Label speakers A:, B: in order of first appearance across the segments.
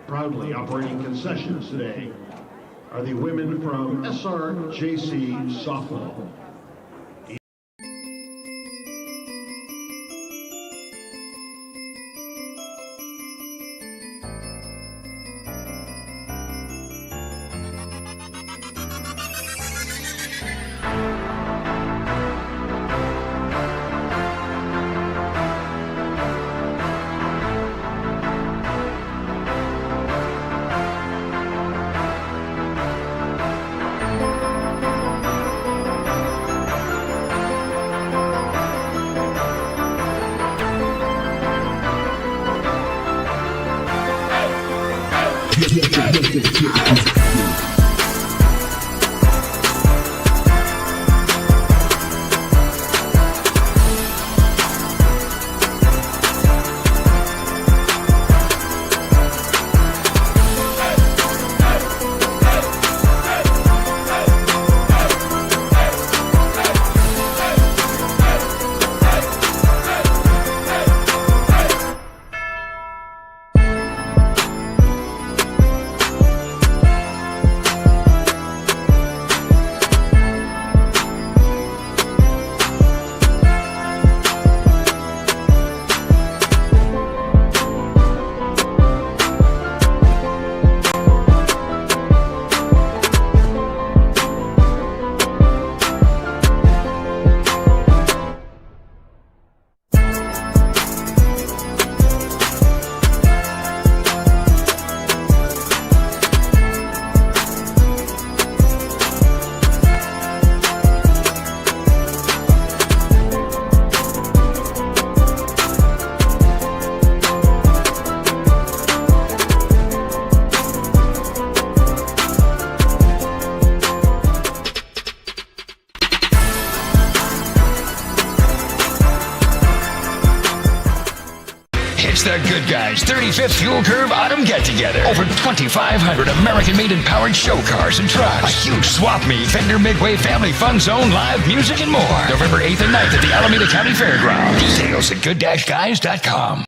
A: Proudly operating concessions today are the women from SRJC softball.
B: The Good Guys 35th Fuel Curve Autumn Get-Together. Over 2,500 American-made and powered show cars and trucks. A huge swap meet, Fender Midway Family Fun Zone, live music, and more. November 8th and 9th at the Alameda County Fairgrounds. Details at good-guys.com.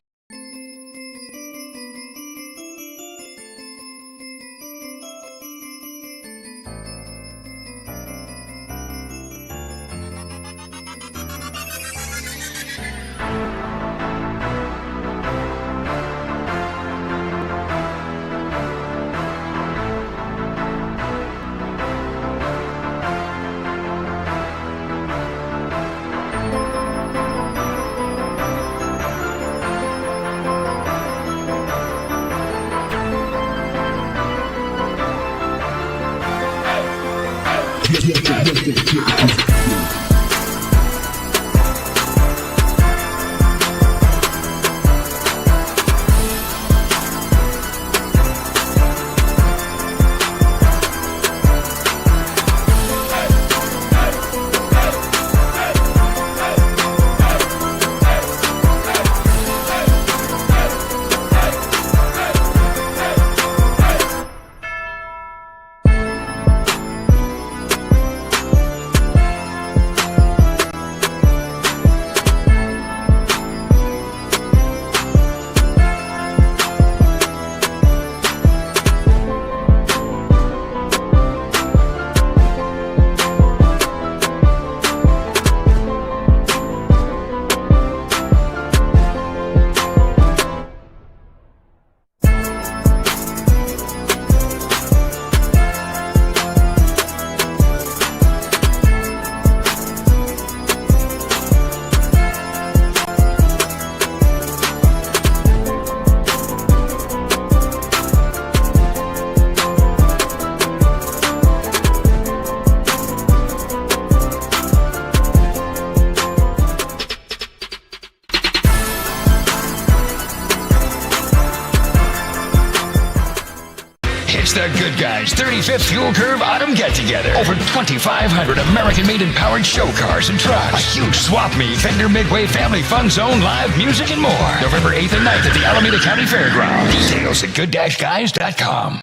B: The Good Guys 35th Fuel Curve Autumn Get-Together. Over 2,500 American-made and powered show cars and trucks. A huge swap meet, Fender Midway Family Fun Zone, live music, and more. November 8th and 9th at the Alameda County Fairgrounds. Details at good-guys.com.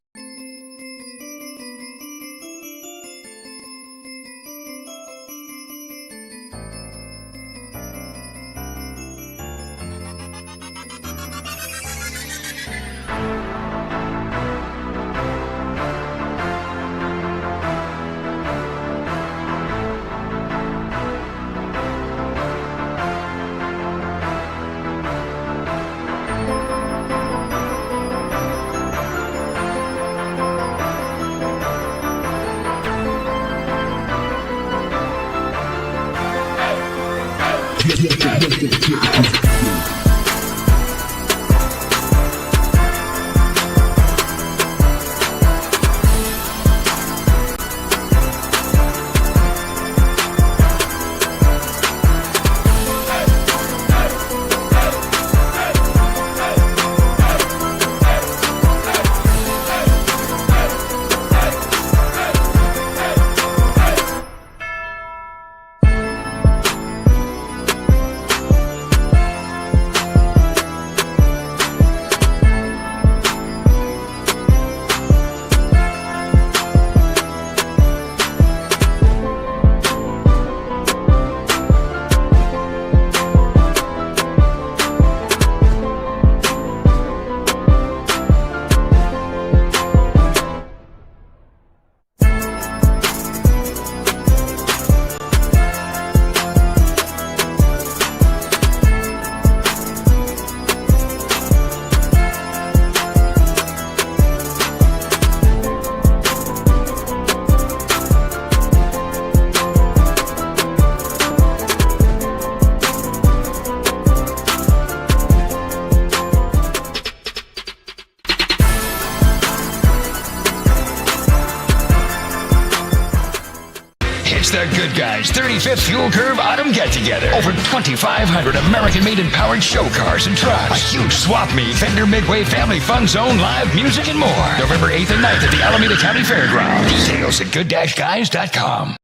B: It's the Good Guys 35th Fuel Curve Autumn Get-Together. Over 2,500 American-made and powered show cars and trucks. A huge swap meet, Fender Midway Family Fun Zone, live music and more. November 8th and 9th at the Alameda County Fairgrounds. Details at good-guys.com.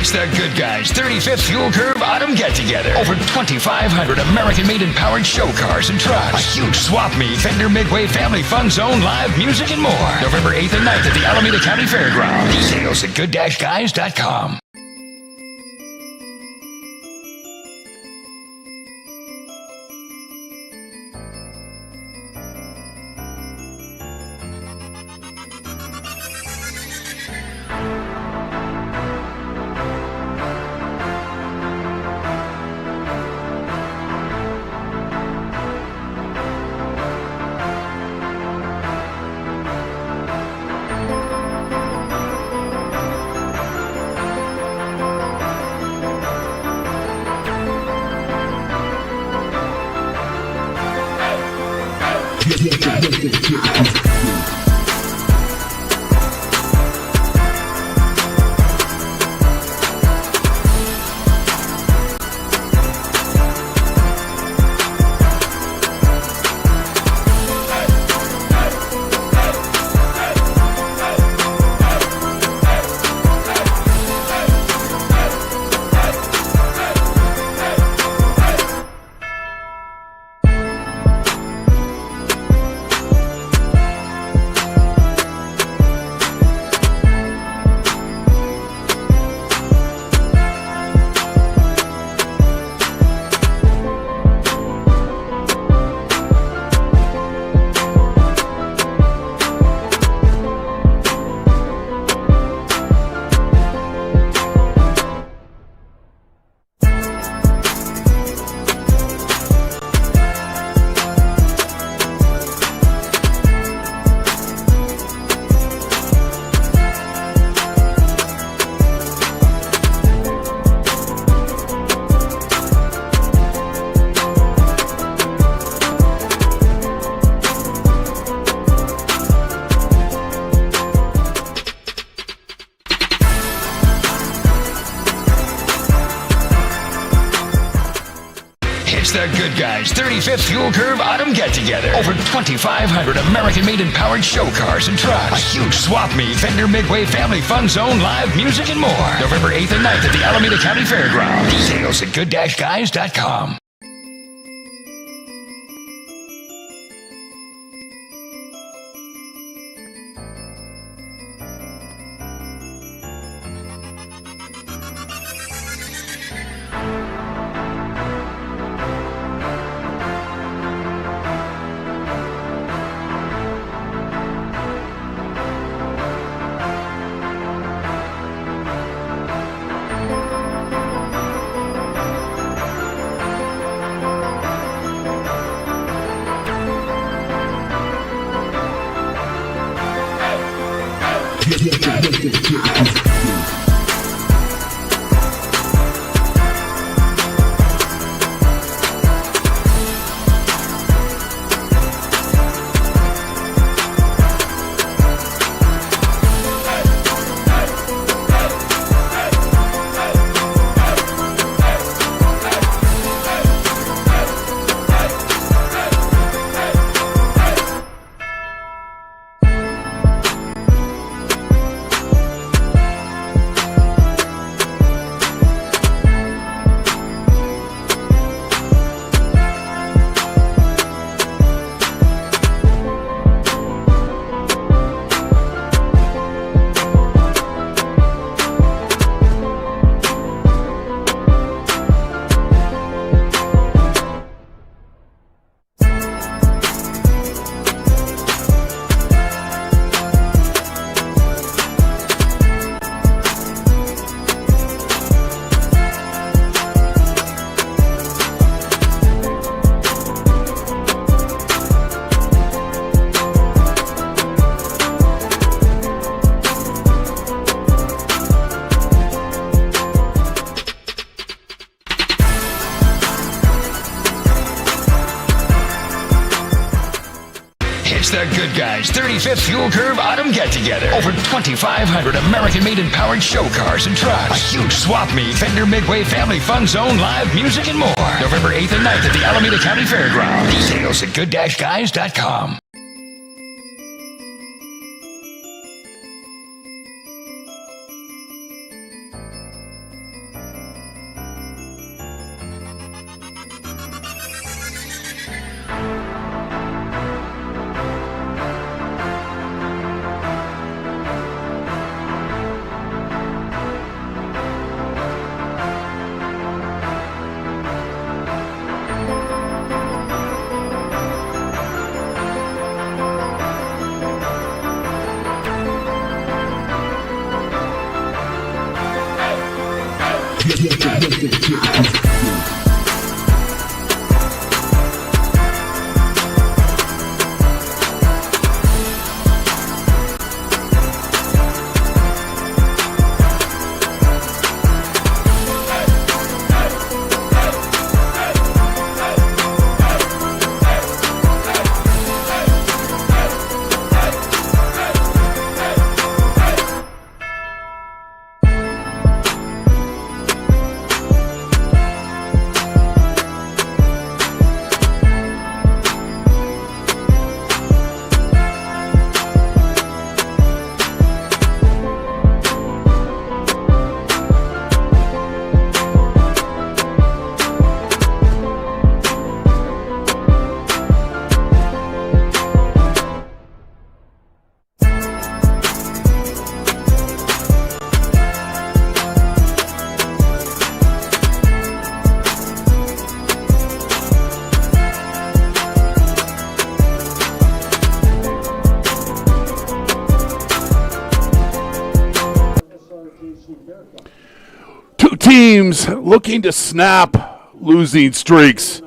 B: It's the Good Guys 35th Fuel Curve Autumn Get-Together. Over 2,500 American-made and powered show cars and trucks. A huge swap meet, Fender Midway Family Fun Zone, live music and more. November 8th and 9th at the Alameda County Fairgrounds. Details at good-guys.com. Good Guys 35th Fuel Curve Autumn Get-Together. Over 2,500 American-made and powered show cars and trucks. A huge swap meet, vendor midway, family fun zone, live music, and more. November 8th and 9th at the Alameda County Fairgrounds. Details at good-guys.com. It's the Good Guys 35th Fuel Curve Autumn Get-Together. Over 2,500 American-made and powered show cars and trucks. A huge swap meet, vendor midway, family fun zone, live music, and more. November 8th and 9th at the Alameda County Fairgrounds. Details at good-guys.com.
C: Teams looking to snap losing streaks.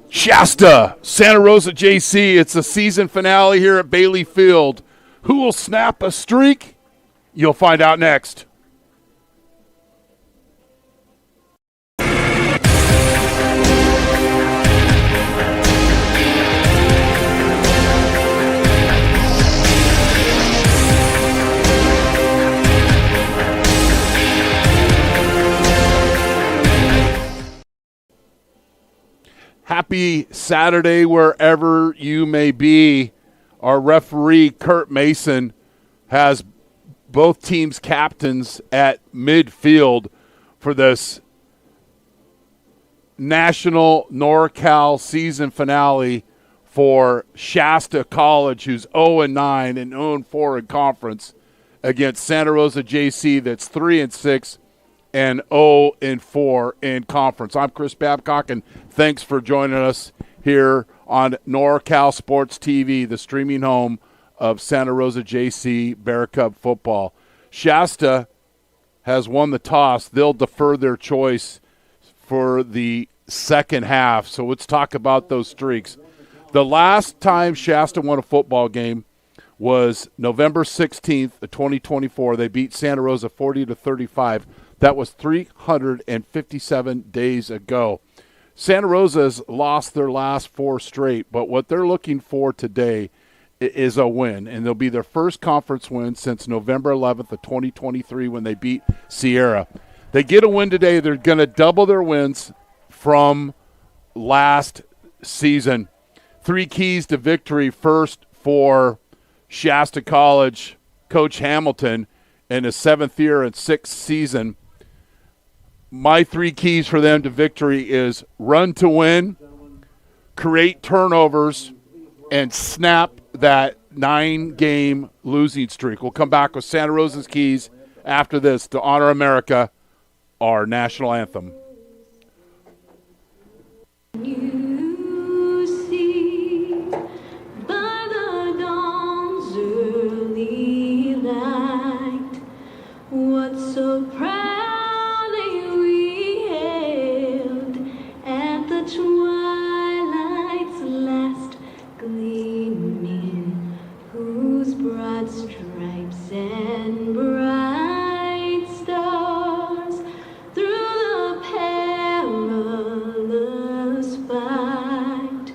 C: Shasta, Santa Rosa JC, it's a season finale here at Bailey Field. Who will snap a streak? You'll find out next. happy Saturday wherever you may be. Our referee, Kurt Mason, has both teams' captains at midfield for this national NorCal season finale for Shasta College, who's 0-9 and 0-4 in conference, against Santa Rosa JC, that's 3-6 and 0-4 in conference. I'm Chris Babcock, and thanks for joining us here on NorCal Sports TV, the streaming home of Santa Rosa JC Bear Cub football. Shasta has won the toss. They'll defer their choice for the second half. So let's talk about those streaks. The last time Shasta won a football game was November 16th of 2024. They beat Santa Rosa 40-35. That was 357 days ago. Santa Rosa's lost their last 4 straight, but what they're looking for today is a win, and they'll be their first conference win since November 11th of 2023 when they beat Sierra. They get a win today, they're going to double their wins from last season. 3 keys to victory. First for Shasta College, Coach Hamilton, in his 7th year and 6th season. My 3 keys for them to victory is run to win, create turnovers, and snap that 9-game losing streak. We'll come back with Santa Rosa's keys after this to honor America, our national anthem.
D: You see by the dawn's early light what so proudly we hailed at the twilight's last gleaming, whose broad stripes and bright stars through the perilous fight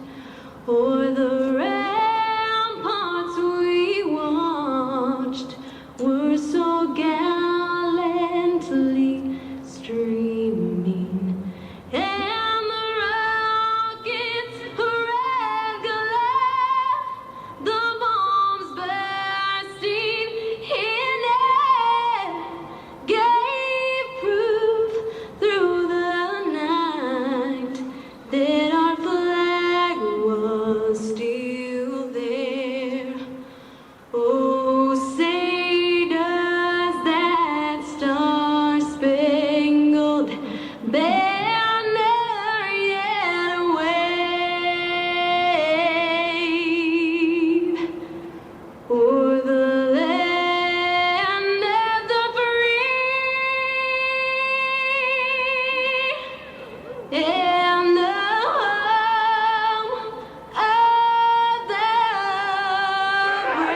D: o'er the ramparts we watched were so gallantly streaming, and the rockets regular, the bombs bursting in air, gave proof through the night that our flag was still there. Oh, say does that star-spangled banner yet wave o'er the land of the free and the home of the brave.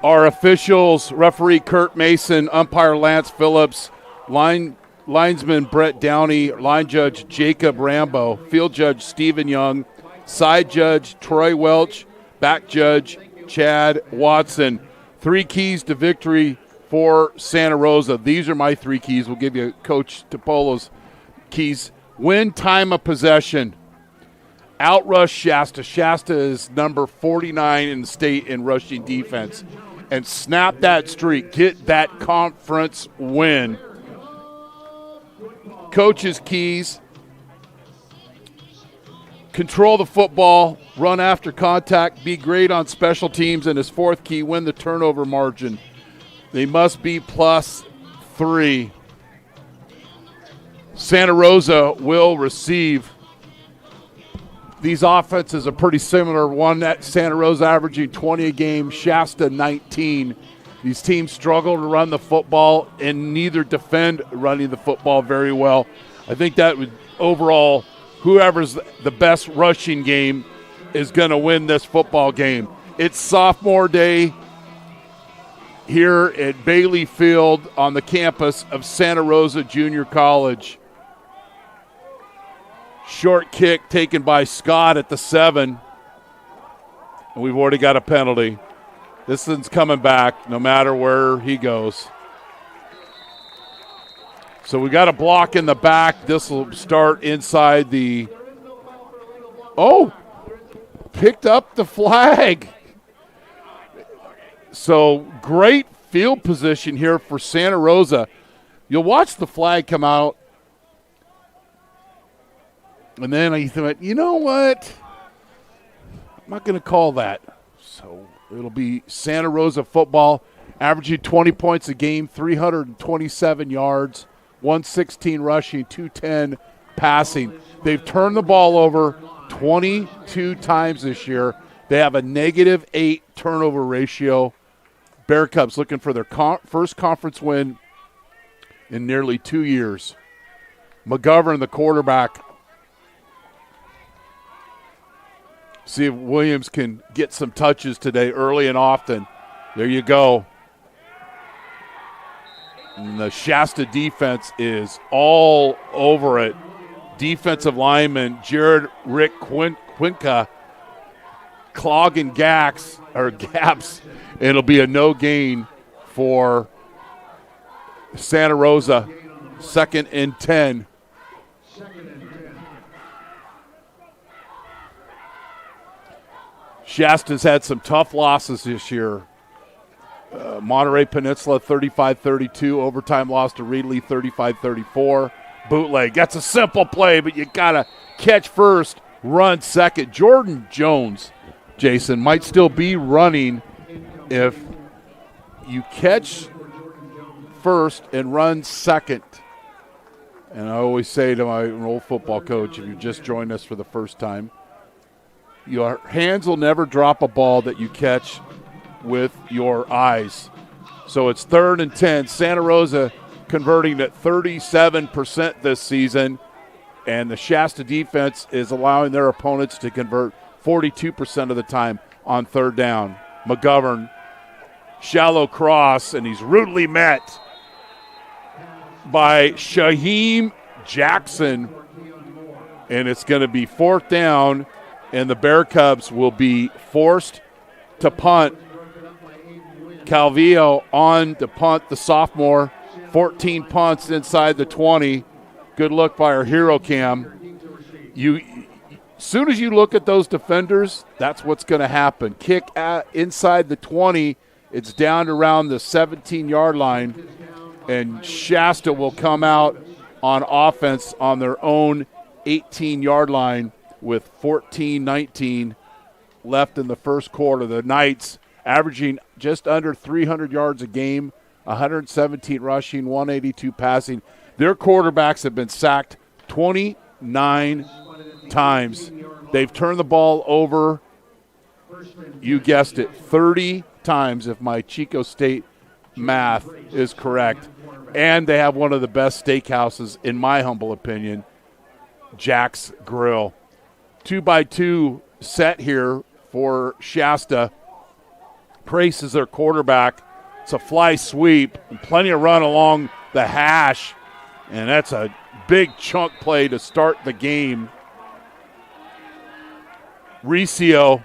C: Our officials, referee Kurt Mason, umpire Lance Phillips, linesman Brett Downey, line judge Jacob Rambo, field judge Stephen Young, side judge Troy Welch, back judge Chad Watson. 3 keys to victory for Santa Rosa. These are my 3 keys. We'll give you Coach Topolo's keys. Win time of possession. Outrush Shasta. Shasta is number 49 in the state in rushing defense. And snap that streak. Get that conference win. Coach's keys. Control the football. Run after contact. Be great on special teams. And his 4th key, win the turnover margin. They must be +3. Santa Rosa will receive. These offenses are pretty similar. One at Santa Rosa averaging 20 a game, Shasta 19. These teams struggle to run the football and neither defend running the football very well. I think that would overall, whoever's the best rushing game is going to win this football game. It's sophomore day here at Bailey Field on the campus of Santa Rosa Junior College. Short kick taken by Scott at the 7. And we've already got a penalty. This one's coming back no matter where he goes. So we got a block in the back. This will start inside the – oh, picked up the flag. So great field position here for Santa Rosa. You'll watch the flag come out. And then I thought, you know what? I'm not going to call that. So it'll be Santa Rosa football, averaging 20 points a game, 327 yards, 116 rushing, 210 passing. They've turned the ball over 22 times this year. They have a -8 turnover ratio. Bear Cubs looking for their first conference win in nearly 2 years. McGovern, the quarterback. See if Williams can get some touches today early and often. There you go. And the Shasta defense is all over it. Defensive lineman Jared Rick Quinca clogging gaps. It'll be a no gain for Santa Rosa. 2nd and 10. Shasta's had some tough losses this year. Monterey Peninsula 35-32, overtime loss to Reedley 35-34. Bootleg, that's a simple play, but you got to catch first, run second. Jordan Jones, Jason, might still be running if you catch first and run second. And I always say to my old football coach, if you just joined us for the first time, your hands will never drop a ball that you catch with your eyes. So it's 3rd and 10. Santa Rosa converting at 37% this season, and the Shasta defense is allowing their opponents to convert 42% of the time on 3rd down. McGovern, shallow cross, and he's rudely met by Shaheem Jackson, and it's going to be 4th down. And the Bear Cubs will be forced to punt. Calvillo on to punt, the sophomore. 14 punts inside the 20. Good look by our hero cam. As soon as you look at those defenders, that's what's going to happen. Kick inside the 20. It's down around the 17-yard line. And Shasta will come out on offense on their own 18-yard line with 14-19 left in the first quarter. The Knights averaging just under 300 yards a game, 117 rushing, 182 passing. Their quarterbacks have been sacked 29 times. They've turned the ball over, you guessed it, 30 times if my Chico State math is correct. And they have one of the best steakhouses, in my humble opinion, Jack's Grill. 2-by-2 set here for Shasta. Price is their quarterback. It's a fly sweep and plenty of run along the hash, and that's a big chunk play to start the game. Riccio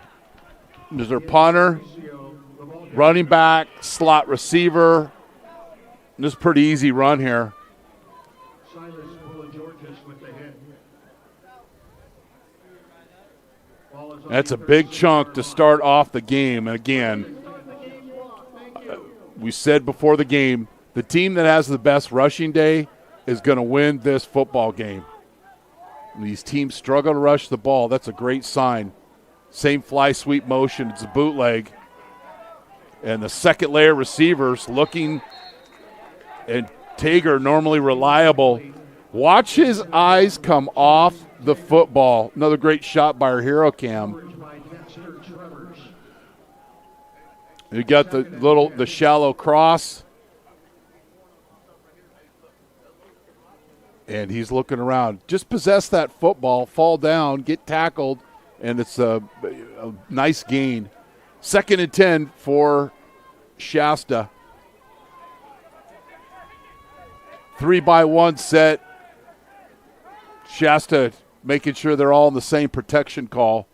C: is their punter, running back, slot receiver. This is a pretty easy run here. That's a big chunk to start off the game. And again, we said before the game, the team that has the best rushing day is going to win this football game. These teams struggle to rush the ball. That's a great sign. Same fly sweep motion. It's a bootleg. And the second layer receivers looking, and Tager, normally reliable. Watch his eyes come off the football. Another great shot by our hero cam. You got the shallow cross. And he's looking around. Just possess that football, fall down, get tackled, and it's a nice gain. 2nd and 10 for Shasta. 3-by-1 set. Shasta making sure they're all in the same protection call.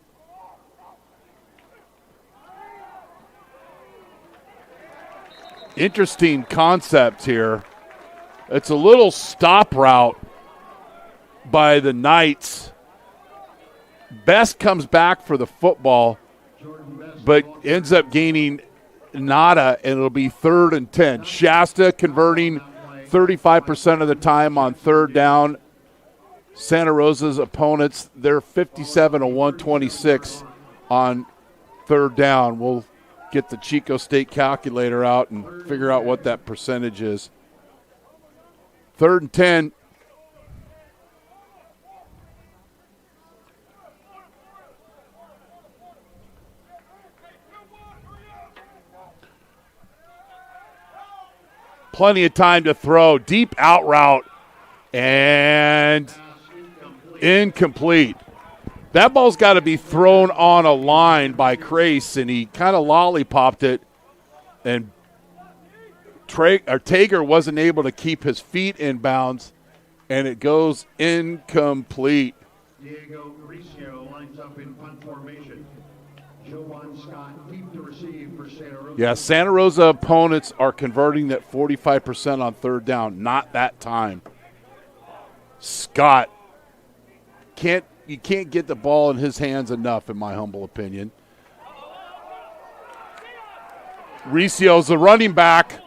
C: Interesting concept here. It's a little stop route by the Knights. Best comes back for the football, but ends up gaining nada, and it'll be 3rd and 10. Shasta converting 35% of the time on 3rd down. Santa Rosa's opponents, they're 57 to 126 on 3rd down. We'll get the Chico State calculator out and figure out what that percentage is. 3rd and 10. Plenty of time to throw. Deep out route. And incomplete. That ball's got to be thrown on a line by Crace, and he kind of lollipopped it. And Tager wasn't able to keep his feet in bounds, and it goes incomplete.
A: Diego Mauricio lines up in punt formation. Jovan Scott deep to receive for Santa Rosa.
C: Yeah, Santa Rosa opponents are converting at 45% on 3rd down. Not that time. Scott, you can't get the ball in his hands enough, in my humble opinion. Ricio's the running back,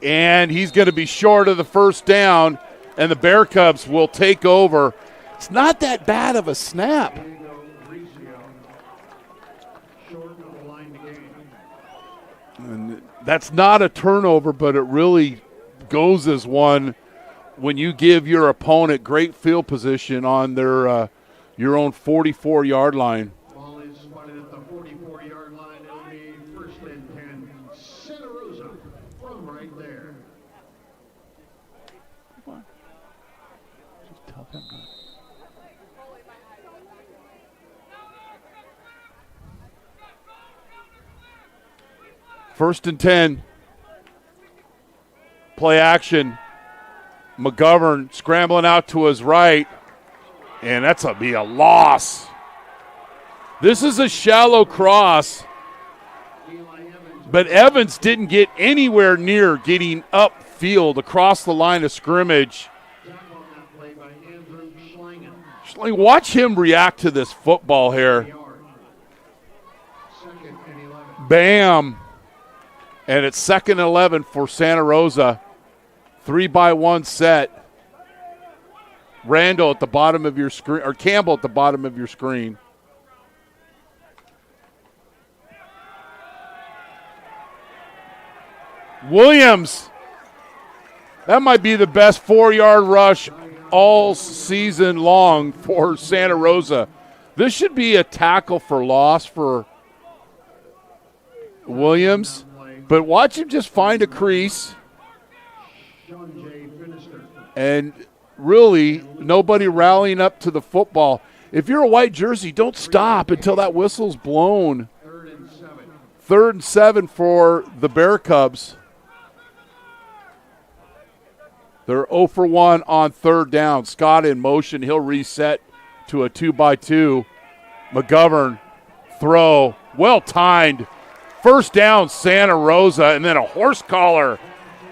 C: and he's going to be short of the 1st down, and the Bear Cubs will take over. It's not that bad of a snap. And that's not a turnover, but it really goes as one when you give your opponent great field position on their your own 44-yard line.
A: Ball is spotted at the 44-yard line. It'll be 1st and 10. Santa Rosa from right there.
C: Come on. Just tell them that. First and 10. Play action. McGovern scrambling out to his right, and that's be a loss. This is a shallow cross, but Evans didn't get anywhere near getting upfield across the line of scrimmage. Watch him react to this football here. Bam. And it's 2nd and 11 for Santa Rosa. 3-by-1 set. Randall at the bottom of your screen, or Campbell at the bottom of your screen. Williams. That might be the best 4-yard rush all season long for Santa Rosa. This should be a tackle for loss for Williams. But watch him just find a crease. And really, nobody rallying up to the football. If you're a white jersey, don't stop until that whistle's blown. 3rd and 7 for the Bear Cubs. They're 0 for 1 on 3rd down. Scott in motion. He'll reset to a 2-by-2. McGovern, throw, well-timed. 1st down, Santa Rosa, and then a horse collar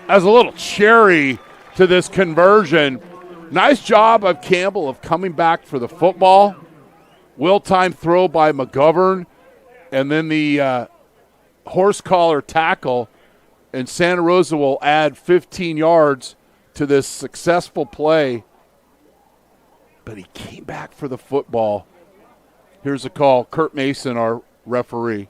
C: as a little cherry to this conversion. Nice job of Campbell of coming back for the football. Well-timed throw by McGovern, and then the horse collar tackle, and Santa Rosa will add 15 yards to this successful play. But he came back for the football. Here's a call. Kurt Mason, our referee.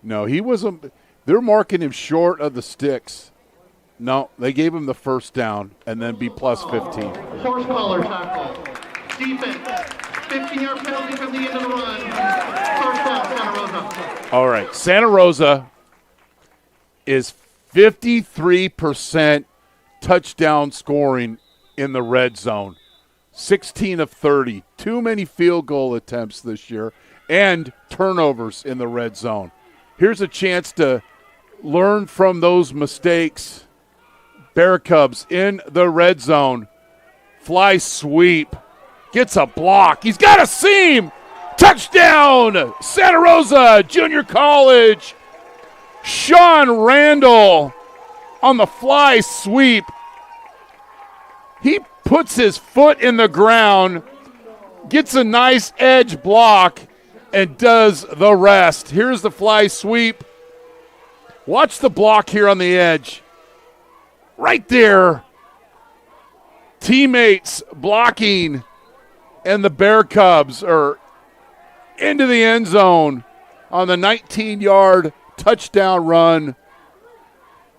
C: No, he wasn't. They're marking him short of the sticks. No, they gave him the 1st down and then B plus 15.
A: Horse collar tackle. Defense. 15-yard penalty from the end of the run. 1st down, Santa Rosa.
C: All right, Santa Rosa is 53% touchdown scoring in the red zone. 16 of 30. Too many field goal attempts this year and turnovers in the red zone. Here's a chance to learn from those mistakes. Bear Cubs in the red zone. Fly sweep. Gets a block. He's got a seam. Touchdown, Santa Rosa Junior College. Sean Randall on the fly sweep. He puts his foot in the ground, gets a nice edge block, and does the rest. Here's the fly sweep. Watch the block here on the edge. Right there. Teammates blocking, and the Bear Cubs are into the end zone on the 19-yard touchdown run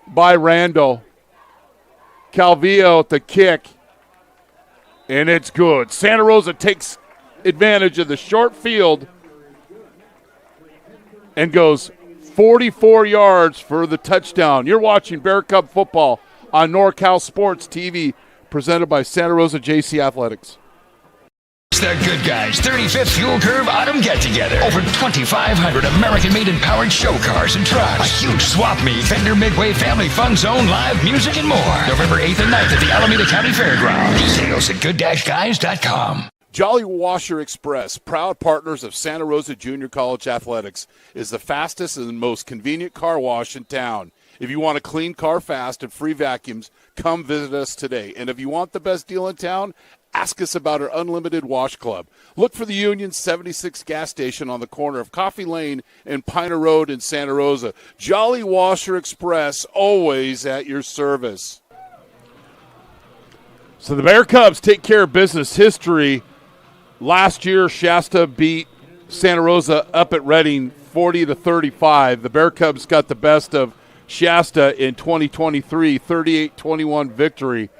C: by Randall. Calvillo at the kick, and it's good. Santa Rosa takes advantage of the short field and goes 44 yards for the touchdown. You're watching Bear Cub football on NorCal Sports TV, presented by Santa Rosa JC Athletics.
B: It's the Good Guys 35th Fuel Curve Autumn Get-Together. Over 2,500 American-made and powered show cars and trucks. A huge swap meet, Fender Midway Family Fun Zone, live music, and more. November 8th and 9th at the Alameda County Fairgrounds. Details at good-guys.com.
C: Jolly Washer Express, proud partners of Santa Rosa Junior College Athletics, is the fastest and most convenient car wash in town. If you want a clean car fast and free vacuums, come visit us today. And if you want the best deal in town, ask us about our unlimited wash club. Look for the Union 76 gas station on the corner of Coffee Lane and Piner Road in Santa Rosa. Jolly Washer Express, always at your service. So the Bear Cubs take care of business. History. Last year, Shasta beat Santa Rosa up at Reading 40-35. The Bear Cubs got the best of Shasta in 2023, 38-21 victory.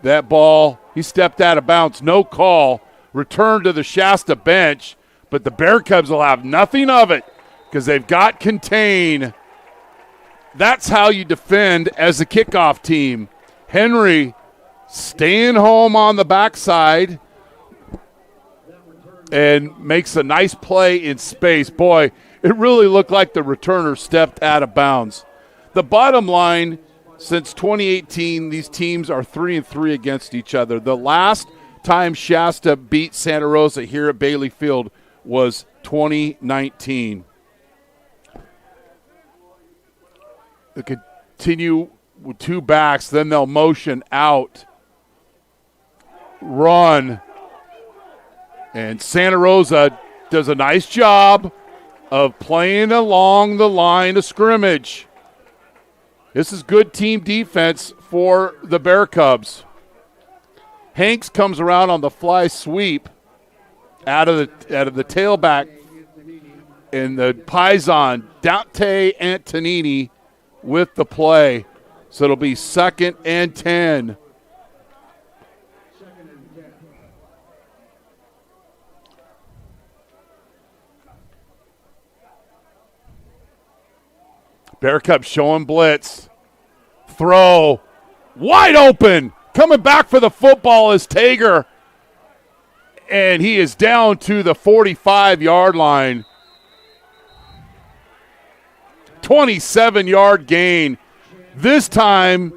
C: That ball, he stepped out of bounds, no call, returned to the Shasta bench, but the Bear Cubs will have nothing of it because they've got contain. That's how you defend as a kickoff team. Henry staying home on the backside and makes a nice play in space. Boy, it really looked like the returner stepped out of bounds. The bottom line, since 2018, these teams are 3-3 against each other. The last time Shasta beat Santa Rosa here at Bailey Field was 2019. They continue with two backs, then they'll motion out. Run. And Santa Rosa does a nice job of playing along the line of scrimmage. This is good team defense for the Bear Cubs. Hanks comes around on the fly sweep out of the tailback, and the Pison, Dante Antonini, with the play. So it'll be 2nd and 10. Bear Cubs showing blitz. Throw. Wide open. Coming back for the football is Tager. And he is down to the 45-yard line. 27-yard gain. This time,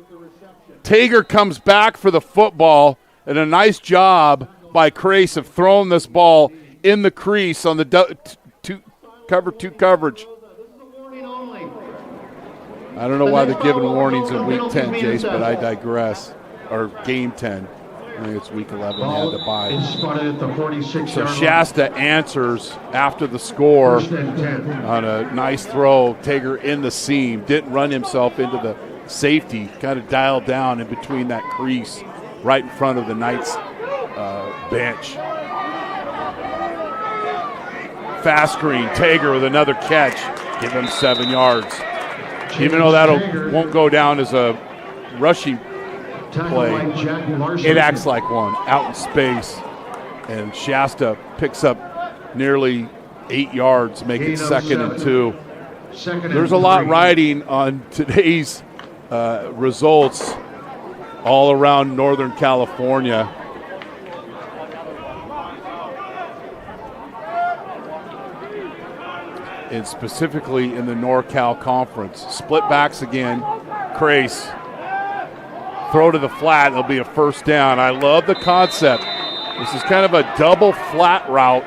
C: Tager comes back for the football, and a nice job by Crace of throwing this ball in the crease on the cover 2 coverage. I don't know why they're giving warnings in Week 10, Jace, but I digress. Or Game 10. I think it's Week 11. They had to buy. So Shasta answers after the score on a nice throw. Tager in the seam. Didn't run himself into the safety. Kind of dialed down in between that crease right in front of the Knights bench. Fast screen. Tager with another catch. Give him 7 yards. Even though that won't go down as a rushing play, it acts like one out in space. And Shasta picks up nearly 8 yards, make it 2nd and 2. There's a lot riding on today's results all around Northern California. And specifically in the NorCal Conference. Split backs again. Crace. Throw to the flat. It'll be a first down. I love the concept This is kind of a double flat route,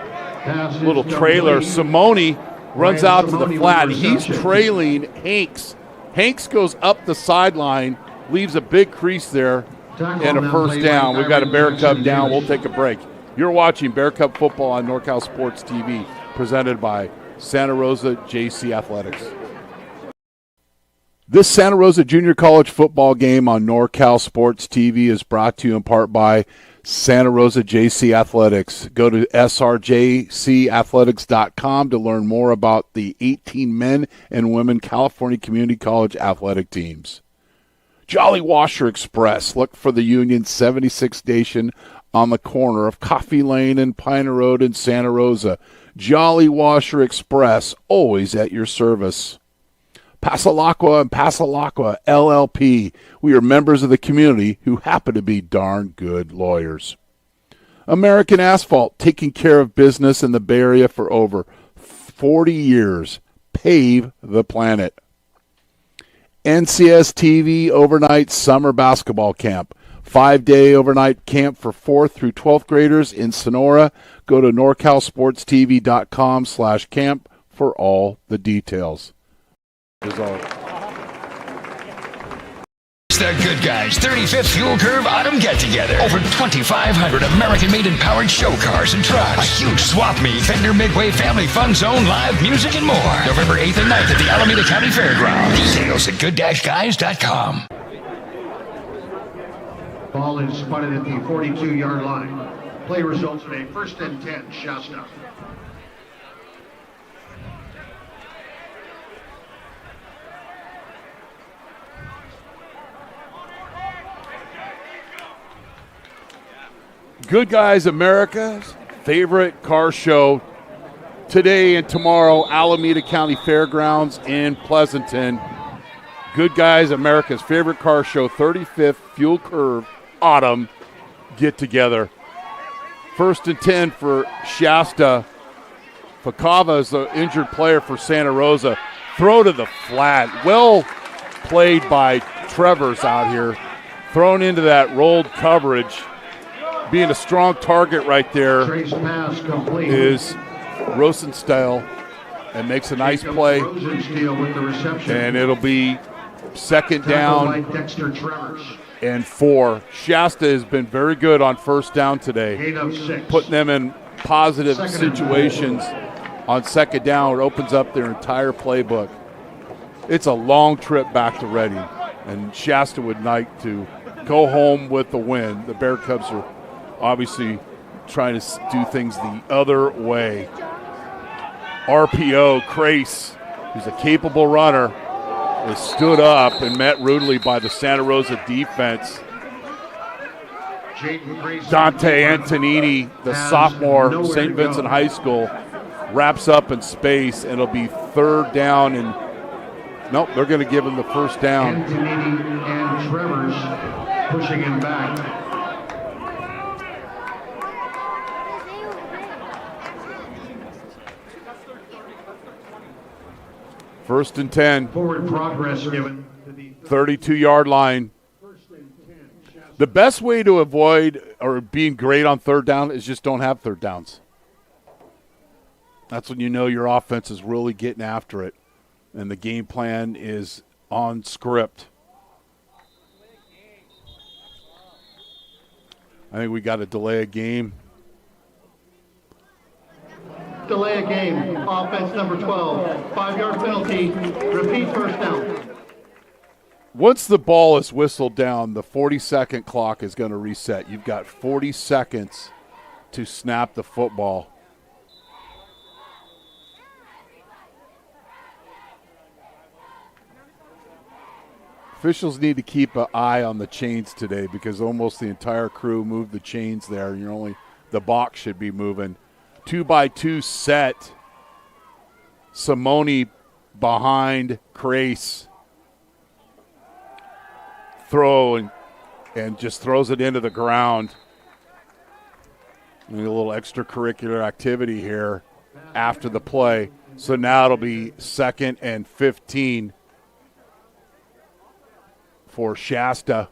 C: little trailer. Simone runs out to the flat. He's trailing Hanks. Hanks goes up the sideline, leaves a big crease there, and a first down. We've got a Bear Cub down. We'll take a break. You're watching Bear Cub football on NorCal Sports TV, presented by Santa Rosa JC Athletics. This Santa Rosa Junior College football game on NorCal Sports TV is brought to you in part by Santa Rosa JC Athletics. Go to SRJCathletics.com to learn more about the 18 men and women California Community College athletic teams. Jolly Washer Express. Look for the Union 76 station on the corner of Coffee Lane and Piner Road in Santa Rosa. Jolly Washer Express, always at your service. Passalacqua and Passalacqua LLP. We are members of the community who happen to be darn good lawyers. American Asphalt, taking care of business in the Bay Area for over 40 years. Pave the planet. NCS TV Overnight Summer Basketball Camp. 5-day overnight camp for 4th through 12th graders in Sonora. Go to norcalsportstv.com/camp for all the details.
B: It's the Good Guys 35th Fuel Curve Autumn Get-Together. Over 2,500 American-made and powered show cars and trucks. A huge swap meet, Fender Midway Family Fun Zone, live music and more. November 8th and 9th at the Alameda County Fairgrounds. Details at good-guys.com.
A: Ball is spotted at the 42-yard line. Play results today, 1st and 10, Shasta.
C: Good Guys, America's favorite car show. Today and tomorrow, Alameda County Fairgrounds in Pleasanton. Good Guys, America's favorite car show, 35th Fuel Curve Autumn Get-Together. 1st and 10 for Shasta. Facava is the injured player for Santa Rosa. Throw to the flat. Well played by Travers out here. Thrown into that rolled coverage. Being a strong target right there is Rosenstyle, and makes a nice play. And it'll be 2nd down and 4. Shasta has been very good on 1st down today, putting them in positive situations on 2nd down. It opens up their entire playbook. It's a long trip back to Reading, and Shasta would like to go home with the win. The Bear Cubs are obviously trying to do things the other way. RPO, Crace, who's a capable runner, is stood up and met rudely by the Santa Rosa defense. Dante Antonini, the sophomore, St. Vincent High School, wraps up in space, and it'll be 3rd down. And nope, they're going to give him the 1st down.
A: Antonini and Travers pushing him back.
C: First and 10.
A: Forward progress given to the
C: 32-yard line. The best way to avoid or being great on 3rd down is just don't have 3rd downs. That's when you know your offense is really getting after it and the game plan is on script. I think we got to delay a game.
A: Delay a game. Offense number 12. 5-yard penalty. Repeat 1st down.
C: Once the ball is whistled down, the 40-second clock is going to reset. You've got 40 seconds to snap the football. Officials need to keep an eye on the chains today because almost the entire crew moved the chains there. The box should be moving. 2-by-2 set. Simone behind Crace. Throw and just throws it into the ground. Maybe a little extracurricular activity here after the play. So now it'll be 2nd and 15 for Shasta.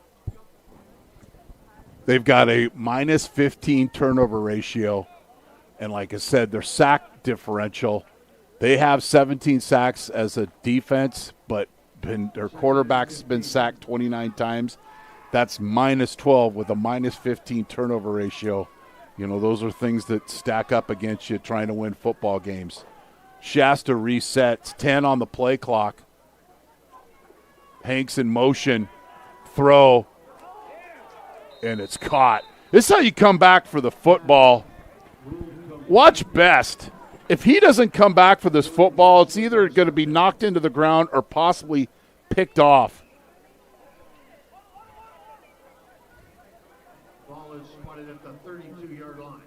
C: They've got a minus 15 turnover ratio. And like I said, their sack differential, they have 17 sacks as a defense, but their quarterback's been sacked 29 times. That's minus 12 with a minus 15 turnover ratio. You know, those are things that stack up against you trying to win football games. Shasta resets, 10 on the play clock. Hanks in motion, throw, and it's caught. This is how you come back for the football. Watch Best. If he doesn't come back for this football, it's either going to be knocked into the ground or possibly picked off.
A: Ball is spotted at the 32-yard line.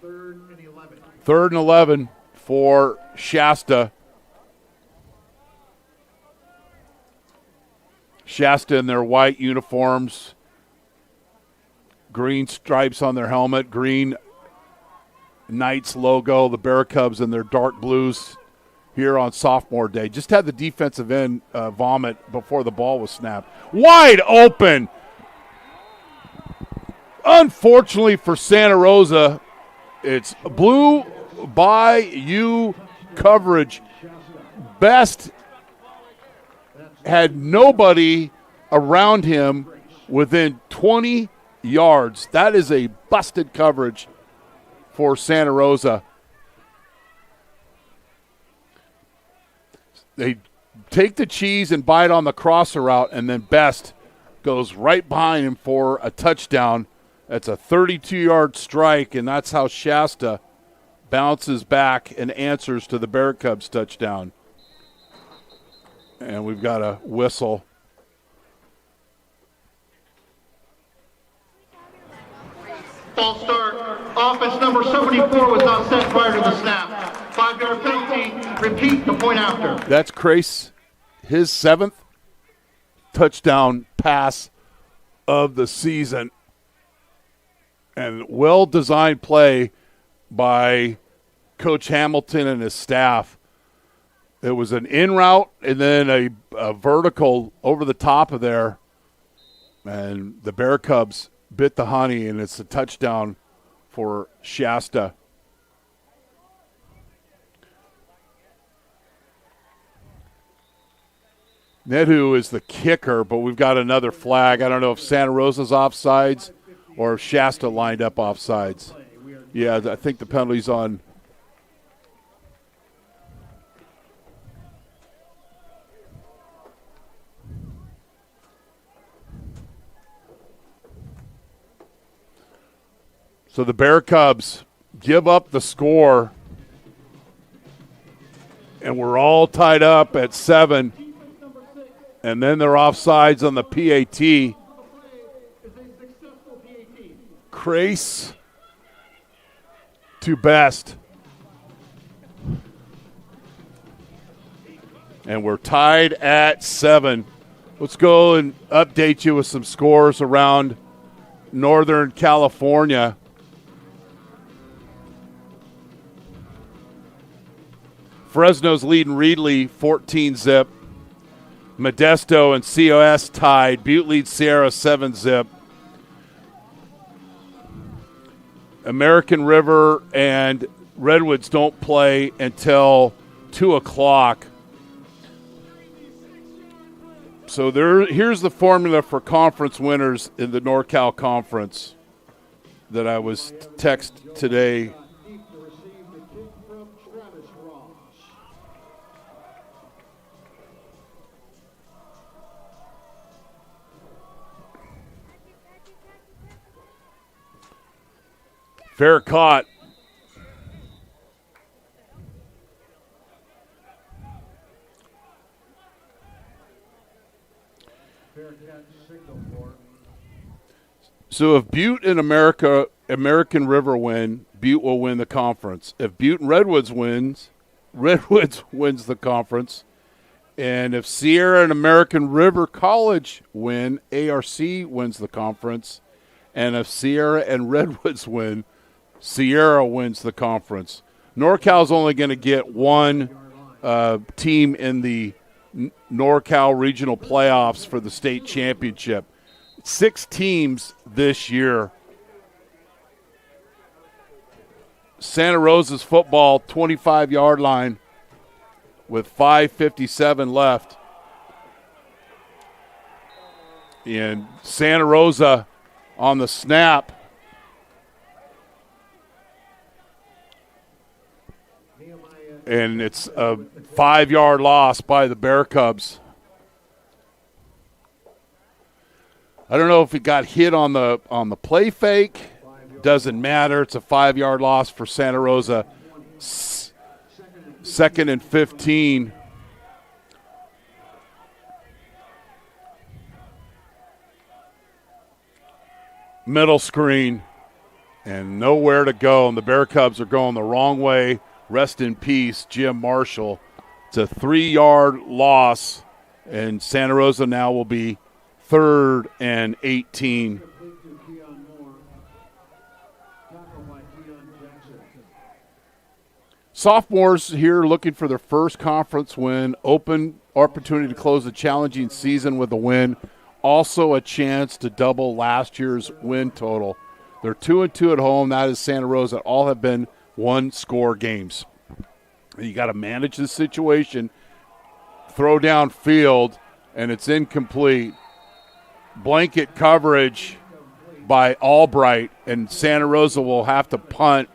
A: 3rd and 11.
C: 3rd and 11 for Shasta. Shasta in their white uniforms, green stripes on their helmet, green Knights logo, the Bear Cubs in their dark blues here on sophomore day. Just had the defensive end vomit before the ball was snapped. Wide open. Unfortunately for Santa Rosa, it's blue by you coverage. Best had nobody around him within 20 yards. That is a busted coverage for Santa Rosa. They take the cheese and bite on the crosser route, and then Best goes right behind him for a touchdown. That's a 32-yard strike, and that's how Shasta bounces back and answers to the Bear Cubs touchdown. And we've got a whistle.
A: False start. Offense number 74 was not set prior to the snap. 5-yard penalty. Repeat the point after.
C: That's Crace, his 7th touchdown pass of the season. And well-designed play by Coach Hamilton and his staff. It was an in route and then a vertical over the top of there. And the Bear Cubs bit the honey, and it's a touchdown for Shasta. Nedhu is the kicker, but we've got another flag. I don't know if Santa Rosa's offsides or if Shasta lined up offsides. Yeah, I think the penalty's on. So the Bear Cubs give up the score, and we're all tied up at 7. And then they're offsides on the PAT. Crace to Best. And we're tied at 7. Let's go and update you with some scores around Northern California. Fresno's leading Reedley 14-zip. Modesto and COS tied. Butte leads Sierra 7-zip. American River and Redwoods don't play until 2 o'clock. So here's the formula for conference winners in the NorCal Conference that I was text today. Fair caught. So if Butte and American River win, Butte will win the conference. If Butte and Redwoods wins, Redwoods wins the conference. And if Sierra and American River College win, ARC wins the conference. And if Sierra and Redwoods win, Sierra wins the conference. NorCal's only going to get one team in the NorCal regional playoffs for the state championship. 6 teams this year. Santa Rosa's football 25-yard line with 5:57 left. And Santa Rosa on the snap. And it's a 5-yard loss by the Bear Cubs. I don't know if it got hit on the play fake. Doesn't matter. It's a 5-yard loss for Santa Rosa. 2nd and 15. Middle screen and nowhere to go. And the Bear Cubs are going the wrong way. Rest in peace, Jim Marshall. It's a 3-yard loss, and Santa Rosa now will be 3rd and 18. Sophomores here looking for their first conference win. Open opportunity to close a challenging season with a win. Also a chance to double last year's win total. They're 2-2 at home. That is Santa Rosa. All have been one-score games. You got to manage the situation. Throw down field, and it's incomplete. Blanket coverage by Albright, and Santa Rosa will have to punt.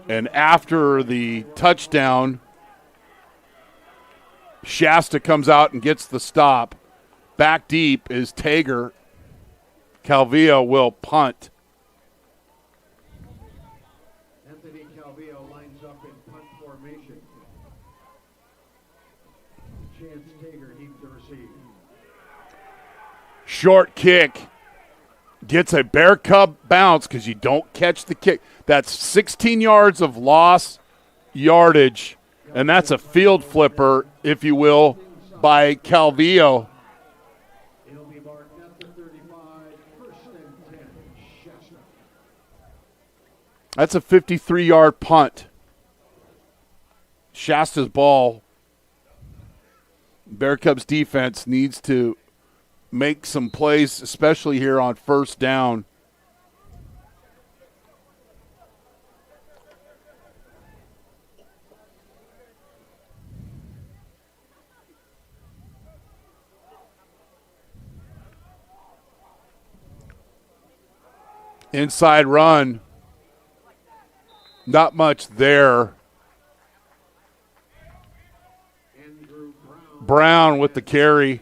C: And after the touchdown, Shasta comes out and gets the stop. Back deep is Tager. Calvillo will punt.
E: Calvillo lines up in punt formation. Chance Tager needs to receive.
C: Short kick. Gets a Bear Cub bounce because you don't catch the kick. That's 16 yards of lost yardage, and that's a field flipper, if you will, by Calvillo.
E: It'll be marked at the 35, 1st and 10, Shasta.
C: That's a 53-yard punt. Shasta's ball. Bear Cubs defense needs to make some plays, especially here on 1st down. Inside run. Not much there. Brown with the carry.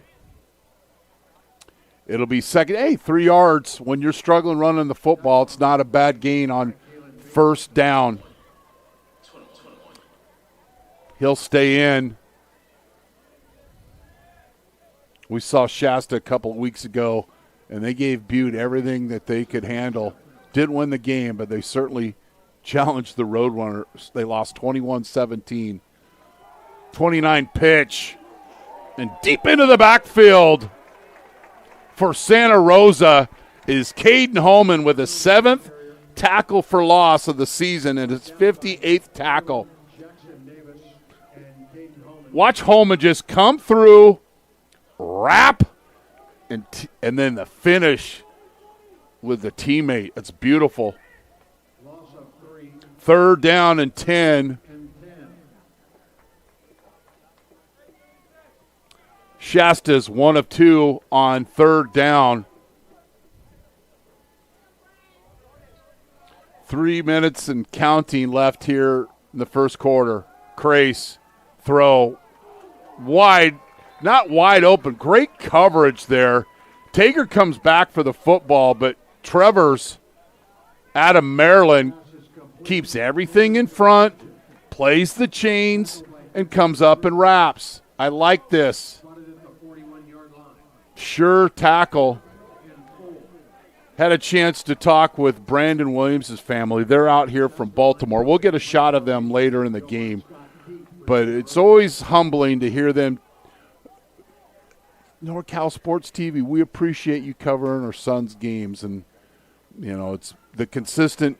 C: It'll be second. Hey, 3 yards. When you're struggling running the football, it's not a bad gain on 1st down. He'll stay in. We saw Shasta a couple of weeks ago, and they gave Butte everything that they could handle. Didn't win the game, but they certainly challenged the Roadrunners. They lost 21-17. 29 pitch. And deep into the backfield for Santa Rosa is Caden Holman with a 7th tackle for loss of the season and his 58th tackle. Watch Holman just come through, wrap, and then the finish with the teammate. It's beautiful. 3rd down and 10. Shasta's 1 of 2 on 3rd down. 3 minutes and counting left here in the first quarter. Crace, throw, wide, not wide open. Great coverage there. Tager comes back for the football, but Travers out of Maryland keeps everything in front, plays the chains, and comes up and wraps. I like this. Sure tackle. Had a chance to talk with Brandon Williams' family. They're out here from Baltimore. We'll get a shot of them later in the game. But it's always humbling to hear them. NorCal Sports TV, we appreciate you covering our son's games. And, you know, it's the consistent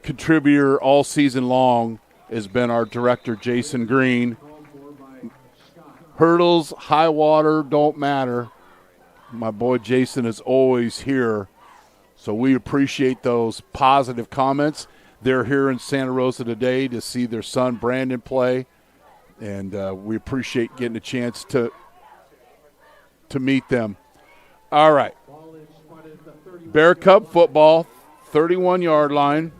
C: contributor all season long has been our director, Jason Green. Hurdles, high water, don't matter. My boy Jason is always here, so we appreciate those positive comments. They're here in Santa Rosa today to see their son Brandon play, and we appreciate getting a chance to meet them. All right. Bear Cub football, 31-yard line.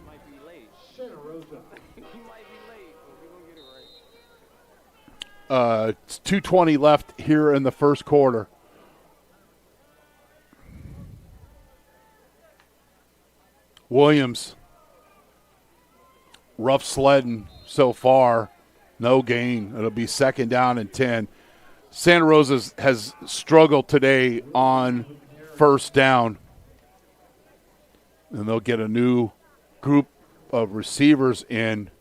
C: It's 2:20 left here in the first quarter. Williams, rough sledding so far, no gain. It'll be 2nd down and 10. Santa Rosa has struggled today on 1st down, and they'll get a new group of receivers in.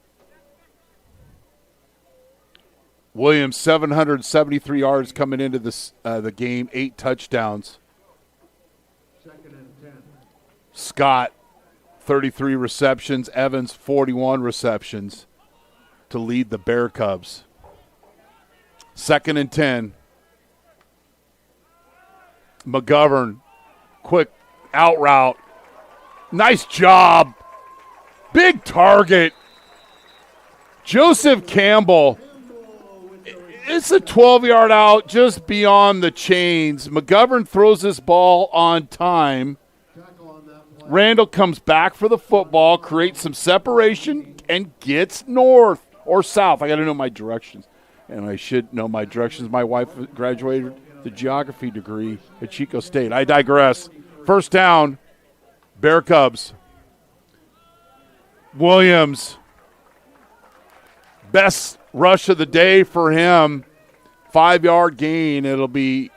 C: Williams, 773 yards coming into the game, 8 touchdowns.
E: 2nd and 10.
C: Scott, 33 receptions. Evans, 41 receptions to lead the Bear Cubs. 2nd and 10. McGovern, quick out route. Nice job. Big target. Joseph Campbell. It's a 12-yard out just beyond the chains. McGovern throws this ball on time. Randall comes back for the football, creates some separation, and gets north or south. I got to know my directions, and I should know my directions. My wife graduated the geography degree at Chico State. I digress. 1st down, Bear Cubs. Williams, best rush of the day for him. 5-yard gain. It'll be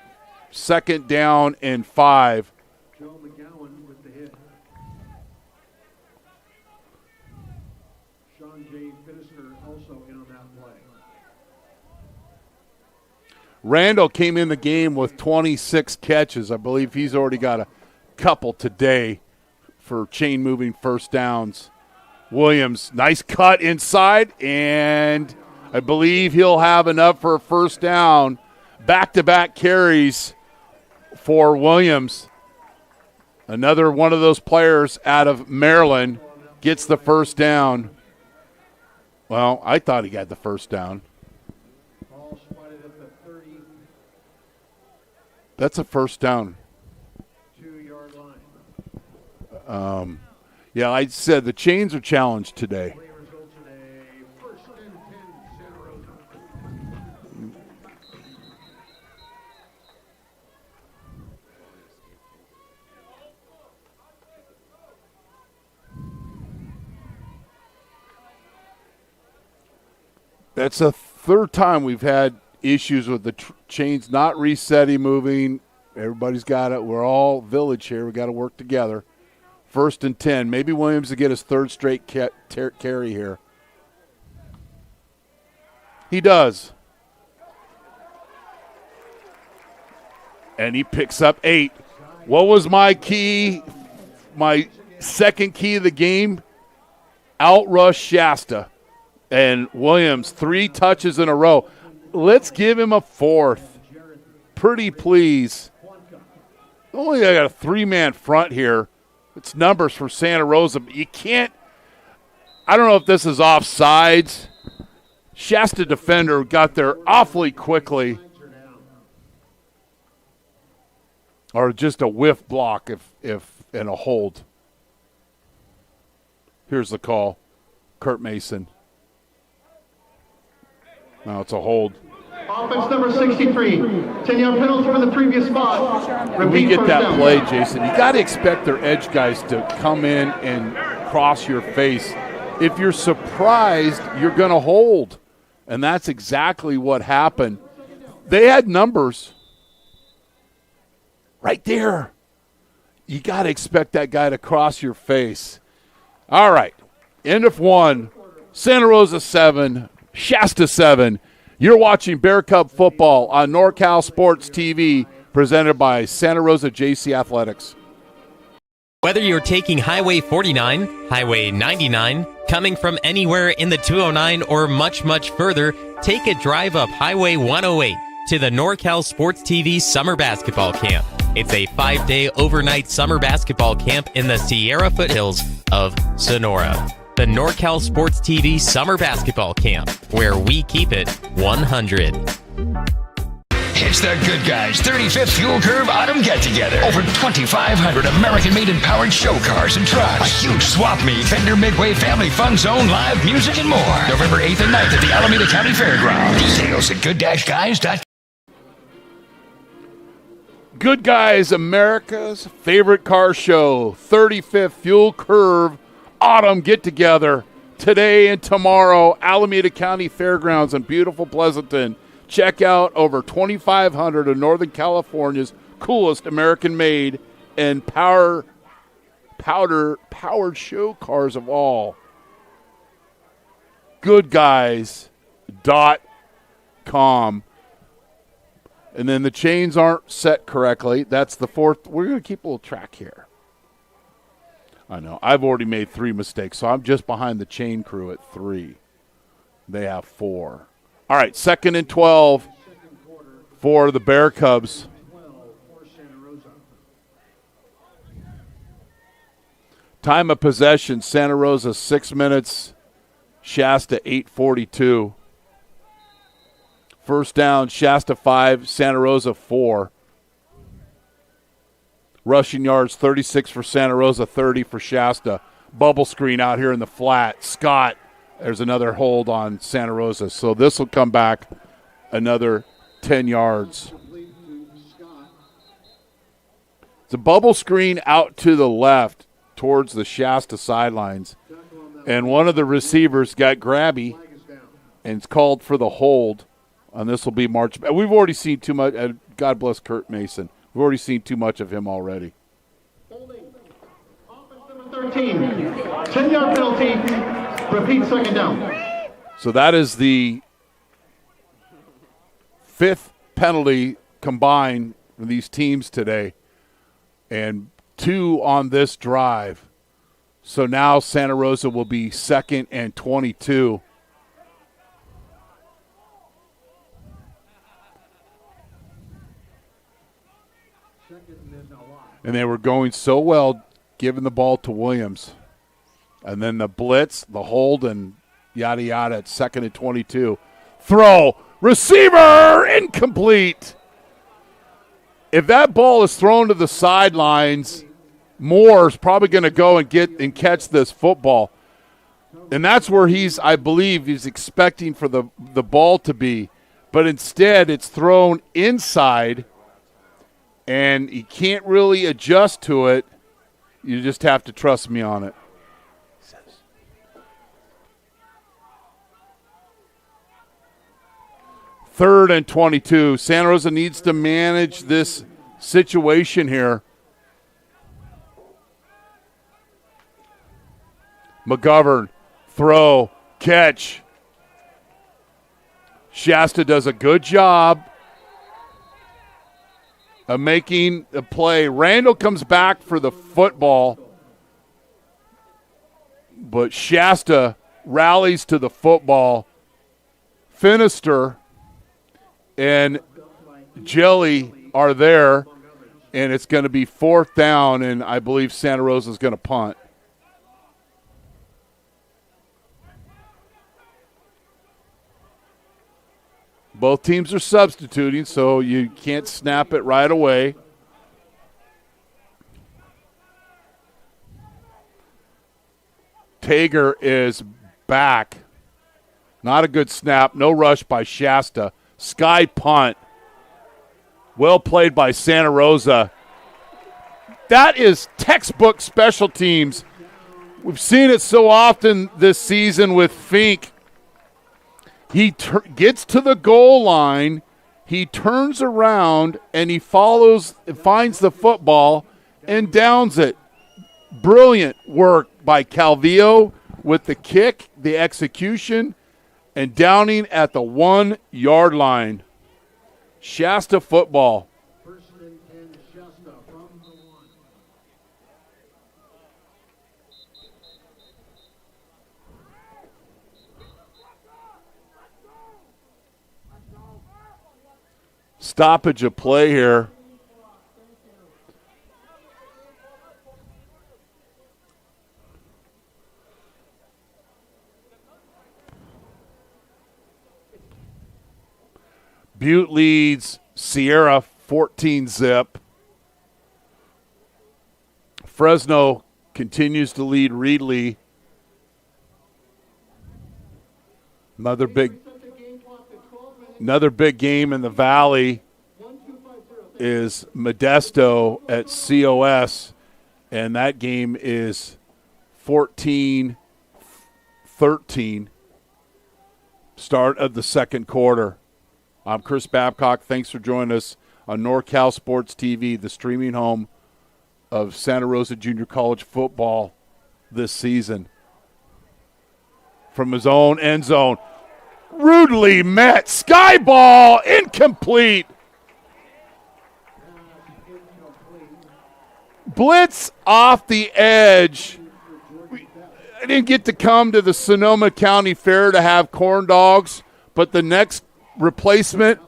C: 2nd down and 5.
E: Joe McGowan with the hit. Sean J. Finnister also in on that play.
C: Randall came in the game with 26 catches. I believe he's already got a couple today for chain-moving 1st downs. Williams, nice cut inside, and I believe he'll have enough for a 1st down. Back-to-back carries for Williams. Another one of those players out of Maryland gets the 1st down. Well, I thought he got the 1st down.
E: Ball spotted at the 30.
C: That's a 1st down.
E: 2-yard line.
C: Yeah, I said the chains are challenged today.
E: Play results in a 1st and 10 Santa Rosa.
C: That's the 3rd time we've had issues with the chains not resetting, moving. Everybody's got it. We're all village here. We got to work together. 1st and 10. Maybe Williams will get his 3rd straight carry here. He does. And he picks up 8. What was my key? My 2nd key of the game? Outrush Shasta. And Williams, 3 touches in a row. Let's give him a 4th. Pretty please. Only I got a 3-man front here. It's numbers for Santa Rosa, but you can't – I don't know if this is offsides. Shasta defender got there awfully quickly. Or just a whiff block if and a hold. Here's the call. Kurt Mason. Now it's a hold.
A: Offense number 63. 10-yard penalty for the previous spot.
C: When we
A: Repeat
C: get
A: 1st
C: that
A: down.
C: play, Jason, you got to expect their edge guys to come in and cross your face. If you're surprised, you're going to hold. And that's exactly what happened. They had numbers right there. You got to expect that guy to cross your face. All right. End of 1. Santa Rosa 7, Shasta 7. You're watching Bear Cub football on NorCal Sports TV, presented by Santa Rosa JC Athletics.
F: Whether you're taking Highway 49, Highway 99, coming from anywhere in the 209, or much, much further, take a drive up Highway 108 to the NorCal Sports TV Summer Basketball Camp. It's a 5-day overnight summer basketball camp in the Sierra foothills of Sonora. The NorCal Sports TV Summer Basketball Camp, where we keep it 100.
B: It's the Good Guys 35th Fuel Curve Autumn Get-Together. Over 2,500 American-made and powered show cars and trucks. A huge swap meet, Fender Midway Family Fun Zone, live music and more. November 8th and 9th at the Alameda County Fairgrounds. Details at good-guys.com.
C: Good Guys, America's favorite car show, 35th Fuel Curve Autumn Get-Together. Today and tomorrow, Alameda County Fairgrounds in beautiful Pleasanton. Check out over 2,500 of Northern California's coolest American-made and powered show cars of all. GoodGuys.com. And then the chains aren't set correctly. That's the fourth. We're going to keep a little track here. I know. I've already made 3 mistakes, so I'm just behind the chain crew at 3. They have 4. All right, 2nd and 12 for the Bear Cubs. Time of possession, Santa Rosa 6 minutes, Shasta 8:42. First down, Shasta 5, Santa Rosa 4. Rushing yards, 36 for Santa Rosa, 30 for Shasta. Bubble screen out here in the flat. Scott, there's another hold on Santa Rosa. So this will come back another 10 yards. It's a bubble screen out to the left towards the Shasta sidelines. And one of the receivers got grabby and it's called for the hold. And this will be March. We've already seen too much. God bless Kurt Mason. We've already seen too much of him already.
A: Holding. Offense number 13. 10-yard penalty. Repeat, 2nd down.
C: So that is the 5th penalty combined for these teams today. And 2 on this drive. So now Santa Rosa will be 2nd and 22. And they were going so well giving the ball to Williams. And then the blitz, the hold, and yada, yada at 2nd and 22. Throw. Receiver. Incomplete. If that ball is thrown to the sidelines, Moore's probably going to go and get and catch this football. And that's where I believe he's expecting for the ball to be. But instead, it's thrown inside. And he can't really adjust to it. You just have to trust me on it. 3rd and 22. Santa Rosa needs to manage this situation here. McGovern, throw, catch. Shasta does a good job of making the play. Randall comes back for the football, but Shasta rallies to the football. Finister and Jelly are there, and it's going to be 4th down, and I believe Santa Rosa is going to punt. Both teams are substituting, so you can't snap it right away. Tager is back. Not a good snap. No rush by Shasta. Sky punt. Well played by Santa Rosa. That is textbook special teams. We've seen it so often this season with Fink. He gets to the goal line, he turns around, and he finds the football and downs it. Brilliant work by Calvillo with the kick, the execution, and downing at the 1-yard line. Shasta football. Stoppage of play here. Butte leads Sierra 14-zip. Fresno continues to lead Reedley. Another big game in the Valley is Modesto at COS, and that game is 14-13. Start of the second quarter. I'm Chris Babcock. Thanks for joining us on NorCal Sports TV, the streaming home of Santa Rosa Junior College football this season. From his own end zone, rudely met. Sky ball, incomplete. Blitz off the edge. I didn't get to come to the Sonoma County Fair to have corn dogs, but the next replacement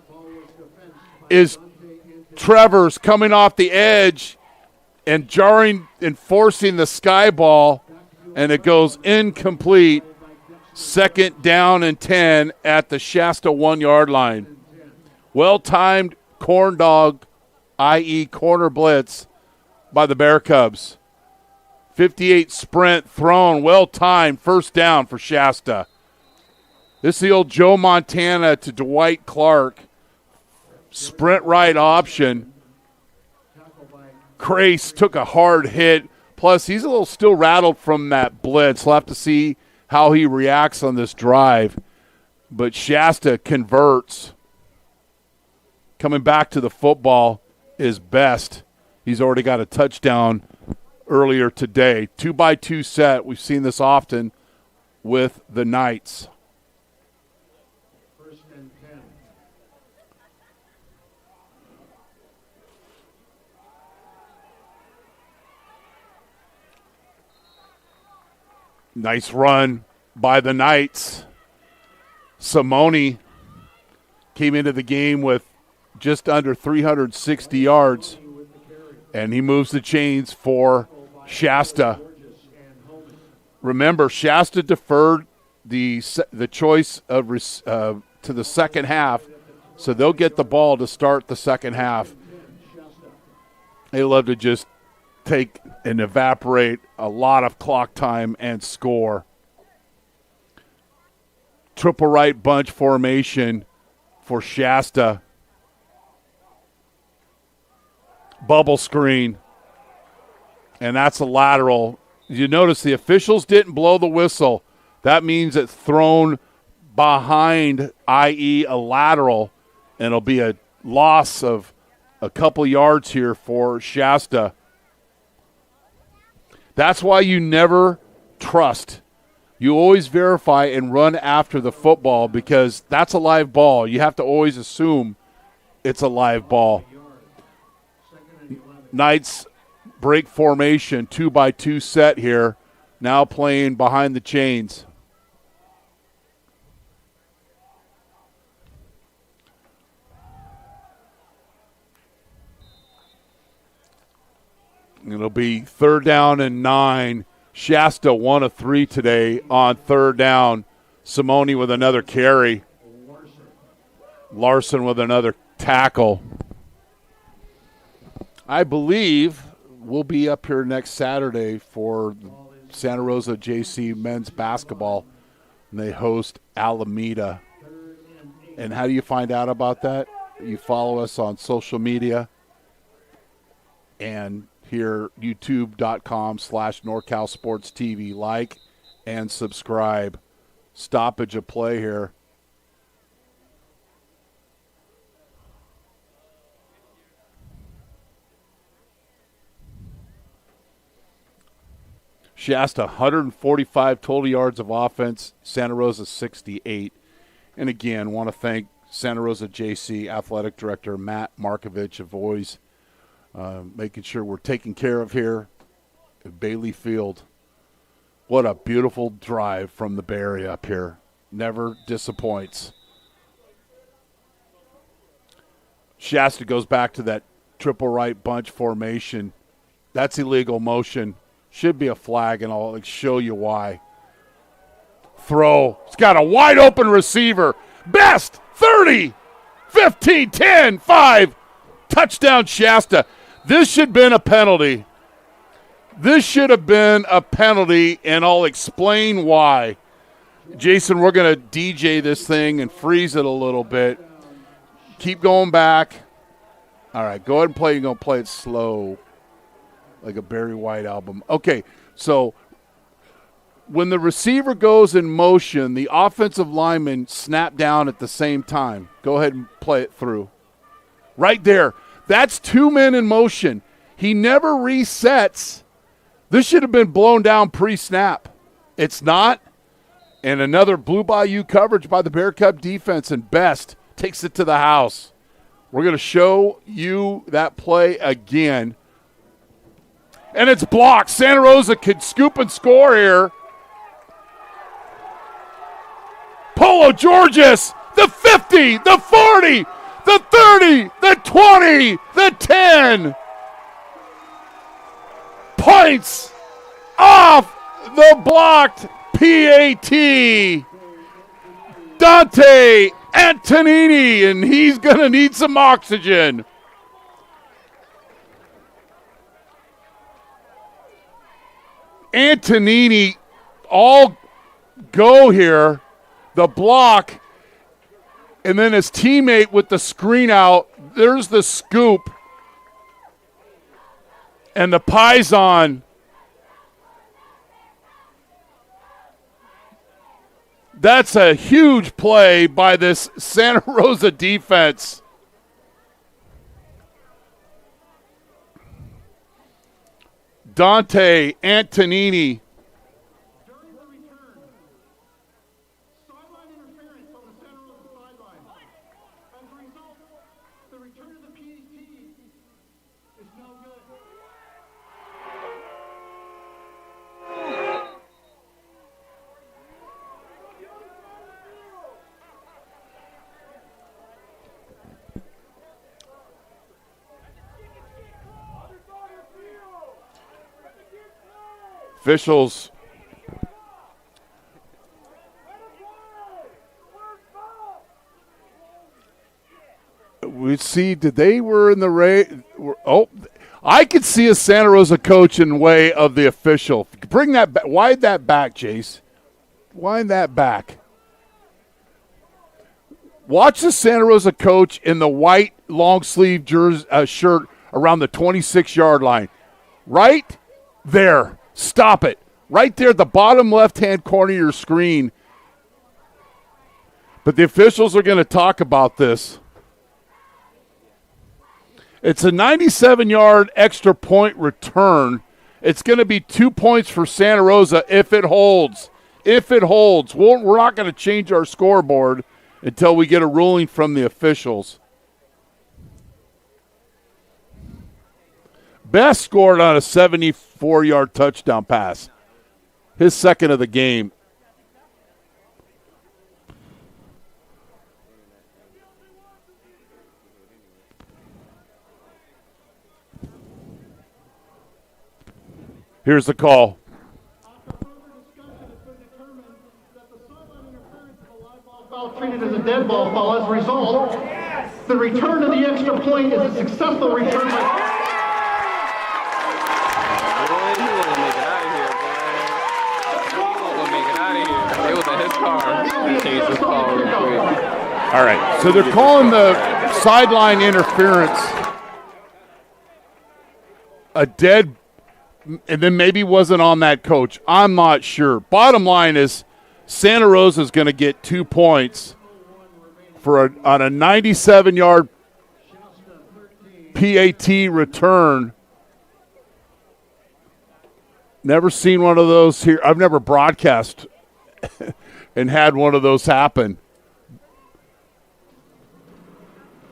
C: is Trevor's coming off the edge and jarring and forcing the sky ball, and it goes incomplete. Second down and 10 at the Shasta 1-yard line. Well-timed corn dog, i.e. corner blitz, by the Bear Cubs. 58 sprint thrown, well-timed, first down for Shasta. This is the old Joe Montana to Dwight Clark sprint right option. Crace took a hard hit. Plus, he's a little still rattled from that blitz. We'll have to see how he reacts on this drive. But Shasta converts. Coming back to the football is Best. He's already got a touchdown earlier today. 2-by-2 set. We've seen this often with the Knights.
E: First and 10.
C: Nice run by the Knights. Simone came into the game with just under 360 yards, and he moves the chains for Shasta. Remember, Shasta deferred the choice of to the second half, so they'll get the ball to start the second half. They love to just take and evaporate a lot of clock time and score. Triple right bunch formation for Shasta. Bubble screen, and that's a lateral. You notice the officials didn't blow the whistle. That means it's thrown behind, i.e. a lateral, and it'll be a loss of a couple yards here for Shasta. That's why you never trust. You always verify and run after the football because that's a live ball. You have to always assume it's a live ball. Knights break formation, 2-by-2 set here, now playing behind the chains. It'll be 3rd down and 9. Shasta 1 of 3 today on 3rd down. Simone with another carry. Larson with another tackle. I believe we'll be up here next Saturday for Santa Rosa JC men's basketball, and they host Alameda. And how do you find out about that? You follow us on social media and here youtube.com/NorCal Sports TV. Like and subscribe. Stoppage of play here. Shasta, 145 total yards of offense. Santa Rosa, 68. And again, want to thank Santa Rosa JC Athletic Director Matt Markovich of always making sure we're taken care of here at Bailey Field. What a beautiful drive from the Bay Area up here. Never disappoints. Shasta goes back to that triple right bunch formation. That's illegal motion. Should be a flag, and I'll show you why. Throw. It's got a wide open receiver. Best 30. 15, 10, 5. Touchdown, Shasta. This should have been a penalty. This should have been a penalty, and I'll explain why. Jason, we're going to DJ this thing and freeze it a little bit. Keep going back. All right, go ahead and play. You're going to play it slow, like a Barry White album. Okay, so when the receiver goes in motion, the offensive linemen snap down at the same time. Go ahead and play it through. Right there. That's 2 men in motion. He never resets. This should have been blown down pre-snap. It's not. And another Blue Bayou coverage by the Bear Cub defense, and Best takes it to the house. We're going to show you that play again. And it's blocked. Santa Rosa could scoop and score here. Polo Georges, the 50, the 40, the 30, the 20, the 10. Points off the blocked PAT. Dante Antonini, and he's going to need some oxygen. Antonini all go here. The block, and then his teammate with the screen out. There's the scoop. And the Pison. That's a huge play by this Santa Rosa defense. Dante Antonini.
A: During the return, sideline interference on the Santa Rosa sideline. As a result, the return of the PAT is no good.
C: Officials we see, did they were in the I could see a Santa Rosa coach in the way of the official. Bring that back. Wind that back, Jace. Wind that back. Watch the Santa Rosa coach in the white long sleeve jersey, shirt around the 26-yard line. Right there. Stop it. Right there at the bottom left-hand corner of your screen. But the officials are going to talk about this. It's a 97-yard extra point return. It's going to be 2 points for Santa Rosa if it holds. If it holds. We're not going to change our scoreboard until we get a ruling from the officials. Best scored on a 74-yard touchdown pass. His second of the game. Here's the call.
A: After further discussion, it's been determined that the sideline interference of a live ball foul treated as a dead ball foul. As a result, the return of the extra point is a successful return by...
C: All right, so they're calling the sideline interference a dead, and then maybe wasn't on that coach. I'm not sure. Bottom line is Santa Rosa is going to get 2 points for on a 97-yard PAT return. Never seen one of those here. I've never broadcast and had one of those happen.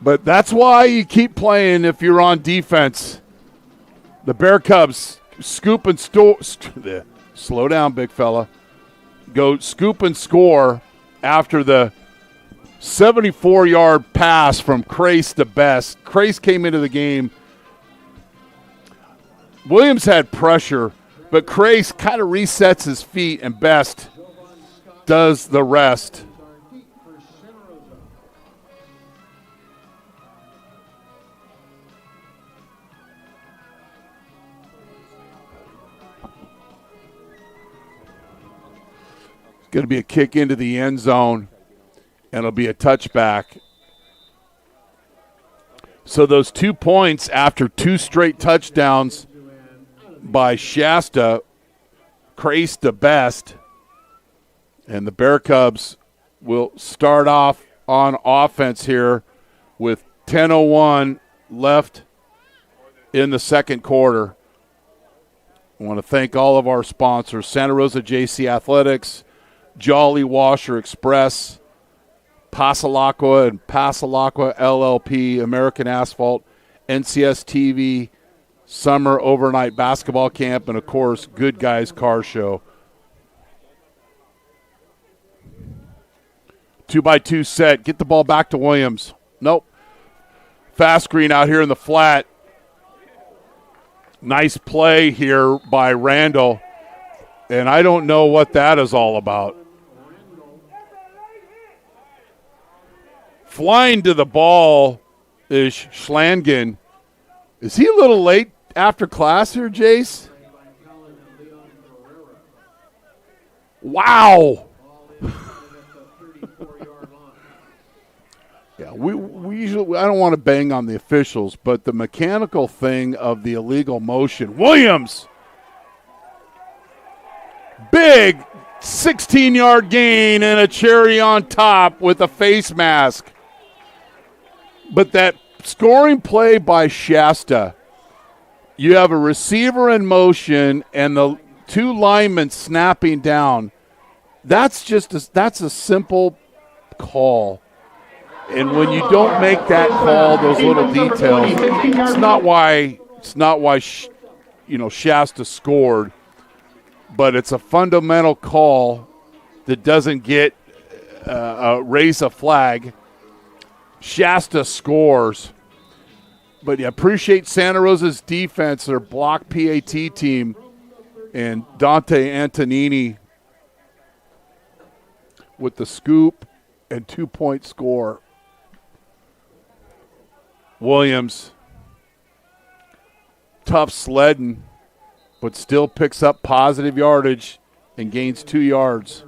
C: But that's why you keep playing if you're on defense. The Bear Cubs scoop and slow down, big fella. Go scoop and score after the 74-yard pass from Crace to Best. Crace came into the game. Williams had pressure, but Crace kind of resets his feet, and Best does the rest. Going to be a kick into the end zone, and it'll be a touchback. So those 2 points after 2 straight touchdowns by Shasta creased the best, and the Bear Cubs will start off on offense here with 10:01 left in the second quarter. I want to thank all of our sponsors: Santa Rosa JC Athletics, Jolly Washer Express, Passalacqua and Passalacqua LLP, American Asphalt, NCS TV, Summer Overnight Basketball Camp, and, of course, Good Guys Car Show. 2x2 set. Get the ball back to Williams. Nope. Fast screen out here in the flat. Nice play here by Randall. And I don't know what that is all about. Flying to the ball is Schlangen. Is he a little late after class here, Jace? Wow. Yeah, we usually, I don't want to bang on the officials, but the mechanical thing of the illegal motion. Williams, big 16-yard gain and a cherry on top with a face mask. But that scoring play by Shasta, you have a receiver in motion and the 2 linemen snapping down. That's a simple call. And when you don't make that call, those little details, it's not why Shasta scored, but it's a fundamental call that doesn't get raise a flag. Shasta scores. But you appreciate Santa Rosa's defense, their block PAT team, and Dante Antonini with the scoop and 2-point score. Williams, tough sledding, but still picks up positive yardage and gains 2 yards.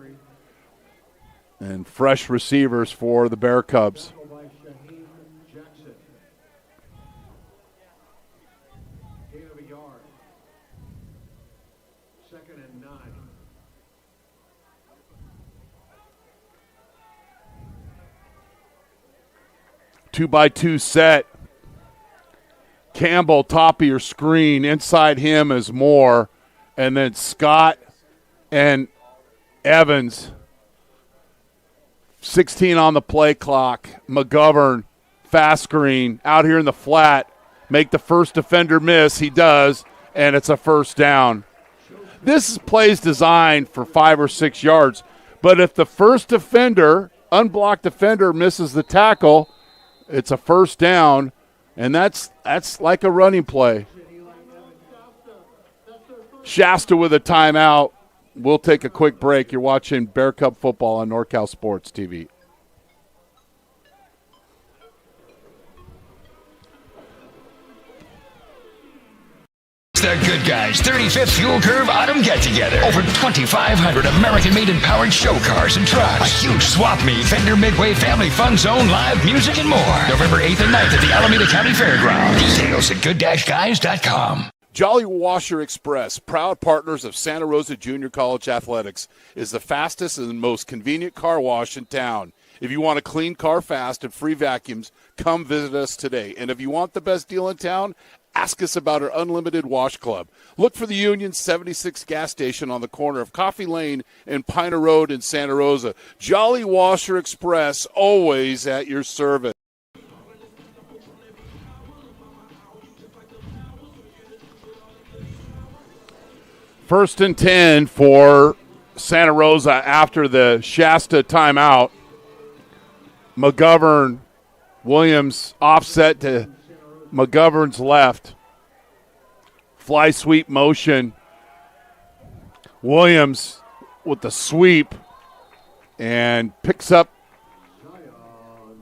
C: And fresh receivers for the Bear Cubs.
E: Second and 9.
C: 2x2 set. Campbell, top of your screen. Inside him is Moore. And then Scott and Evans. 16 on the play clock. McGovern, fast screen, out here in the flat. Make the first defender miss. He does, and it's a first down. This play's designed for 5 or 6 yards. But if the first defender, unblocked defender, misses the tackle, it's a first down. And that's like a running play. Shasta with a timeout. We'll take a quick break. You're watching Bear Cub football on NorCal Sports TV.
B: The Good Guys 35th Fuel Curve Autumn Get-Together. Over 2,500 American-made and powered show cars and trucks. A huge swap meet, Fender Midway Family Fun Zone, live music and more. November 8th and 9th at the Alameda County Fairgrounds. Details at good-guys.com.
C: Jolly Washer Express, proud partners of Santa Rosa Junior College Athletics, is the fastest and most convenient car wash in town. If you want a clean car fast and free vacuums, come visit us today. And if you want the best deal in town, ask us about our unlimited wash club. Look for the Union 76 gas station on the corner of Coffee Lane and Piner Road in Santa Rosa. Jolly Washer Express, always at your service. First and 10 for Santa Rosa after the Shasta timeout. McGovern, Williams offset to McGovern's left. Fly sweep motion. Williams with the sweep and picks up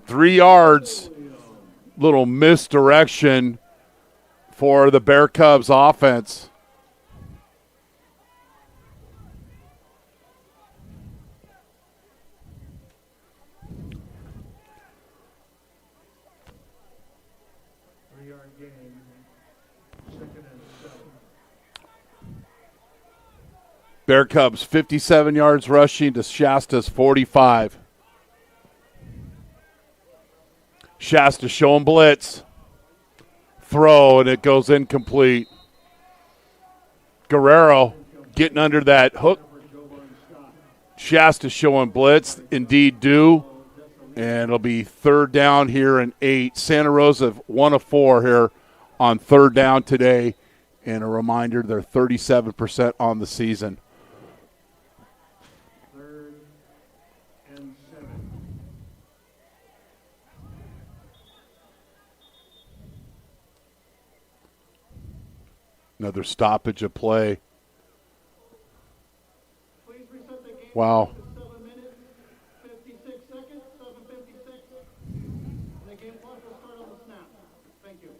C: 3 yards. Little misdirection for the Bear Cubs offense.
E: 7-yard gain. 2nd and 7.
C: Bear Cubs 57 yards rushing to Shasta's 45. Shasta showing blitz. Throw, and it goes incomplete. Guerrero getting under that hook. Shasta showing blitz. Indeed do. And it'll be 3rd down here and 8. Santa Rosa 1 of 4 here on 3rd down today. And a reminder, they're 37% on the season.
E: 3rd and 7.
C: Another stoppage of play.
A: Please reset the game.
C: Wow.
A: 7 minutes, 56 seconds, 7:56. The game clock will start on the snap. Thank you.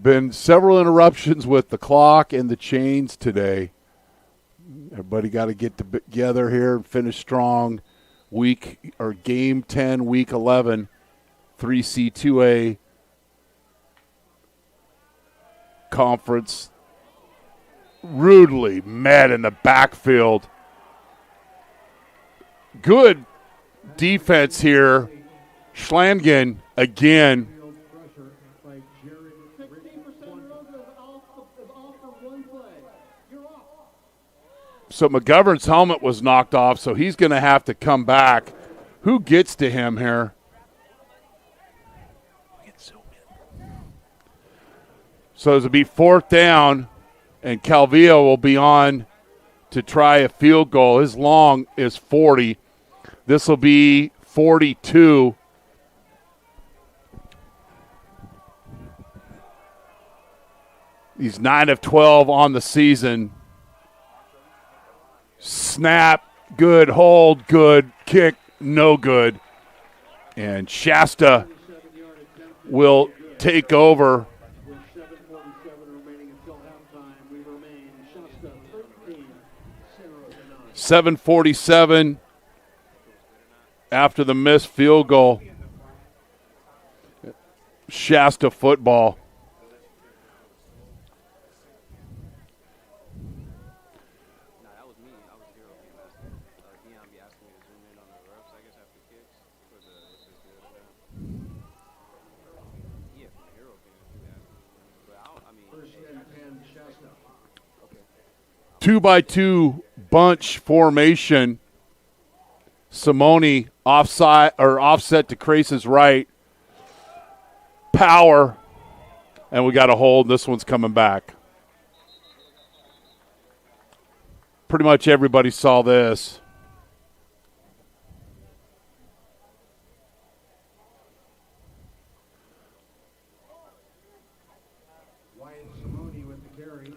C: Been several interruptions with the clock and the chains today. Everybody got to get together here and finish strong. Game 10, week 11, 3C2A conference. Rudely met in the backfield. Good defense here. Schlangen again.
A: 16% Rosa is off for one play. You're off.
C: So McGovern's helmet was knocked off, so he's going to have to come back. Who gets to him here? So it'll be 4th down, and Calvillo will be on to try a field goal. His long is 40. This will be 42. He's 9 of 12 on the season. Snap, good. Hold, good. Kick, no good. And Shasta will take over.
E: With 7:47 remaining until halftime, we remain Shasta 13, Santa Rosa 9.
C: 7:47 after the missed field goal. Shasta football.
E: First and 10, Shasta.
C: 2-by-2 bunch formation. Simone offset to Crace's right. Power. And we got a hold. This one's coming back. Pretty much everybody saw this.
E: Wyatt Simone with the carry.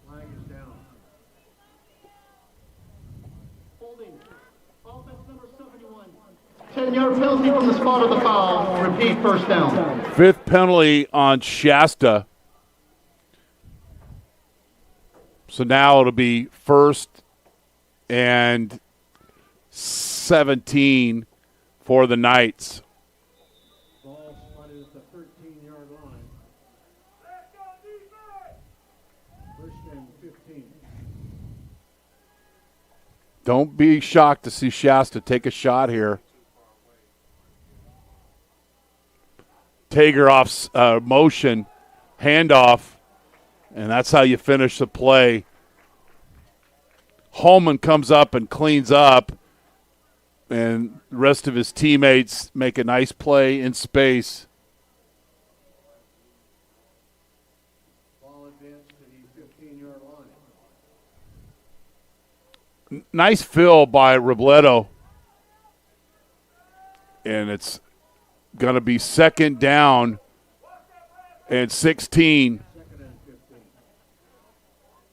E: Flag is down.
A: Holding. Offense number 71. 10-yard penalty from the spot of the foul. Repeat, 1st down.
C: 5th penalty on Shasta. So now it'll be 1st and 17 for the Knights.
E: Ball spotted at the 13-yard line. First and 15.
C: Don't be shocked to see Shasta take a shot here. Tager off motion, handoff, and that's how you finish the play. Holman comes up and cleans up, and the rest of his teammates make a nice play in space.
E: Ball advanced to the 15-yard line.
C: Nice fill by Robledo. And it's going to be 2nd down and 16.
E: 2nd and 15.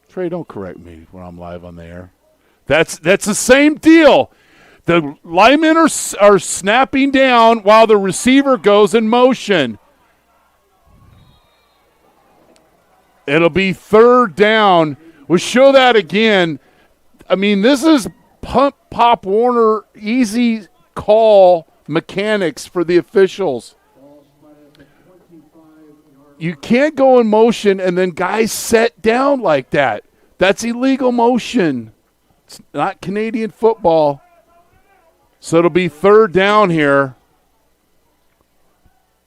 C: Trey, don't correct me when I'm live on the air. That's the same deal. The linemen are snapping down while the receiver goes in motion. It'll be 3rd down. We'll show that again. I mean, this is Pop Warner easy call mechanics for the officials.
E: Ball spotted
C: You can't go in motion and then guys set down like that. That's illegal motion. It's not Canadian football. So it'll be third down here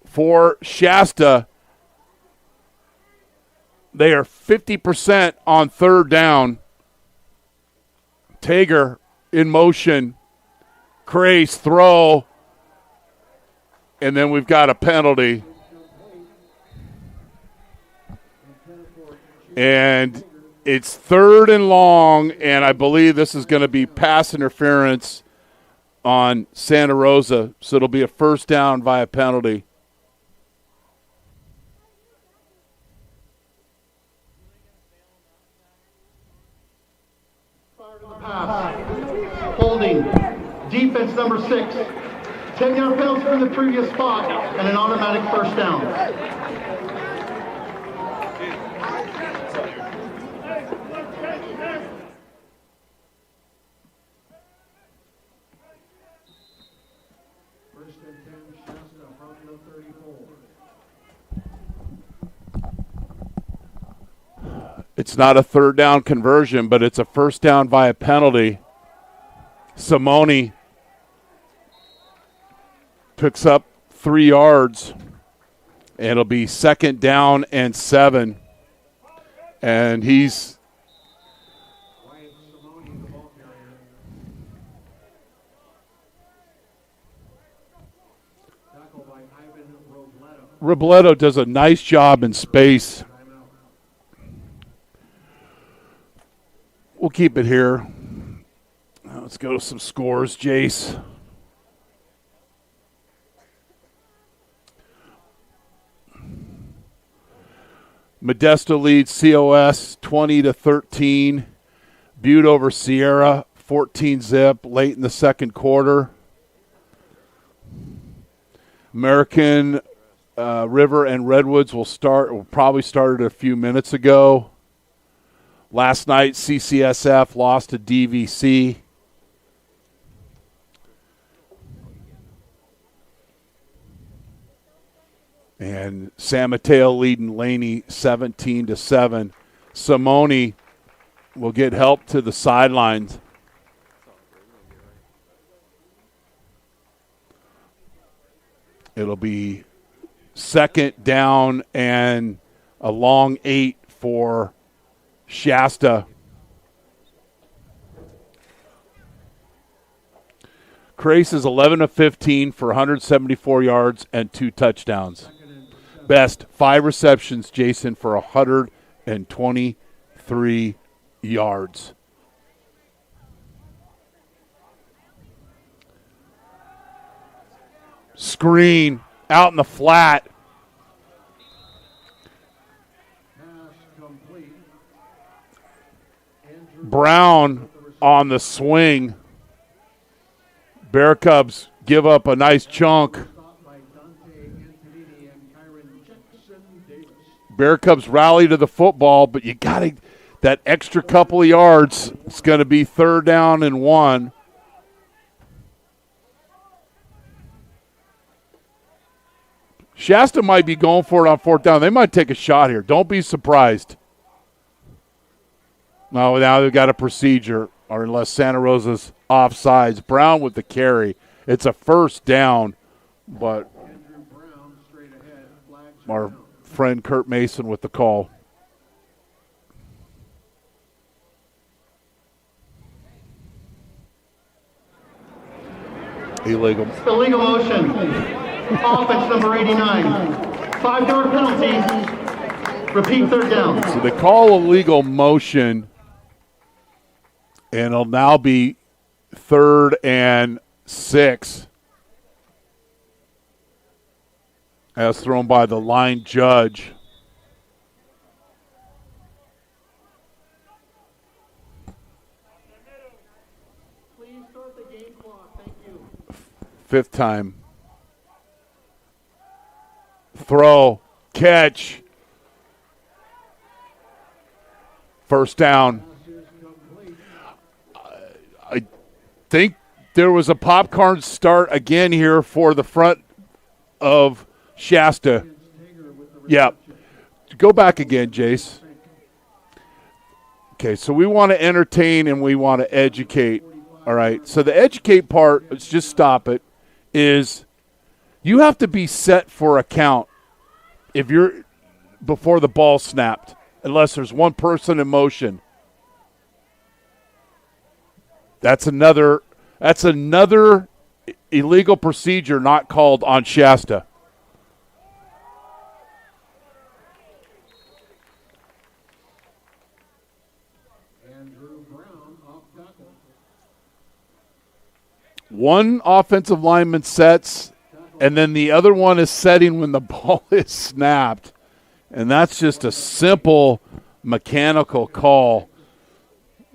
C: for Shasta. They are 50% on third down. Tager in motion. Craze throw. And then we've got a penalty. And it's third and long, and I believe this is going to be pass interference on Santa Rosa, so it'll be a first down via penalty.
A: Pass. Holding. Defense number 6. 10-yard penalty from the previous spot and an automatic first down.
C: It's not a third down conversion, but it's a first down via penalty. Simone picks up 3 yards, and it'll be second down and 7. And he's Robledo does a nice job in space. We'll keep it here. Let's go to some scores, Jace. Modesto leads COS 20-13. Butte over Sierra 14-zip late in the second quarter. American River and Redwoods will probably started a few minutes ago. Last night, CCSF lost to DVC. And San Mateo leading Laney 17-7. Simone will get help to the sidelines. It'll be second down and a long 8 for Shasta. Crace is 11 of 15 for 174 yards and 2 touchdowns. Best 5 receptions, Jason, for 123 yards. Screen out in the flat. Brown on the swing. Bear Cubs give up a nice chunk. Bear Cubs rally to the football, but you got to that extra couple of yards. It's going to be third down and 1. Shasta might be going for it on fourth down. They might take a shot here. Don't be surprised. No, now they've got a procedure, or unless Santa Rosa's offsides. Brown with the carry. It's a first down, but our friend Kurt Mason with the call. Illegal.
A: Illegal motion. Offense number 89. 5-yard penalty. Repeat third down.
C: So they call illegal motion, and it'll now be 3rd and 6. As thrown by the line judge.
A: Please start the game clock. Thank you.
C: 5th time. Throw, catch. First down. I think there was a popcorn start again here for the front of Shasta. Yeah. Go back again, Jace. Okay, so we want to entertain and we want to educate. All right, so the educate part, let's just stop it, is you have to be set for a count if you're before the ball snapped, unless there's one person in motion. That's another illegal procedure not called on Shasta. One offensive lineman sets, and then the other one is setting when the ball is snapped. And that's just a simple mechanical call.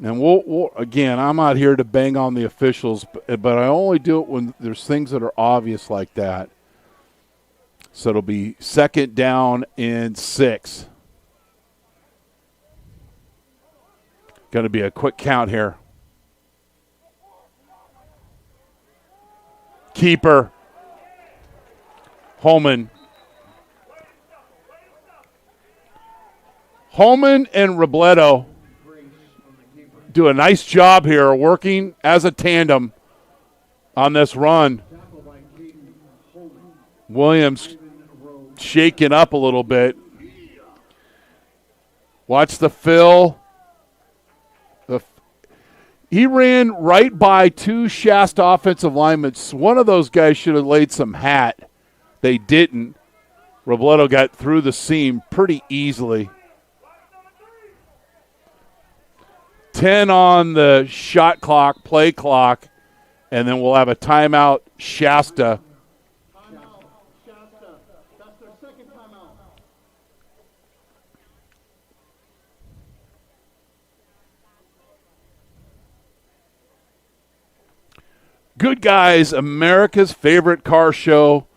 C: And we'll again, I'm not here to bang on the officials, but I only do it when there's things that are obvious like that. So it'll be 2nd down and 6. Going to be a quick count here. Keeper. Holman. Holman and Robledo do a nice job here working as a tandem on this run. Williams shaking up a little bit. Watch the fill. He ran right by 2 Shasta offensive linemen. One of those guys should have laid some hat. They didn't. Robledo got through the seam pretty easily. 10 on the shot clock, play clock, and then we'll have a timeout, Shasta.
A: Timeout, Shasta. That's their 2nd timeout.
C: Good Guys, America's favorite car show,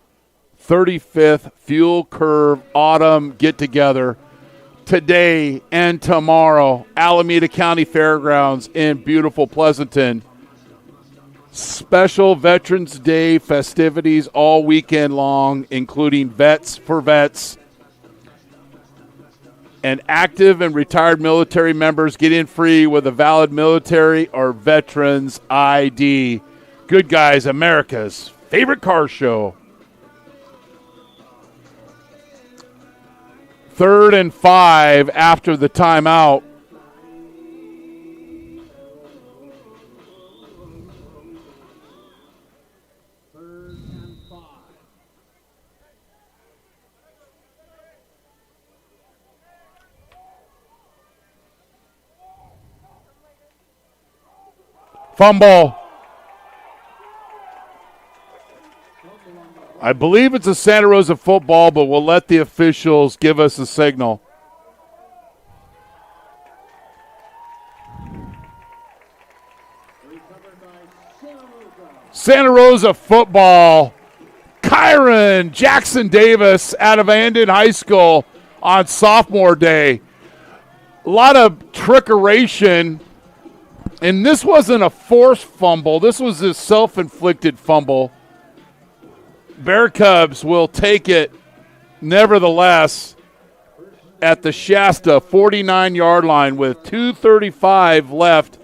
C: 35th Fuel Curve Autumn Get-Together. Today and tomorrow, Alameda County Fairgrounds in beautiful Pleasanton. Special Veterans Day festivities all weekend long, including Vets for Vets. And active and retired military members get in free with a valid military or veterans ID. Good Guys, America's favorite car show. 3rd and 5 after the timeout. Fumble. I believe it's a Santa Rosa football, but we'll let the officials give us a signal. Santa Rosa football. Kyron Jackson Davis out of Andon High School on sophomore day. A lot of trickeration, and this wasn't a forced fumble. This was a self-inflicted fumble. Bear Cubs will take it, nevertheless, at the Shasta 49-yard line with 2:35 left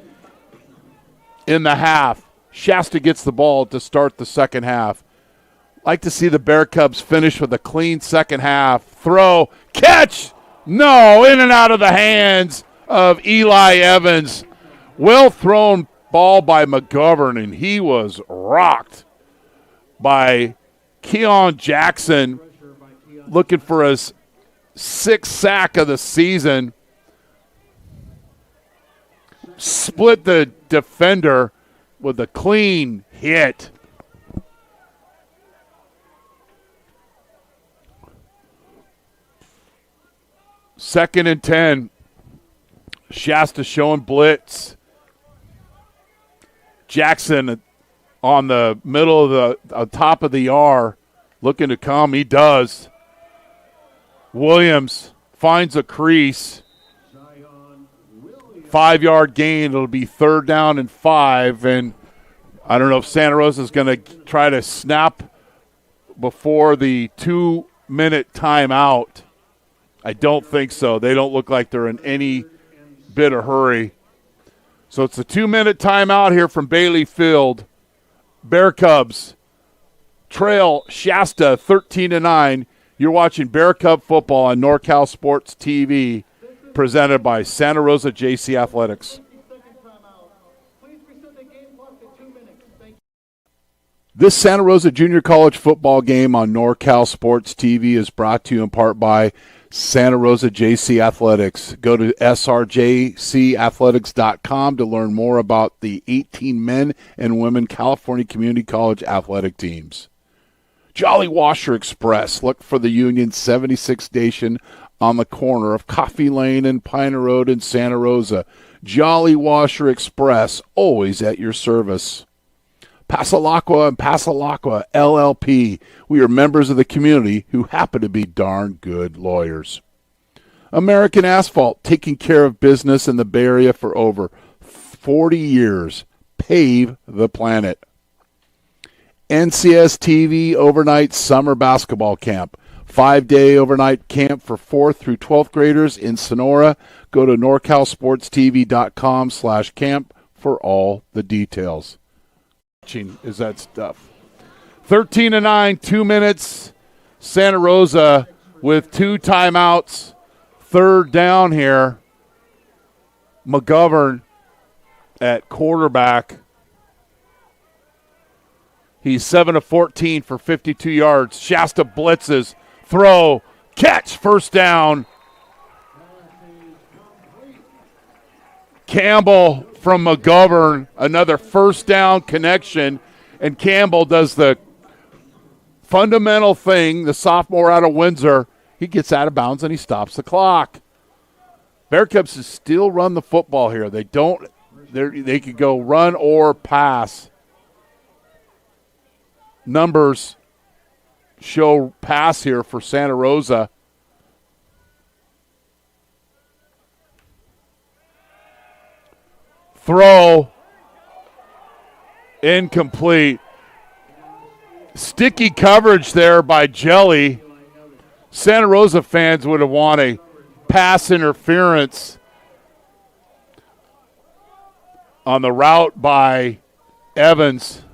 C: in the half. Shasta gets the ball to start the second half. Like to see the Bear Cubs finish with a clean second half. Throw, catch, no, in and out of the hands of Eli Evans. Well thrown ball by McGovern, and he was rocked by Keon Jackson, looking for his 6th sack of the season. Split the defender with a clean hit. Second and 10. Shasta showing blitz. Jackson on the middle of the top of the R, looking to come. He does. Williams finds a crease. 5-yard gain. It'll be 3rd down and 5. And I don't know if Santa Rosa is going to try to snap before the 2-minute timeout. I don't think so. They don't look like they're in any bit of hurry. So it's a 2-minute timeout here from Bailey Field. Bear Cubs trail Shasta 13-9. You're watching Bear Cub football on NorCal Sports TV, presented by Santa Rosa JC Athletics. This Santa Rosa Junior College football game on NorCal Sports TV is brought to you in part by Santa Rosa JC Athletics. Go to SRJCathletics.com to learn more about the 18 men and women California Community College athletic teams. Jolly Washer Express. Look for the Union 76 station on the corner of Coffee Lane and Piner Road in Santa Rosa. Jolly Washer Express, always at your service. Passalacqua and Passalacqua LLP. We are members of the community who happen to be darn good lawyers. American Asphalt, taking care of business in the Bay Area for over 40 years. Pave the planet. NCS TV Overnight Summer Basketball Camp. 5-day overnight camp for 4th through 12th graders in Sonora. Go to norcalsportstv.com/camp for all the details. Is that stuff. 13-9, 2 minutes. Santa Rosa with 2 timeouts. 3rd down here. McGovern at quarterback. He's 7 of 14 for 52 yards. Shasta blitzes. Throw. Catch. First down. Campbell from McGovern. Another first down connection. And Campbell does the fundamental thing, the sophomore out of Windsor. He gets out of bounds and he stops the clock. Bear Cubs still run the football here. They could go run or pass. Numbers show pass here for Santa Rosa. Throw. Incomplete. Sticky coverage there by Jelly. Santa Rosa fans would have wanted a pass interference on the route by Evans.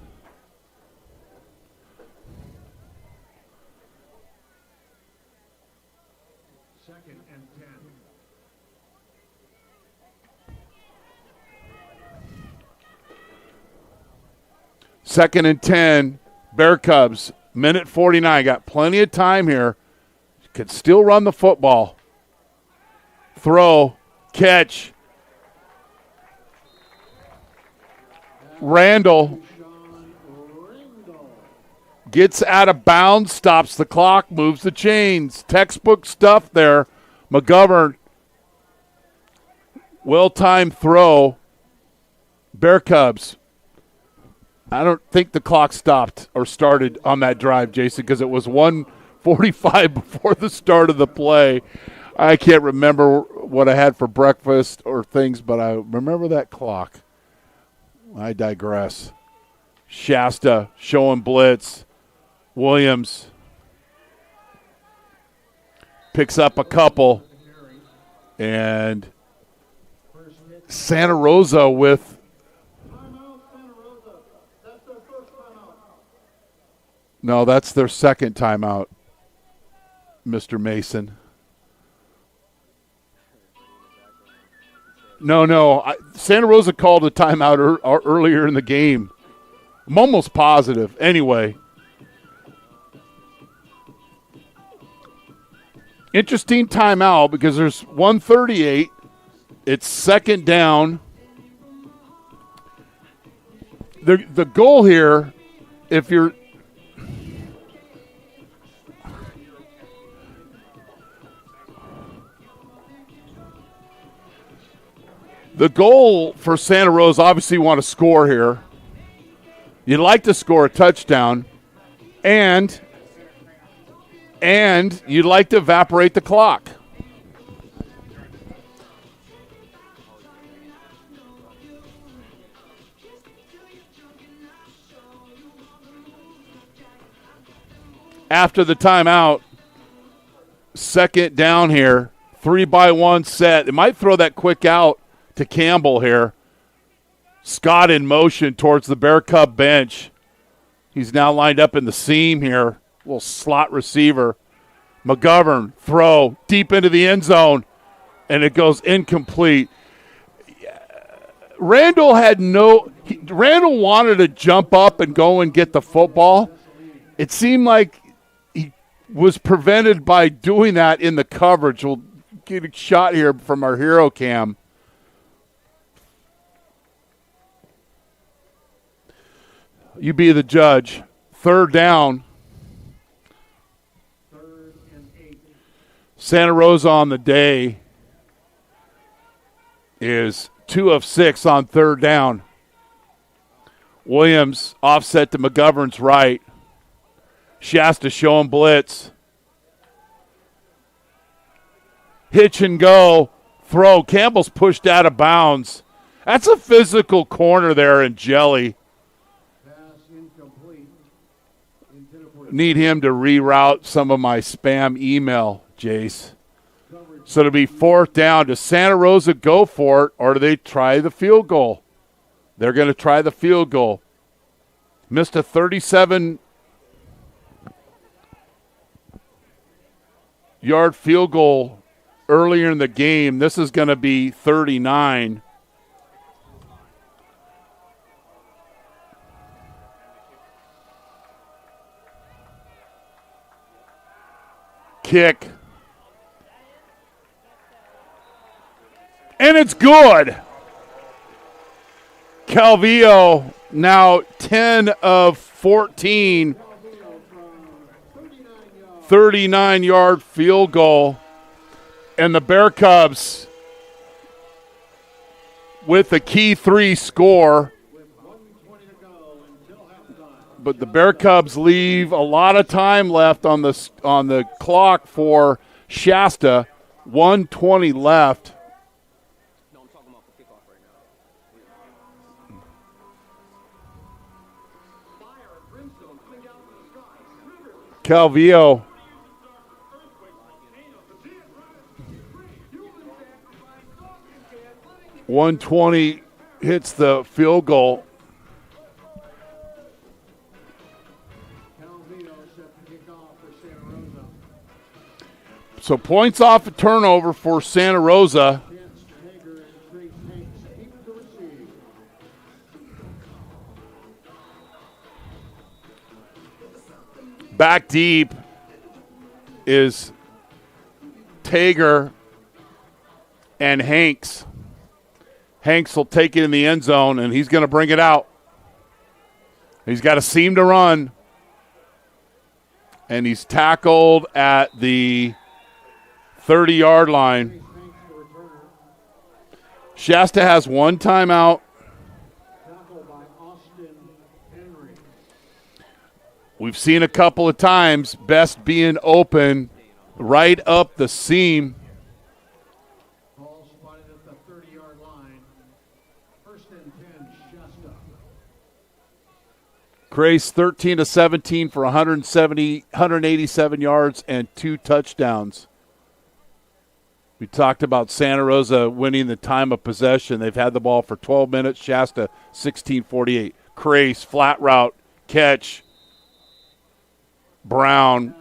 C: Second and 10, Bear Cubs, minute 49. Got plenty of time here. Could still run the football. Throw, catch. Randall gets out of bounds, stops the clock, moves the chains. Textbook stuff there. McGovern, well-timed throw. Bear Cubs. I don't think the clock stopped or started on that drive, Jason, because it was 1:45 before the start of the play. I can't remember what I had for breakfast or things, but I remember that clock. I digress. Shasta showing blitz. Williams picks up a couple. And Santa Rosa with No, that's their second timeout, Mr. Mason. No. Santa Rosa called a timeout earlier in the game. I'm almost positive. Anyway. Interesting timeout because there's 1:38. It's second down. The goal here, if you're – the goal for Santa Rosa, obviously you want to score here. You'd like to score a touchdown, and you'd like to evaporate the clock. After the timeout, second down here. 3-by-1 set. They might throw that quick out to Campbell here. Scott in motion towards the Bear Cub bench. He's now lined up in the seam here. Little slot receiver. McGovern, throw deep into the end zone, and it goes incomplete. Randall wanted to jump up and go and get the football. It seemed like he was prevented by doing that in the coverage. We'll get a shot here from our hero cam. You be the judge. Third down. Santa Rosa on the day is 2 of 6 on third down. Williams offset to McGovern's right. Shasta showing blitz. Hitch and go. Throw. Campbell's pushed out of bounds. That's a physical corner there in Jelly. Need him to reroute some of my spam email, Jace. So it'll be fourth down. Does Santa Rosa go for it, or do they try the field goal? They're going to try the field goal. Missed a 37-yard field goal earlier in the game. This is going to be 39. Kick. And it's good. Calvillo now 10 of 14. 39-yard field goal. And the Bear Cubs with the key 3 score. But the Bear Cubs leave a lot of time left on the clock for Shasta. 1:20 left.
G: No, I'm talking about the kickoff right now.
C: Calvillo. .120 hits the field goal. So points off a turnover for Santa Rosa. Back deep is Tager and Hanks. Hanks will take it in the end zone, and he's going to bring it out. He's got a seam to run. And he's tackled at the 30-yard line. Shasta has one timeout. We've seen a couple of times Best being open right up the seam.
E: Ball spotted at the 30-yard line. First and 10, Shasta.
C: Grace 13 of 17 for 187 yards and 2 touchdowns. We talked about Santa Rosa winning the time of possession. They've had the ball for 12 minutes. Shasta 16:48. Grace flat route catch. Brown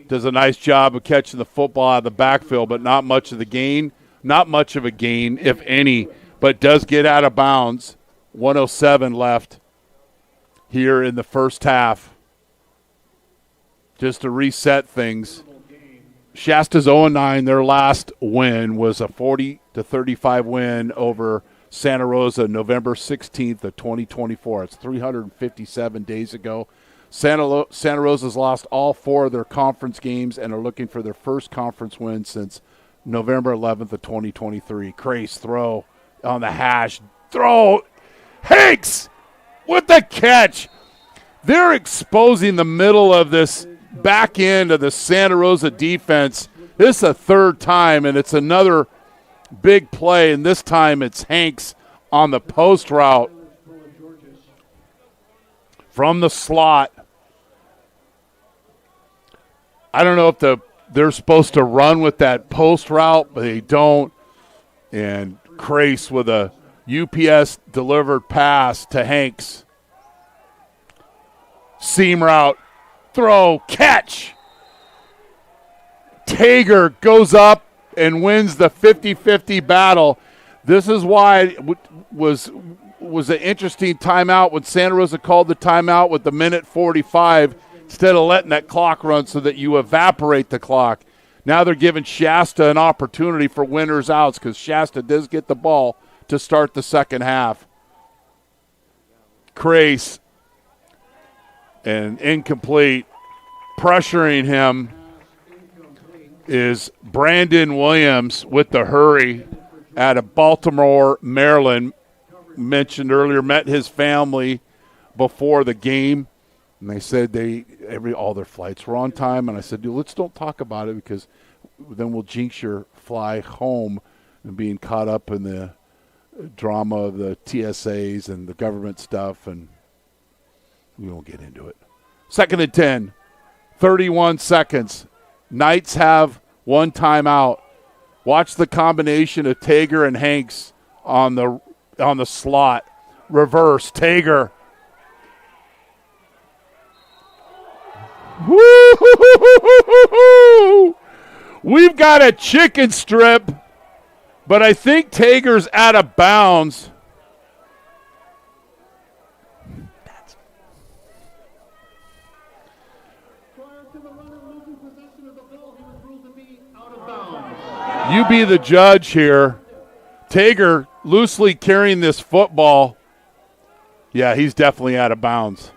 C: does a nice job of catching the football out of the backfield, but not much of the gain. Not much of a gain, if any, but does get out of bounds. 1:07 left here in the first half. Just to reset things. Shasta's 0-9. Their last win was a 40-35 win over Santa Rosa November 16th of 2024. It's 357 days ago. Santa Rosa's lost all 4 of their conference games and are looking for their first conference win since November 11th of 2023. Crace throw on the hash. Throw. Hanks with the catch. They're exposing the middle of this back end of the Santa Rosa defense. This is a third time, and it's another big play, and this time it's Hanks on the post route from the slot. I don't know if the they're supposed to run with that post route, but they don't. And Crace with a UPS delivered pass to Hanks. Seam route, throw, catch. Tager goes up and wins the 50-50 battle. This is why it was an interesting timeout when Santa Rosa called the timeout with the minute 45 instead of letting that clock run so that you evaporate the clock. Now they're giving Shasta an opportunity for winners outs because Shasta does get the ball to start the second half. Crace and incomplete. Pressuring him is Brandon Williams with the hurry out of Baltimore, Maryland. Mentioned earlier, met his family before the game, and they said all their flights were on time. And I said, dude, let's don't talk about it because then we'll jinx your fly home and being caught up in the drama of the TSAs and the government stuff, and we won't get into it. 2nd and 10, 31 seconds. Knights have one timeout. Watch the combination of Tager and Hanks on the slot. Reverse, Tager. Woo! We've got a chicken strip, but I think Tager's out of bounds. You be the judge here. Tager loosely carrying this football. Yeah, he's definitely out of bounds.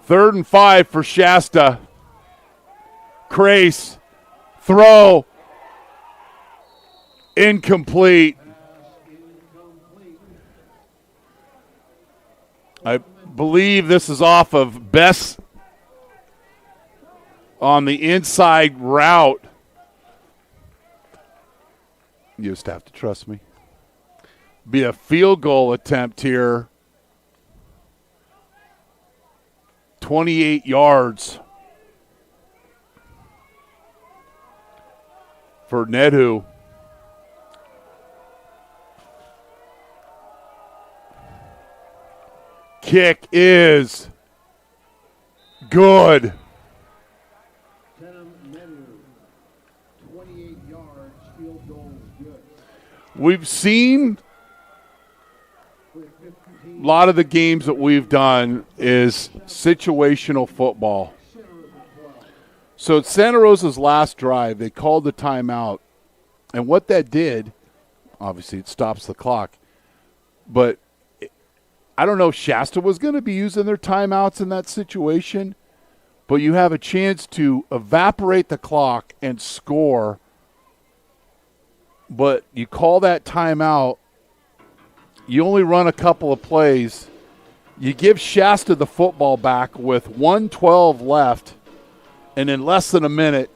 C: 3rd and 5 for Shasta. Crace. Throw. Incomplete. I believe this is off of Best on the inside route. You just have to trust me. Be a field goal attempt here. 28 yards for Nedhu. Kick is good.
E: 28 yards, field goal is good.
C: We've seen a lot of the games that we've done is situational football. So at Santa Rosa's last drive, they called the timeout. And what that did, obviously it stops the clock, but I don't know if Shasta was going to be using their timeouts in that situation, but you have a chance to evaporate the clock and score. But you call that timeout, you only run a couple of plays. You give Shasta the football back with 1:12 left, and in less than a minute,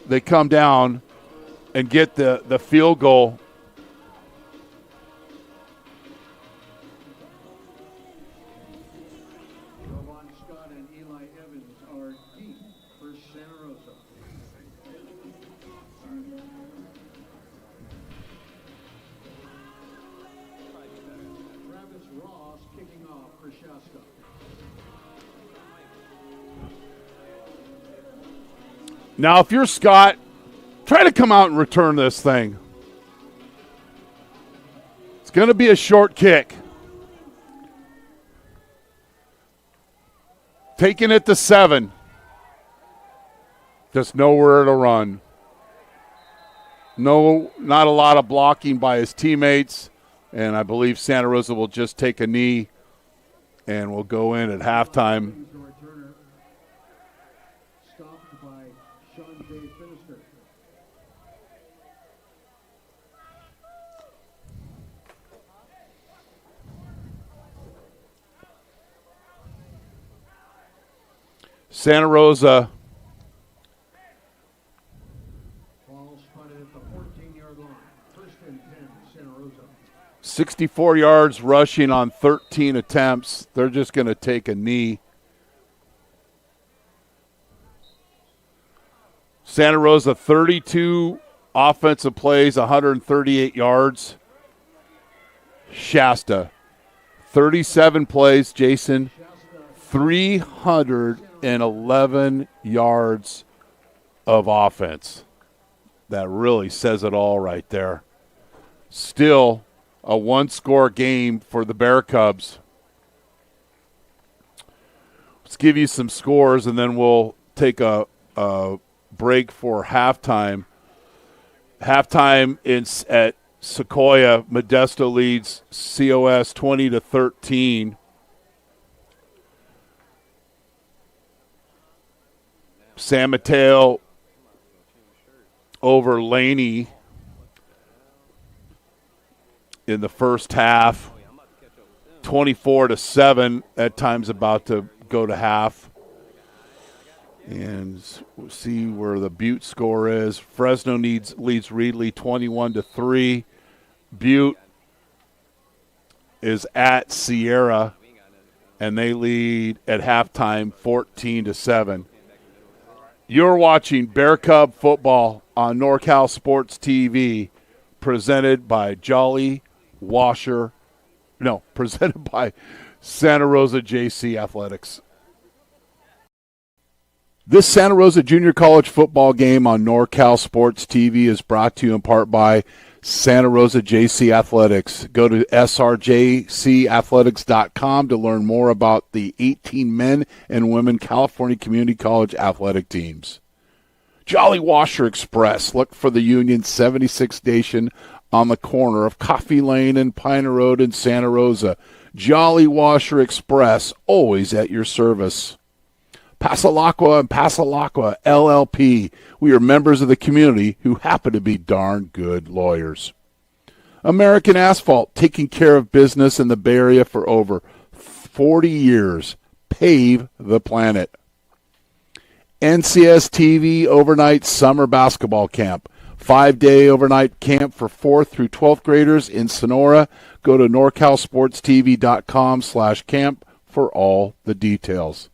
C: they come down and get the field goal.
E: Scott and Eli Evans are deep for Santa Rosa. Travis Ross kicking off for Shasta.
C: Now, if you're Scott, try to come out and return this thing. It's going to be a short kick. Taking it to 7. Just nowhere to run. No, not a lot of blocking by his teammates. And I believe Santa Rosa will just take a knee and will go in at halftime.
E: Stopped by Sean J. Finister.
C: Santa Rosa
E: Ball spotted at the 14-yard line. 1st and 10, Santa Rosa.
C: 64 yards rushing on 13 attempts. They're just going to take a knee. Santa Rosa, 32 offensive plays, 138 yards. Shasta, 37 plays, Jason, 311 yards of offense. That really says it all right there. Still a one-score game for the Bear Cubs. Let's give you some scores, and then we'll take a break for halftime. Halftime at Sequoia, Modesto leads COS 20-13. San Mateo over Laney in the first half, 24-7. At times about to go to half. And we'll see where the Butte score is. Fresno leads Reedley 21-3. Butte is at Sierra, and they lead at halftime 14-7. You're watching Bear Cub football on NorCal Sports TV, presented by presented by Santa Rosa JC Athletics. This Santa Rosa Junior College football game on NorCal Sports TV is brought to you in part by Santa Rosa JC Athletics. Go to SRJCathletics.com to learn more about the 18 men and women California Community College athletic teams. Jolly Washer Express. Look for the Union 76 station on the corner of Coffee Lane and Piner Road in Santa Rosa. Jolly Washer Express, always at your service. Passalacqua and Passalacqua LLP. We are members of the community who happen to be darn good lawyers. American Asphalt, taking care of business in the Bay Area for over 40 years. Pave the planet. NCS TV Overnight Summer Basketball Camp. 5-day overnight camp for 4th through 12th graders in Sonora. Go to norcalsportstv.com/camp for all the details.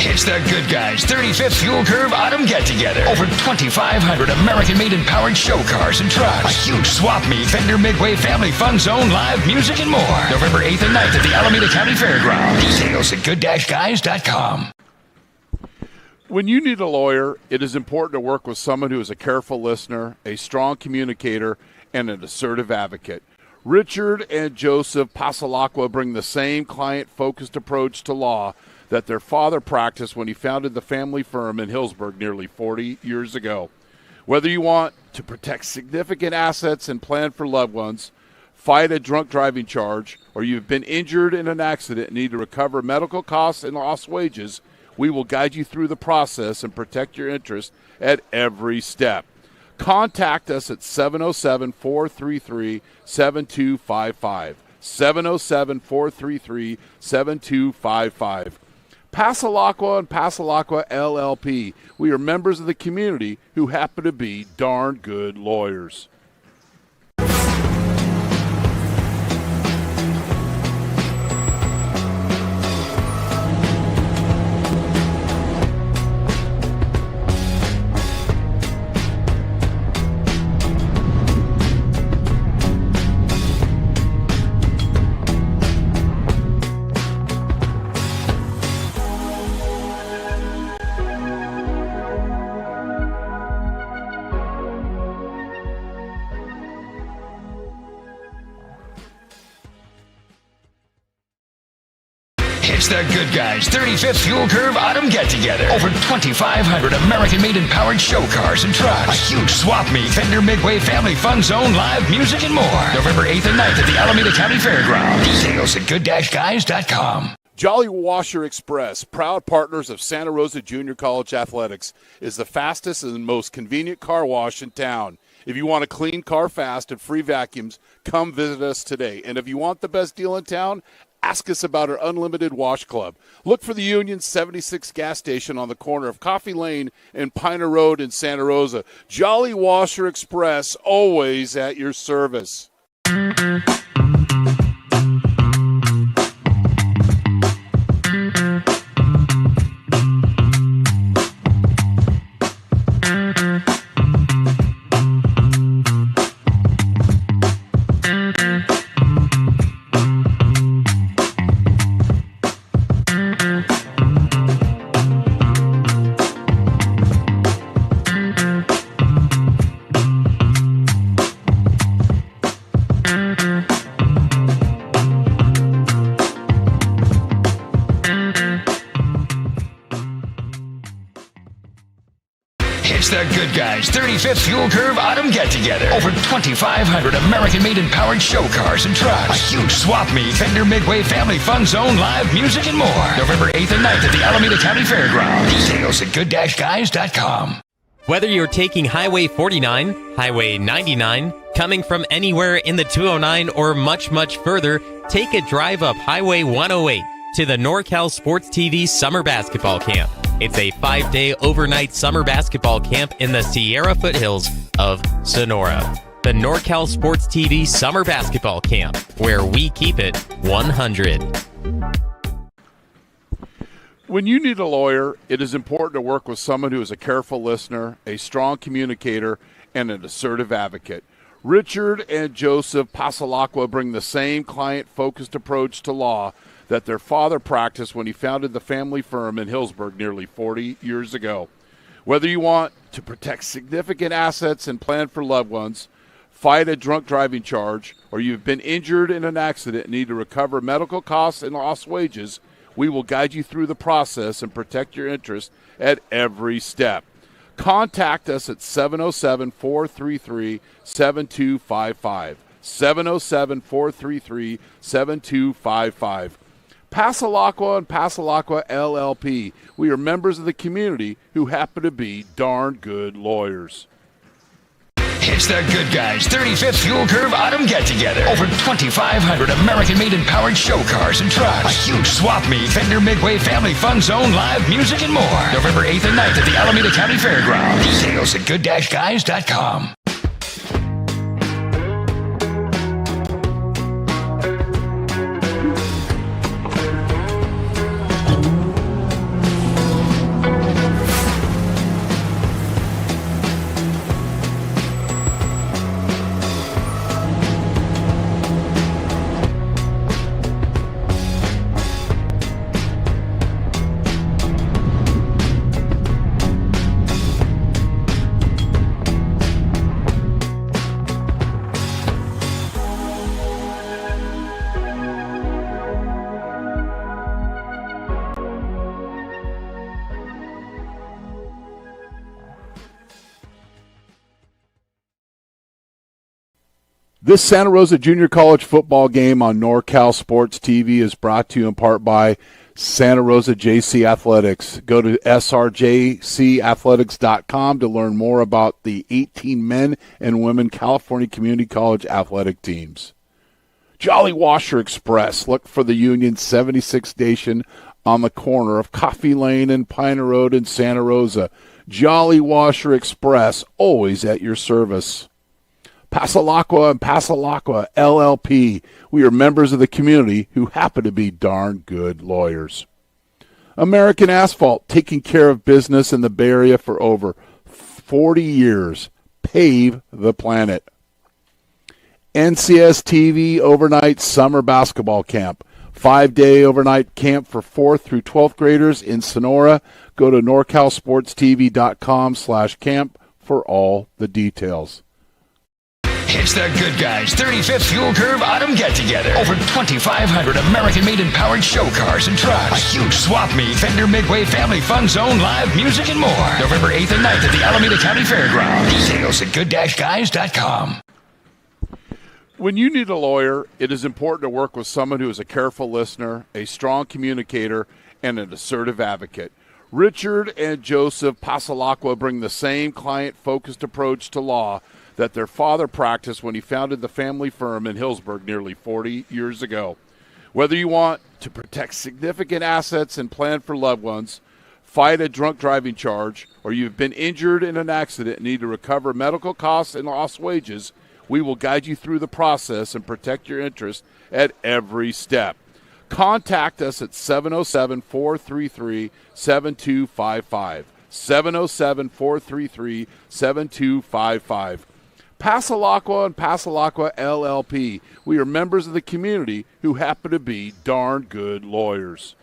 B: It's the Good Guys 35th Fuel Curve Autumn Get-Together. Over 2,500 American-made and powered show cars and trucks. A huge swap meet, Fender Midway Family Fun Zone, live music and more. November 8th and 9th at the Alameda County Fairgrounds. Details at good-guys.com.
C: When you need a lawyer, it is important to work with someone who is a careful listener, a strong communicator, and an assertive advocate. Richard and Joseph Passalacqua bring the same client-focused approach to law that their father practiced when he founded the family firm in Hillsburg nearly 40 years ago. Whether you want to protect significant assets and plan for loved ones, fight a drunk driving charge, or you've been injured in an accident and need to recover medical costs and lost wages, we will guide you through the process and protect your interests at every step. Contact us at 707-433-7255. 707-433-7255. Passalacqua and Passalacqua LLP. We are members of the community who happen to be darn good lawyers.
B: It's the Good Guys 35th Fuel Curve Autumn Get-Together. Over 2,500 American-made and powered show cars and trucks. A huge swap meet, Fender Midway Family Fun Zone, live music and more. November 8th and 9th at the Alameda County Fairgrounds. Details at good-guys.com.
C: Jolly Washer Express, proud partners of Santa Rosa Junior College Athletics, is the fastest and most convenient car wash in town. If you want a clean car fast and free vacuums, come visit us today. And if you want the best deal in town, ask us about our Unlimited Wash Club. Look for the Union 76 gas station on the corner of Coffee Lane and Piner Road in Santa Rosa. Jolly Washer Express, always at your service.
B: It's the Good Guys 35th Fuel Curve Autumn Get-Together. Over 2,500 American-made and powered show cars and trucks. A huge swap meet, Fender Midway Family Fun Zone, live music and more. November 8th and 9th at the Alameda County Fairgrounds. Details at good-guys.com.
F: Whether you're taking Highway 49, Highway 99, coming from anywhere in the 209, or much, much further, take a drive up Highway 108 to the NorCal Sports TV Summer Basketball Camp. It's a 5-day overnight summer basketball camp in the Sierra foothills of Sonora. The NorCal Sports TV Summer Basketball Camp, where we keep it 100.
C: When you need a lawyer, it is important to work with someone who is a careful listener, a strong communicator, and an assertive advocate. Richard and Joseph Passalacqua bring the same client-focused approach to law that their father practiced when he founded the family firm in Hillsburg nearly 40 years ago. Whether you want to protect significant assets and plan for loved ones, fight a drunk driving charge, or you've been injured in an accident and need to recover medical costs and lost wages, we will guide you through the process and protect your interests at every step. Contact us at 707-433-7255. 707-433-7255. Passalacqua and Passalacqua LLP. We are members of the community who happen to be darn good lawyers.
B: It's the Good Guys 35th Fuel Curve Autumn Get-Together. Over 2,500 American-made and powered show cars and trucks. A huge swap meet, Fender Midway Family Fun Zone, live music and more. November 8th and 9th at the Alameda County Fairgrounds. Details at good-guys.com.
C: This Santa Rosa Junior College football game on NorCal Sports TV is brought to you in part by Santa Rosa JC Athletics. Go to SRJCathletics.com to learn more about the 18 men and women California Community College athletic teams. Jolly Washer Express. Look for the Union 76 station on the corner of Coffee Lane and Piner Road in Santa Rosa. Jolly Washer Express, always at your service. Passalacqua and Passalacqua LLP. We are members of the community who happen to be darn good lawyers. American Asphalt, taking care of business in the Bay Area for over 40 years. Pave the planet. NCS TV Overnight Summer Basketball Camp. 5-day overnight camp for 4th through 12th graders in Sonora. Go to norcalsportstv.com/camp for all the details.
B: It's the Good Guys 35th Fuel Curve Autumn Get-Together. Over 2,500 American-made and powered show cars and trucks. A huge swap meet, Fender Midway Family Fun Zone, live music and more. November 8th and 9th at the Alameda County Fairgrounds. Details at good-guys.com.
C: When you need a lawyer, it is important to work with someone who is a careful listener, a strong communicator, and an assertive advocate. Richard and Joseph Passalacqua bring the same client-focused approach to law that their father practiced when he founded the family firm in Hillsburg nearly 40 years ago. Whether you want to protect significant assets and plan for loved ones, fight a drunk driving charge, or you've been injured in an accident and need to recover medical costs and lost wages, we will guide you through the process and protect your interests at every step. Contact us at 707-433-7255. 707-433-7255. Passalacqua and Passalacqua LLP. We are members of the community who happen to be darn good lawyers.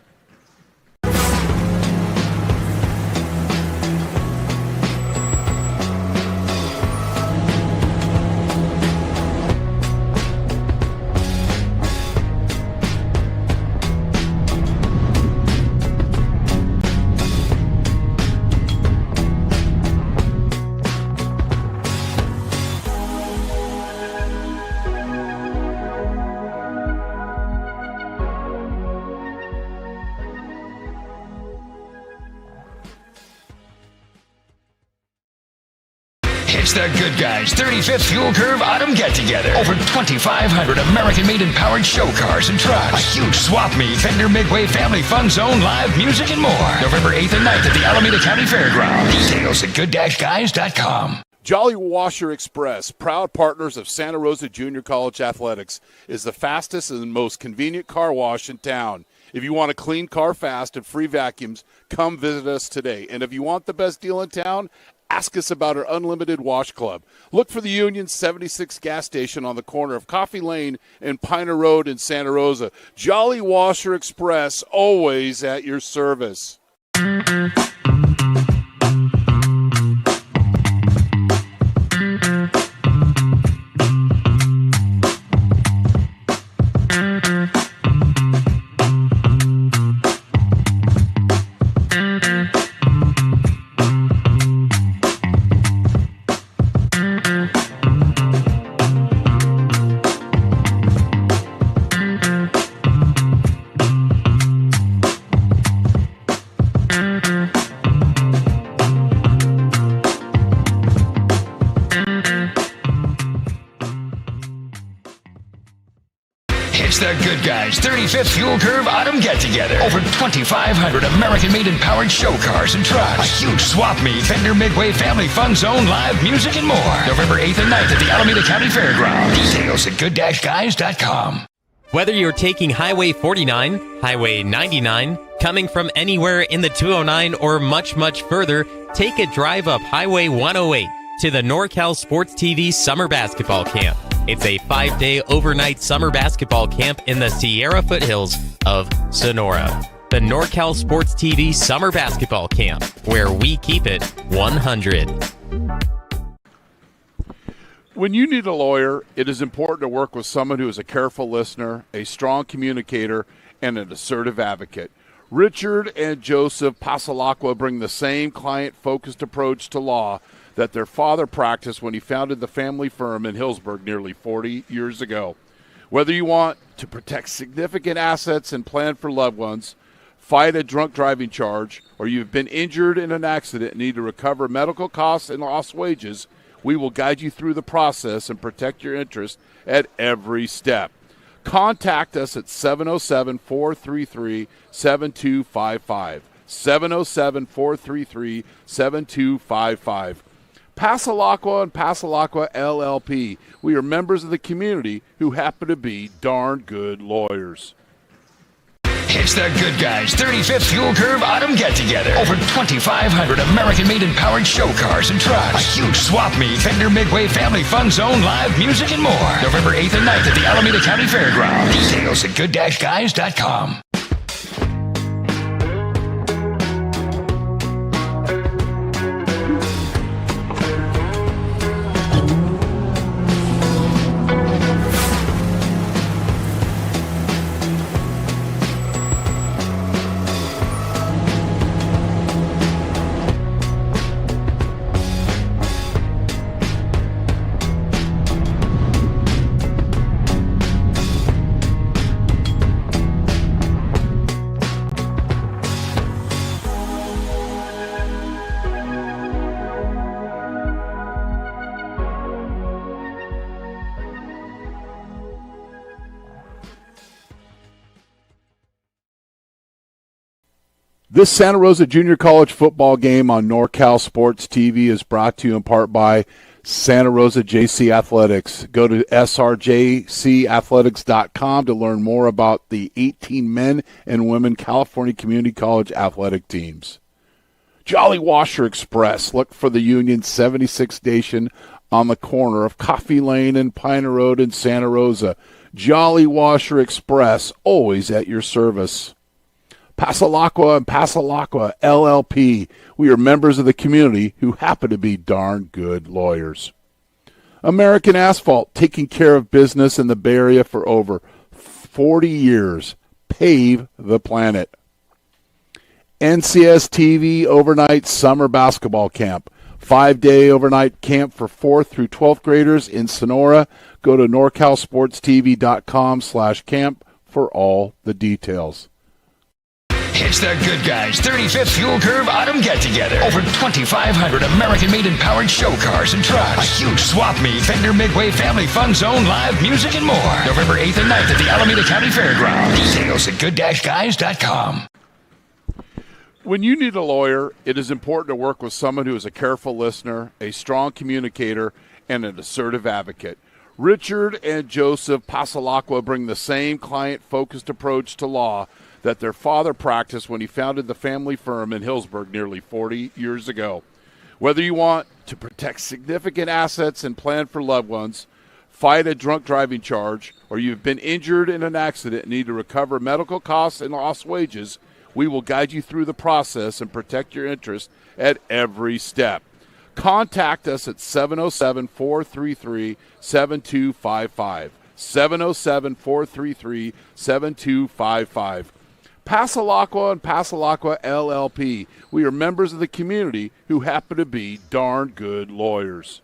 B: It's the Good Guys 35th Fuel Curve Autumn Get-Together. Over 2,500 American-made and powered show cars and trucks. A huge swap meet, Fender Midway Family Fun Zone, live music and more. November 8th and 9th at the Alameda County Fairgrounds. Details at good-guys.com.
C: Jolly Washer Express, proud partners of Santa Rosa Junior College Athletics, is the fastest and most convenient car wash in town. If you want a clean car fast and free vacuums, come visit us today. And if you want the best deal in town, ask us about our Unlimited Wash Club. Look for the Union 76 gas station on the corner of Coffee Lane and Piner Road in Santa Rosa. Jolly Washer Express, always at your service.
B: It's the Good Guys 35th Fuel Curve Autumn Get-Together. Over 2,500 American-made and powered show cars and trucks. A huge swap meet, Fender Midway Family Fun Zone, live music and more. November 8th and 9th at the Alameda County Fairgrounds. Details at good-guys.com.
F: Whether you're taking Highway 49, Highway 99, coming from anywhere in the 209 or much, much further, take a drive up Highway 108 to the NorCal Sports TV Summer Basketball Camp. It's a 5-day overnight summer basketball camp in the Sierra foothills of Sonora. The NorCal Sports TV Summer Basketball Camp, where we keep it 100.
C: When you need a lawyer, it is important to work with someone who is a careful listener, a strong communicator, and an assertive advocate. Richard and Joseph Passalacqua bring the same client-focused approach to law that their father practiced when he founded the family firm in Hillsburg nearly 40 years ago. Whether you want to protect significant assets and plan for loved ones, fight a drunk driving charge, or you've been injured in an accident and need to recover medical costs and lost wages, we will guide you through the process and protect your interests at every step. Contact us at 707-433-7255. 707-433-7255. Passalacqua and Passalacqua LLP. We are members of the community who happen to be darn good lawyers.
B: It's the Good Guys 35th Fuel Curve Autumn Get-Together. Over 2,500 American-made and powered show cars and trucks. A huge swap meet, Fender Midway Family Fun Zone, live music and more. November 8th and 9th at the Alameda County Fairgrounds. Details at good-guys.com.
C: This Santa Rosa Junior College football game on NorCal Sports TV is brought to you in part by Santa Rosa JC Athletics. Go to SRJCathletics.com to learn more about the 18 men and women California Community College athletic teams. Jolly Washer Express. Look for the Union 76 station on the corner of Coffee Lane and Piner Road in Santa Rosa. Jolly Washer Express, always at your service. Passalacqua and Passalacqua LLP. We are members of the community who happen to be darn good lawyers. American Asphalt, taking care of business in the Bay Area for over 40 years. Pave the planet. NCS TV Overnight Summer Basketball Camp. 5-day overnight camp for 4th through 12th graders in Sonora. Go to NorCalSportsTV.com/camp for all the details.
B: It's the Good Guys 35th Fuel Curve Autumn Get-Together. Over 2,500 American-made and powered show cars and trucks. A huge swap meet, Fender Midway Family Fun Zone, live music and more. November 8th and 9th at the Alameda County Fairgrounds. Details at good-guys.com.
C: When you need a lawyer, it is important to work with someone who is a careful listener, a strong communicator, and an assertive advocate. Richard and Joseph Passalacqua bring the same client-focused approach to law that their father practiced when he founded the family firm in Hillsburg nearly 40 years ago. Whether you want to protect significant assets and plan for loved ones, fight a drunk driving charge, or you've been injured in an accident and need to recover medical costs and lost wages, we will guide you through the process and protect your interest at every step. Contact us at 707-433-7255. 707-433-7255. Passalacqua and Passalacqua LLP. We are members of the community who happen to be darn good lawyers.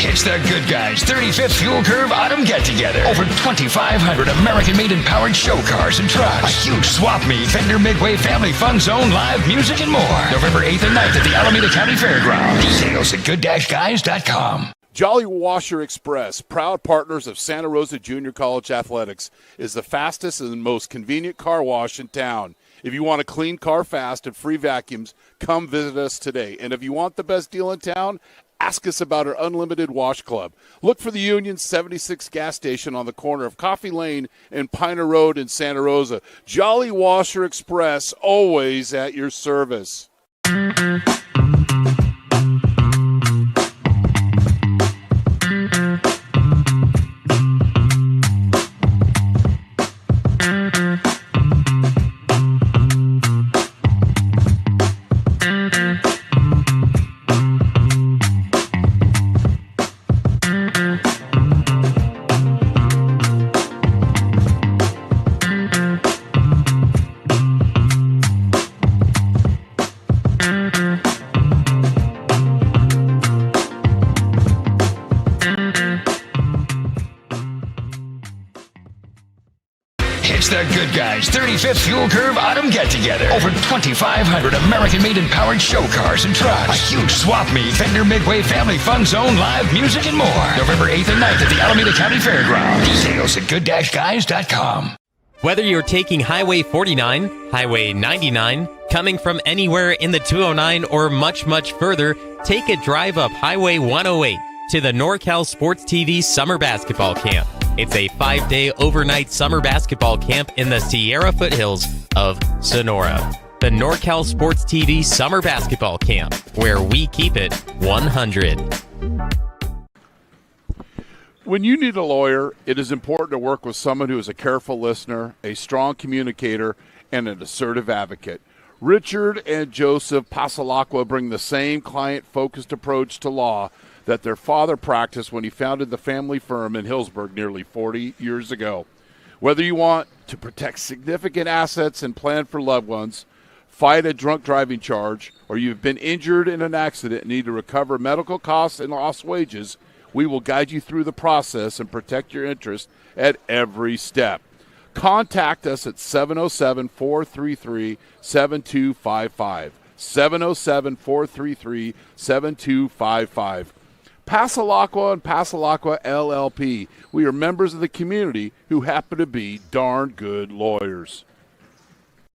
B: It's the Good Guys 35th Fuel Curve Autumn Get-Together. Over 2,500 American-made and powered show cars and trucks. A huge swap meet, Fender Midway Family Fun Zone, live music and more. November 8th and 9th at the Alameda County Fairgrounds. Details at good-guys.com.
C: Jolly Washer Express, proud partners of Santa Rosa Junior College Athletics, is the fastest and most convenient car wash in town. If you want a clean car fast and free vacuums, come visit us today. And if you want the best deal in town, ask us about our Unlimited Wash Club. Look for the Union 76 gas station on the corner of Coffee Lane and Piner Road in Santa Rosa. Jolly Washer Express, always at your service.
B: It's the Good Guys 35th Fuel Curve Autumn Get-Together. Over 2,500 American-made and powered show cars and trucks. A huge swap meet, Fender Midway Family Fun Zone, live music and more. November 8th and 9th at the Alameda County Fairgrounds. Details at good-guys.com.
F: Whether you're taking Highway 49, Highway 99, coming from anywhere in the 209, or much, much further, take a drive up Highway 108 to the NorCal Sports TV Summer Basketball Camp. It's a 5-day overnight summer basketball camp in the Sierra foothills of Sonora. The NorCal Sports TV Summer Basketball Camp, where we keep it 100.
C: When you need a lawyer, it is important to work with someone who is a careful listener, a strong communicator, and an assertive advocate. Richard and Joseph Passalacqua bring the same client-focused approach to law that their father practiced when he founded the family firm in Hillsburg nearly 40 years ago. Whether you want to protect significant assets and plan for loved ones, fight a drunk driving charge, or you've been injured in an accident and need to recover medical costs and lost wages, we will guide you through the process and protect your interest at every step. Contact us at 707-433-7255. 707-433-7255. Passalacqua and Passalacqua LLP. We are members of the community who happen to be darn good lawyers.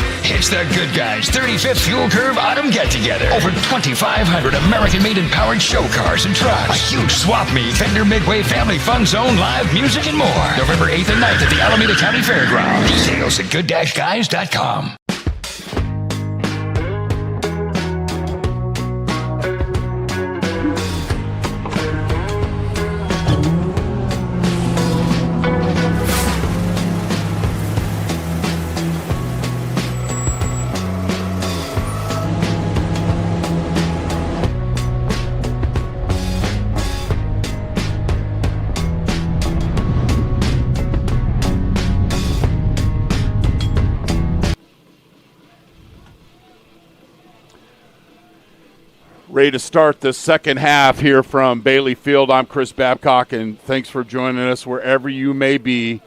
B: It's the Good Guys 35th Fuel Curve Autumn Get-Together. Over 2,500 American-made and powered show cars and trucks. A huge swap meet, Fender Midway Family Fun Zone, live music and more. November 8th and 9th at the Alameda County Fairgrounds. Details at good-guys.com.
C: Ready to start the second half here from Bailey Field. I'm Chris Babcock, and thanks for joining us wherever you may be.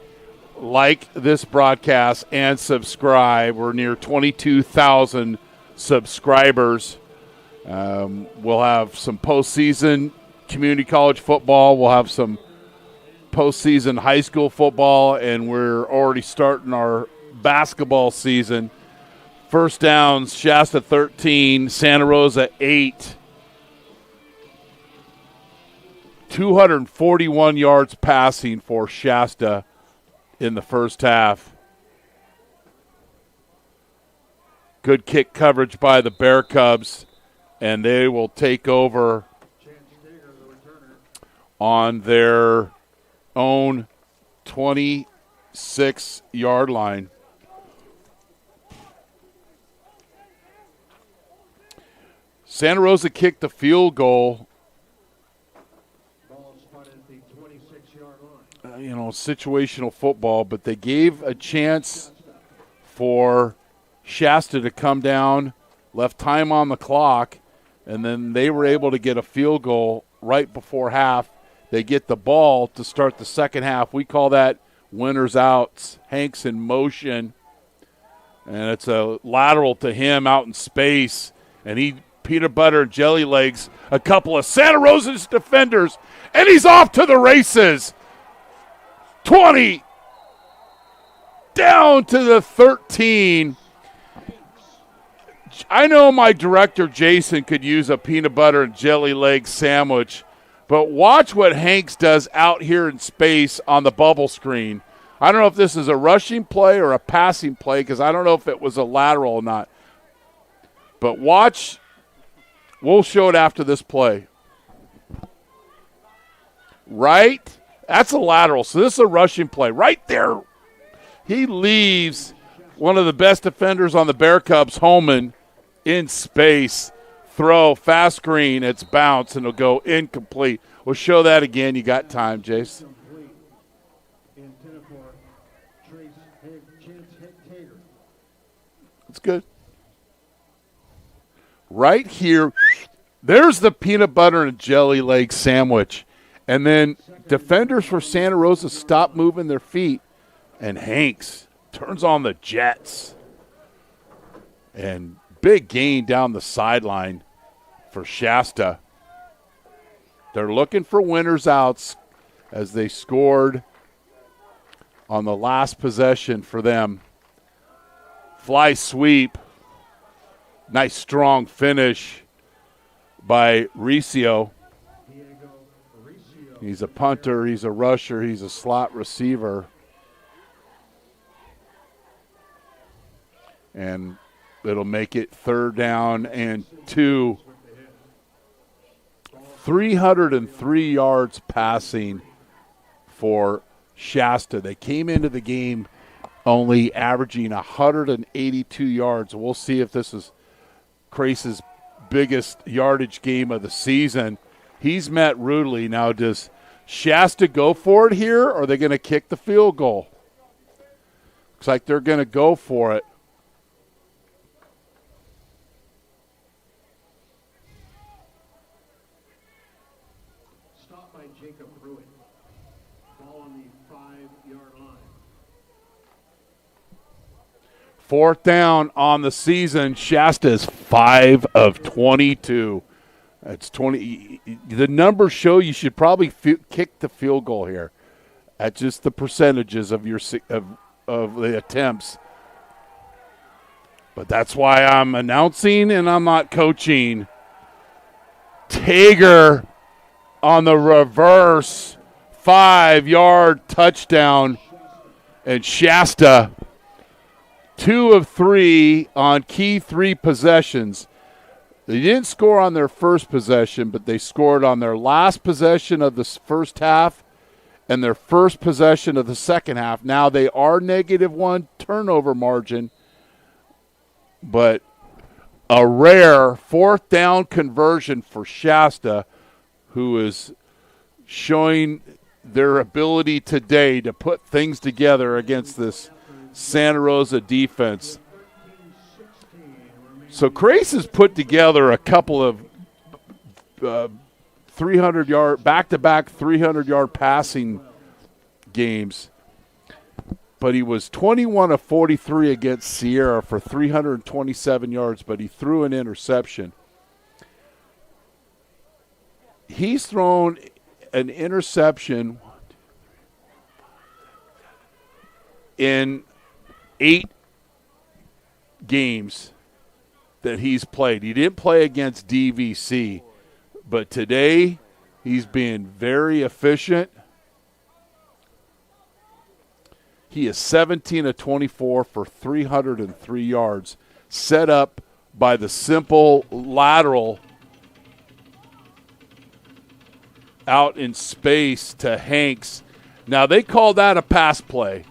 C: Like this broadcast and subscribe. We're near 22,000 subscribers. We'll have some postseason community college football. We'll have some postseason high school football, and we're already starting our basketball season. First downs, Shasta 13, Santa Rosa 8. 241 yards passing for Shasta in the first half. Good kick coverage by the Bear Cubs, and they will take over on their own 26-yard line. Santa Rosa kicked the field goal.
E: Ball spotted at the 26-yard line.
C: Situational football, but they gave a chance for Shasta to come down, left time on the clock, and then they were able to get a field goal right before half. They get the ball to start the second half. We call that winners outs. Hank's in motion, and it's a lateral to him out in space, and he peanut butter and jelly legs a couple of Santa Rosa's defenders, and he's off to the races. 20 down to the 13. I know my director Jason could use a peanut butter and jelly leg sandwich, but watch what Hanks does out here in space on the bubble screen. I don't know if this is a rushing play or a passing play because I don't know if it was a lateral or not. But watch. We'll show it after this play. Right? That's a lateral. So this is a rushing play. Right there. He leaves one of the best defenders on the Bear Cubs, Holman, in space. Throw, fast screen, it's bounce, and it'll go incomplete. We'll show that again. You got time, Jace. That's good. Right here, there's the peanut butter and jelly leg sandwich. And then defenders for Santa Rosa stop moving their feet, and Hanks turns on the jets. And big gain down the sideline for Shasta. They're looking for winners outs as they scored on the last possession for them. Fly sweep. Nice strong finish by Riccio. He's a punter, he's a rusher, he's a slot receiver. And it'll make it third down and 2. 303 yards passing for Shasta. They came into the game only averaging 182 yards. We'll see if this is Crace's biggest yardage game of the season. He's met rudely. Now, does Shasta go for it here, or are they going to kick the field goal? Looks like they're going to go for it.
E: Stop by Jacob Ruick. Ball on the 5-yard line.
C: Fourth down on the season. Shasta is 5 of 22. That's 20. The numbers show you should probably kick the field goal here at just the percentages of your of the attempts. But that's why I'm announcing and I'm not coaching. Tager on the reverse 5-yard touchdown, and Shasta 2 of 3 on key 3 possessions. They didn't score on their first possession, but they scored on their last possession of the first half and their first possession of the second half. Now they are -1 turnover margin, but a rare fourth down conversion for Shasta, who is showing their ability today to put things together against this Santa Rosa defense. So Crace has put together a couple of 300-yard, back-to-back 300-yard passing games. But he was 21 of 43 against Sierra for 327 yards, but he threw an interception. He's thrown an interception in 8 games that he's played. He didn't play against DVC, but today he's been very efficient. He is 17 of 24 for 303 yards, set up by the simple lateral out in space to Hanks. Now, they call that a pass play.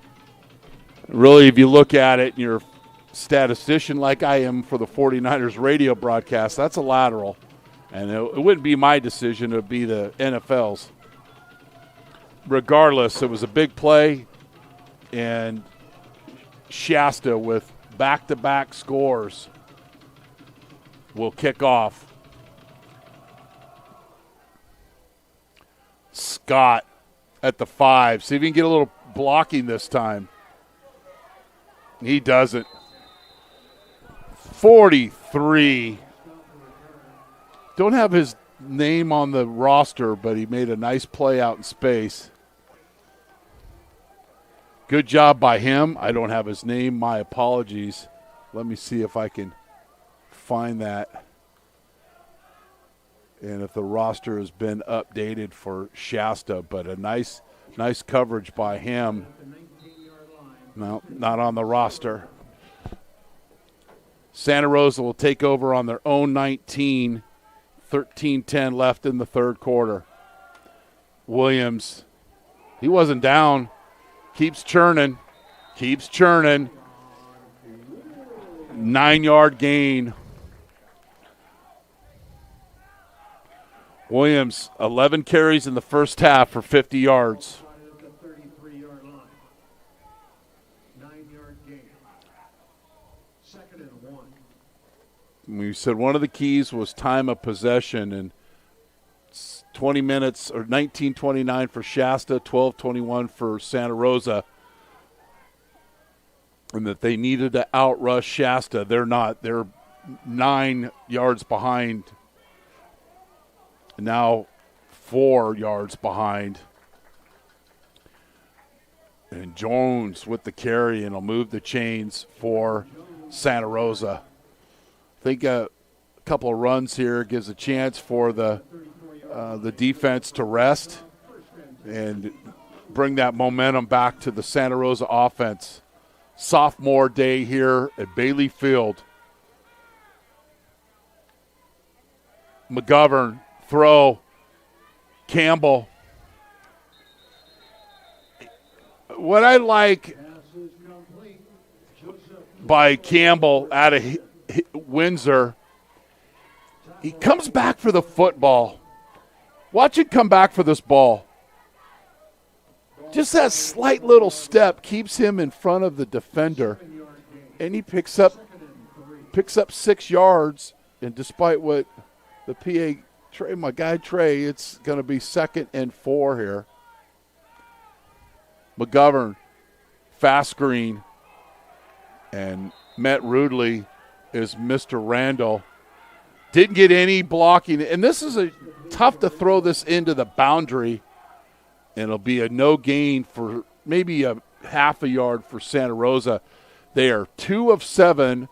C: Really, if you look at it and you're a statistician like I am for the 49ers radio broadcast, that's a lateral. And it wouldn't be my decision. It would be the NFL's. Regardless, it was a big play. And Shasta, with back-to-back scores, will kick off. Scott at the 5. See if he can get a little blocking this time. He doesn't. 43. Don't have his name on the roster, but he made a nice play out in space. Good job by him. I don't have his name. My apologies. Let me see if I can find that. And if the roster has been updated for Shasta, but a nice coverage by him. No, not on the roster. Santa Rosa will take over on their own 19, 13-10 left in the third quarter. Williams, he wasn't down. Keeps churning. 9-yard gain. Williams, 11 carries in the first half for 50 yards. We said one of the keys was time of possession, and 20 minutes or 19:29 for Shasta, 12:21 for Santa Rosa, and that they needed to outrush Shasta. They're not. They're 9 yards behind. Now 4 yards behind. And Jones with the carry, and will move the chains for Santa Rosa. I think a couple of runs here gives a chance for the defense to rest and bring that momentum back to the Santa Rosa offense. Sophomore day here at Bailey Field. McGovern, throw. Campbell. What I like by Campbell out of Windsor, he comes back for the football. Watch it come back for this ball. Just that slight little step keeps him in front of the defender, and he picks up 6 yards. And despite what the PA Trey, my guy Trey, it's going to be 2nd and 4 here. McGovern, fast screen, and met rudely is Mr. Randall. Didn't get any blocking, and this is tough to throw this into the boundary, and it'll be a no gain for maybe a half a yard for Santa Rosa. They are 2 of 7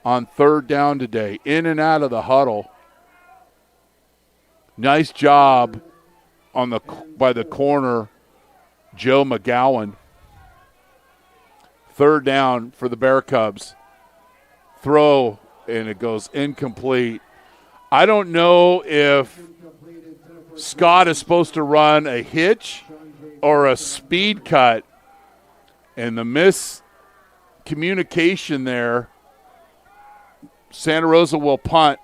C: on third down today, in and out of the huddle. Nice job by the corner, Joe McGowan. Third down for the Bear Cubs. Throw, and it goes incomplete. I don't know if Scott is supposed to run a hitch or a speed cut, and the miscommunication there, Santa Rosa will punt.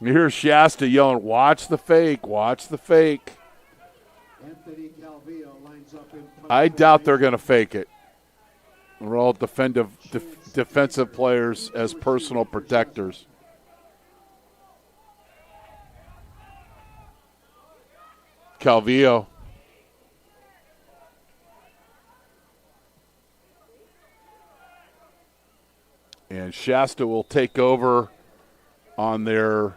C: You hear Shasta yelling, "Watch the fake, watch the fake." I doubt they're going to fake it. We're all defensive players as personal protectors. Calvillo. And Shasta will take over on their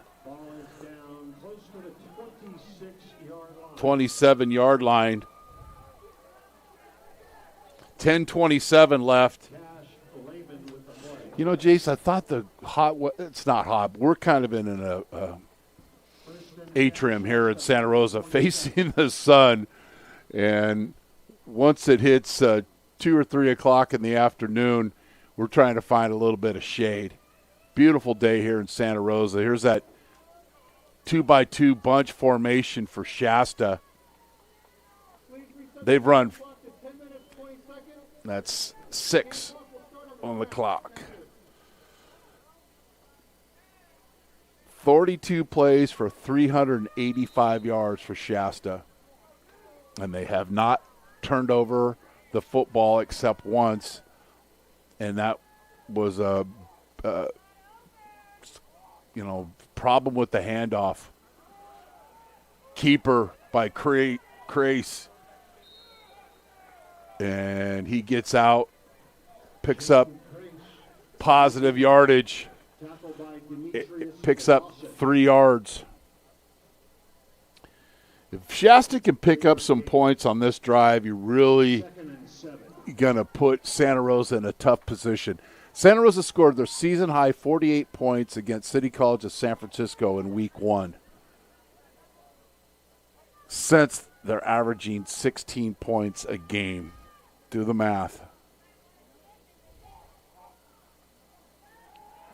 C: 27-yard line. 10:27 left. You know, Jace, I thought it's not hot. We're kind of in an atrium here in Santa Rosa facing the sun. And once it hits 2 or 3 o'clock in the afternoon, we're trying to find a little bit of shade. Beautiful day here in Santa Rosa. Here's that 2x2 bunch formation for Shasta. They've run. That's 6 on the clock. 42 plays for 385 yards for Shasta. And they have not turned over the football except once. And that was a problem with the handoff. Keeper by Crace. And he gets out, picks up positive yardage. It picks up 3 yards. If Shasta can pick up some points on this drive, you're really going to put Santa Rosa in a tough position. Santa Rosa scored their season-high 48 points against City College of San Francisco in Week 1. Since they're averaging 16 points a game. Do the math.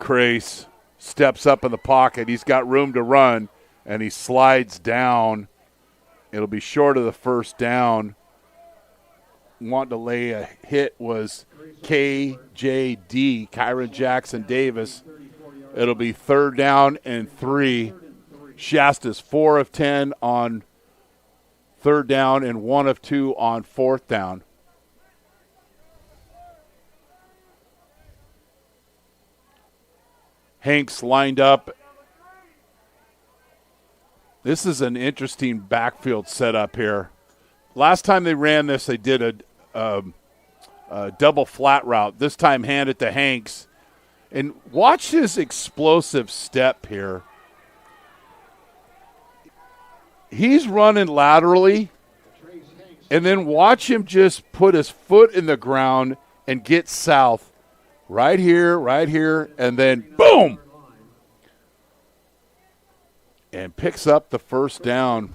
C: Crace steps up in the pocket. He's got room to run, and he slides down. It'll be short of the first down. Wanting to lay a hit was KJD, Kyron Jackson Davis. It'll be 3rd down and 3. Shasta's 4 of 10 on 3rd down and 1 of 2 on 4th down. Hanks lined up. This is an interesting backfield setup here. Last time they ran this, they did a double flat route. This time hand it to Hanks. And watch his explosive step here. He's running laterally, and then watch him just put his foot in the ground and get south. Right here, and then boom! And picks up the first down.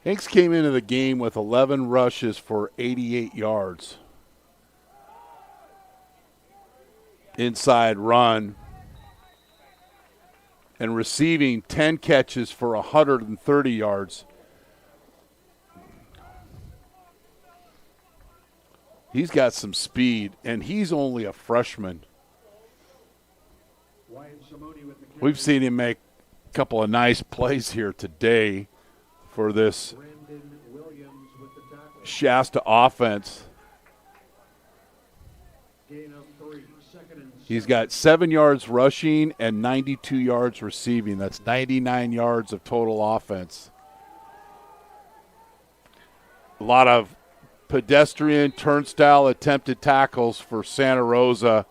C: Hanks came into the game with 11 rushes for 88 yards. Inside run. And receiving 10 catches for 130 yards. He's got some speed, and he's only a freshman. We've seen him make a couple of nice plays here today for this Shasta offense. He's got 7 yards rushing and 92 yards receiving. That's 99 yards of total offense. A lot of pedestrian turnstile attempted tackles for Santa Rosa.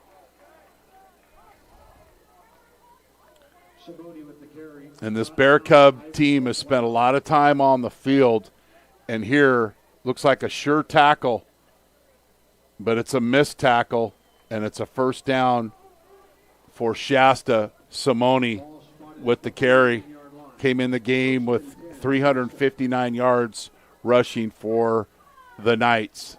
C: And this Bear Cub team has spent a lot of time on the field. And here looks like a sure tackle, but it's a missed tackle. And it's a first down for Shasta. Simone with the carry. Came in the game with 359 yards rushing for the Knights.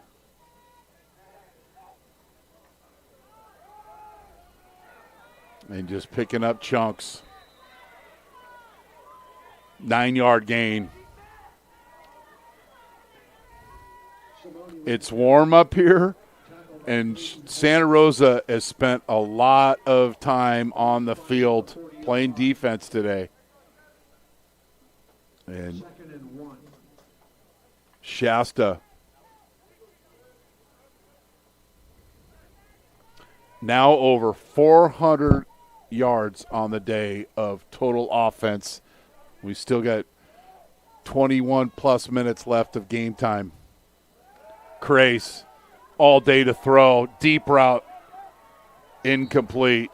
C: And just picking up chunks. 9-yard gain. It's warm up here. And Santa Rosa has spent a lot of time on the field playing defense today. And Shasta now over 400 yards on the day of total offense. We still got 21-plus minutes left of game time. Crace, all day to throw. Deep route, incomplete.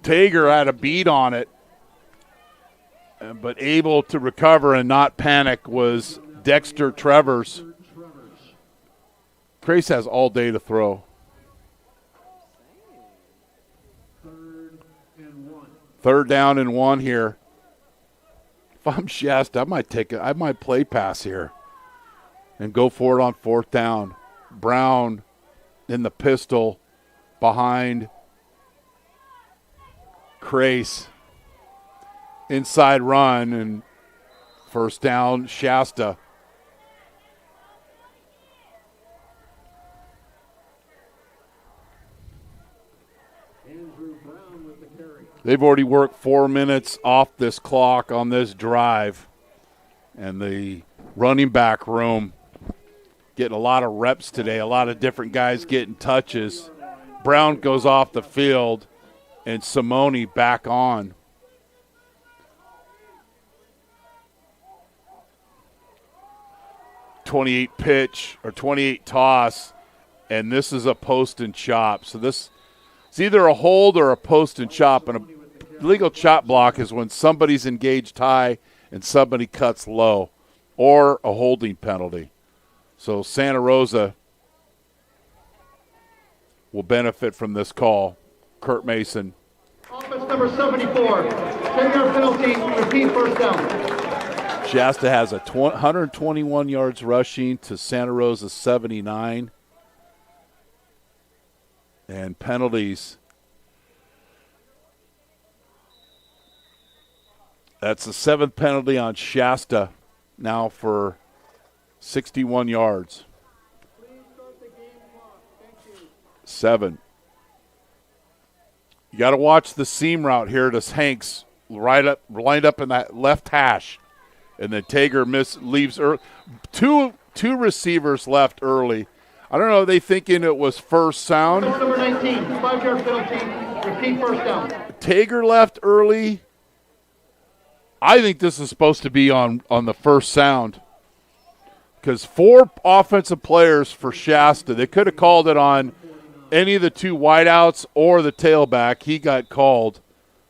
C: Tager had a beat on it, but able to recover and not panic was Dexter Trevors. Crace has all day to throw. Third down and 1 here. If I'm Shasta, I might play pass here and go for it on 4th down. Brown in the pistol behind Crace. Inside run and first down, Shasta. They've already worked 4 minutes off this clock on this drive. And the running back room getting a lot of reps today, a lot of different guys getting touches. Brown goes off the field and Simone back on. .28 pitch or 28 toss, and this is a post and chop. So this is either a hold or a post and chop, and a legal chop block is when somebody's engaged high and somebody cuts low, or a holding penalty. So Santa Rosa will benefit from this call. Kurt Mason.
A: Offense number 74, 10-yard penalty, repeat first down.
C: Shasta has 121 yards rushing to Santa Rosa 79. And penalties. That's the 7th penalty on Shasta now for 61 yards. 7. You got to watch the seam route here to Hanks lined up in that left hash. And then Tager leaves early. Two receivers left early. I don't know. Are they thinking it was first sound?
A: Number 19, 5-yard penalty, repeat first down.
C: Tager left early. I think this is supposed to be on the first sound. Because 4 offensive players for Shasta. They could have called it on any of the 2 wideouts or the tailback. He got called,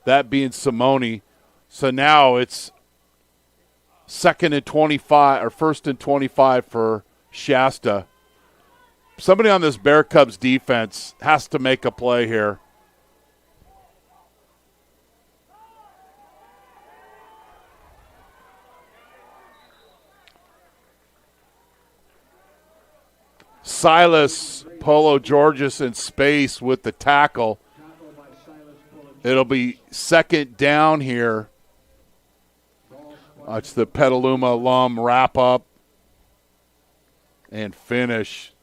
C: that being Simone. So now it's 2nd and 25 or 1st and 25 for Shasta. Somebody on this Bear Cubs defense has to make a play here. Silas Polo Georges in space with the tackle. It'll be 2nd down here. It's the Petaluma alum wrap up and finish.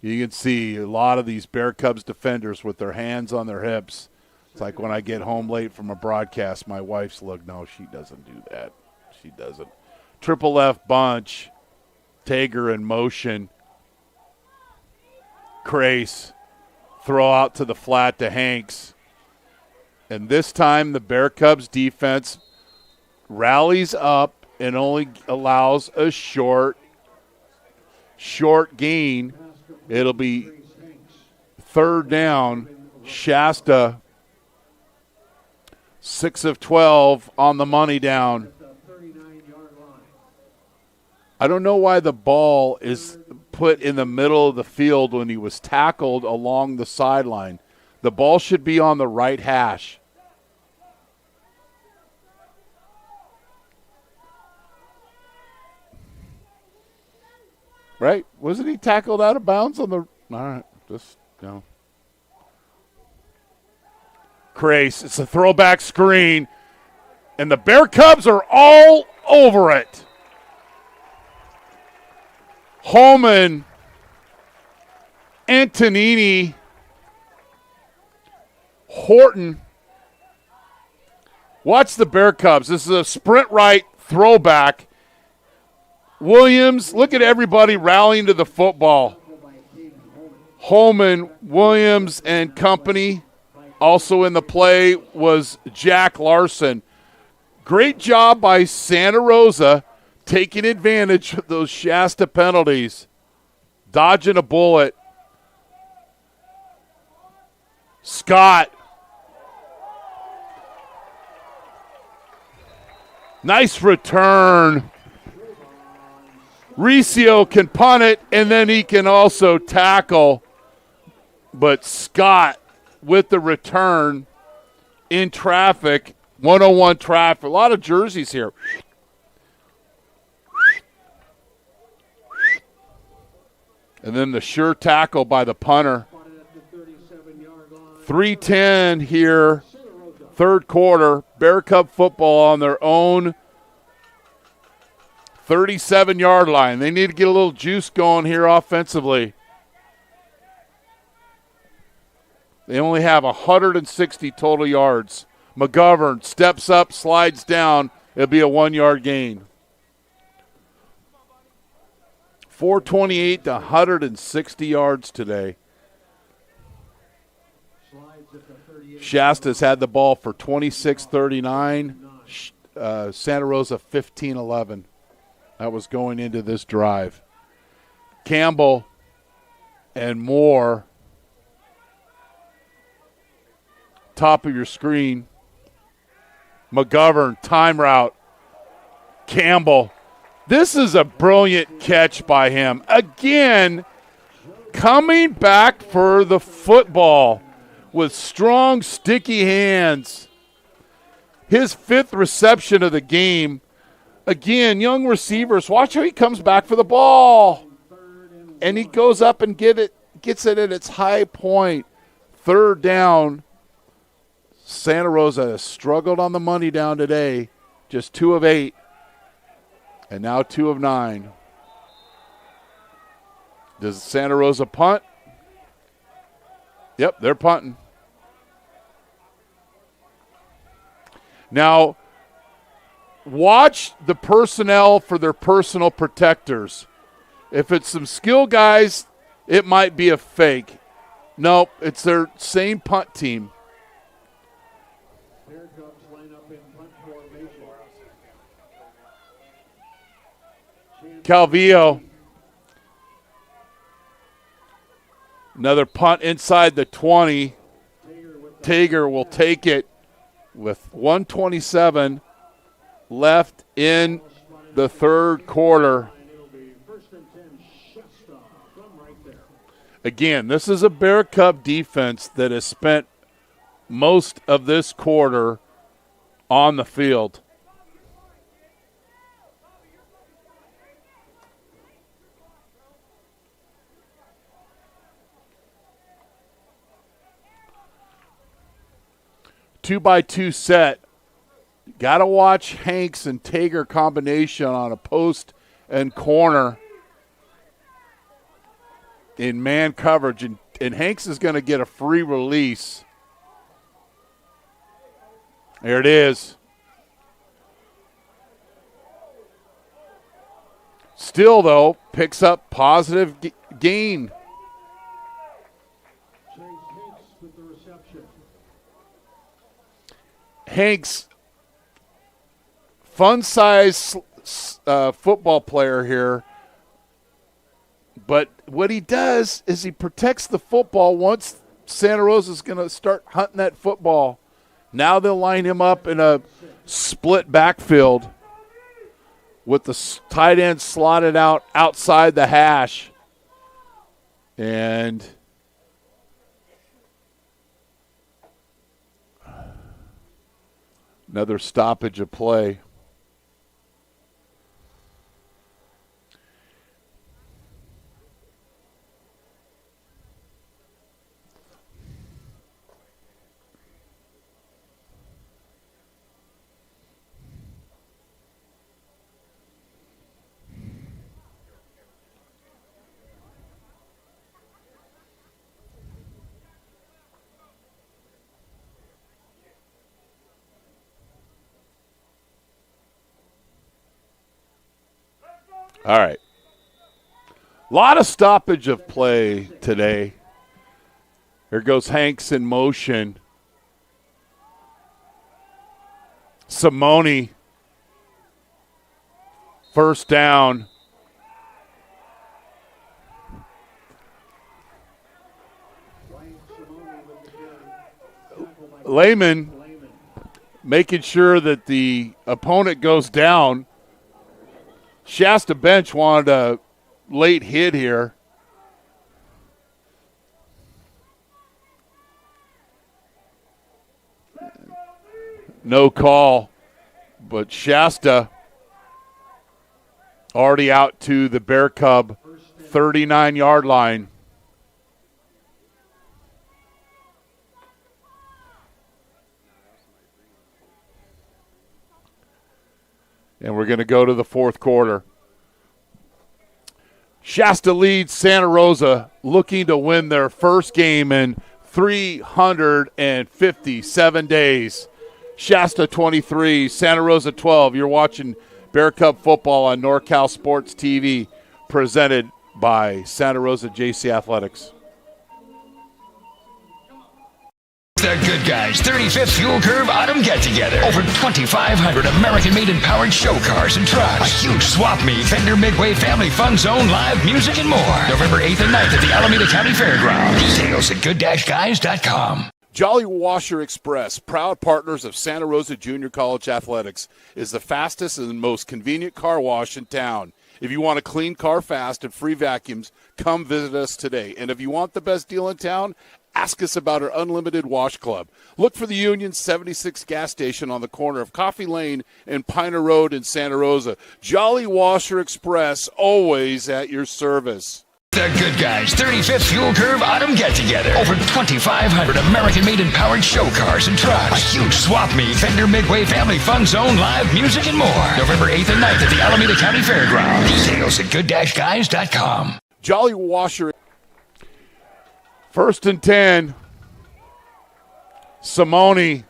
C: You can see a lot of these Bear Cubs defenders with their hands on their hips. It's like when I get home late from a broadcast, my wife's look, no, she doesn't do that. She doesn't. Triple F bunch, Tager in motion. Crace, throw out to the flat to Hanks. And this time the Bear Cubs defense rallies up and only allows a short gain. It'll be 3rd down. Shasta, 6 of 12 on the money down. I don't know why the ball is put in the middle of the field when he was tackled along the sideline. The ball should be on the right hash. Right? Wasn't he tackled out of bounds on the – all right, just, you know. Crace, it's a throwback screen, and the Bear Cubs are all over it. Holman, Antonini, Horton. Watch the Bear Cubs. This is a sprint right throwback. Williams, look at everybody rallying to the football. Holman, Williams, and company. Also in the play was Jack Larson. Great job by Santa Rosa taking advantage of those Shasta penalties. Dodging a bullet. Scott. Nice return. Riccio can punt it, and then he can also tackle. But Scott with the return in traffic, 101 traffic. A lot of jerseys here. And then the sure tackle by the punter. 3:10 here, third quarter. Bear Cub football on their own 37-yard line. They need to get a little juice going here offensively. They only have 160 total yards. McGovern steps up, slides down. It'll be a 1-yard gain. 428 to 160 yards today. Shasta's had the ball for 26-39. Santa Rosa 15-11. That was going into this drive. Campbell and Moore. Top of your screen. McGovern, time route. Campbell. This is a brilliant catch by him. Again, coming back for the football with strong, sticky hands. His 5th reception of the game. Again, young receivers, watch how he comes back for the ball. And he goes up and gets it at its high point. 3rd down. Santa Rosa has struggled on the money down today. Just 2 of 8. And now 2 of 9. Does Santa Rosa punt? Yep, they're punting. Now, watch the personnel for their personal protectors. If it's some skill guys, it might be a fake. Nope, it's their same punt team. Calvillo. Another punt inside the 20. Tager will take it with 1:27 left in the third quarter. Again, this is a Bear Cub defense that has spent most of this quarter on the field. Two-by-two set. Got to watch Hanks and Tager combination on a post and corner in man coverage. And Hanks is going to get a free release. There it is. Still, though, picks up positive gain. Hanks, fun-size football player here, but what he does is he protects the football once Santa Rosa's going to start hunting that football. Now they'll line him up in a split backfield with the tight end slotted out outside the hash. And another stoppage of play. All right. A lot of stoppage of play today. Here goes Hanks in motion. Simone. First down. Lehman making sure that the opponent goes down. Shasta bench wanted a late hit here. No call, but Shasta already out to the Bear Cub 39-yard line. And we're going to go to the fourth quarter. Shasta leads Santa Rosa, looking to win their first game in 357 days. Shasta 23, Santa Rosa 12. You're watching Bear Cub football on NorCal Sports TV, presented by Santa Rosa JC Athletics.
B: The Good Guys 35th Fuel Curve Autumn Get-Together. Over 2,500 American-made and powered show cars and trucks. A huge swap meet, Fender Midway Family Fun Zone, live music and more. November 8th and 9th at the Alameda County Fairgrounds. Details at good-guys.com.
C: Jolly Washer Express, proud partners of Santa Rosa Junior College Athletics, is the fastest and most convenient car wash in town. If you want a clean car fast and free vacuums, come visit us today. And if you want the best deal in town, ask us about our unlimited wash club. Look for the Union 76 gas station on the corner of Coffee Lane and Piner Road in Santa Rosa. Jolly Washer Express, always at your service.
B: The Good Guys 35th Fuel Curve Autumn Get-Together. Over 2,500 American-made and powered show cars and trucks. A huge swap meet, Fender Midway Family Fun Zone, live music and more. November 8th and 9th at the Alameda County Fairgrounds. Details at good-guys.com.
C: Jolly Washer. First and 10. Simone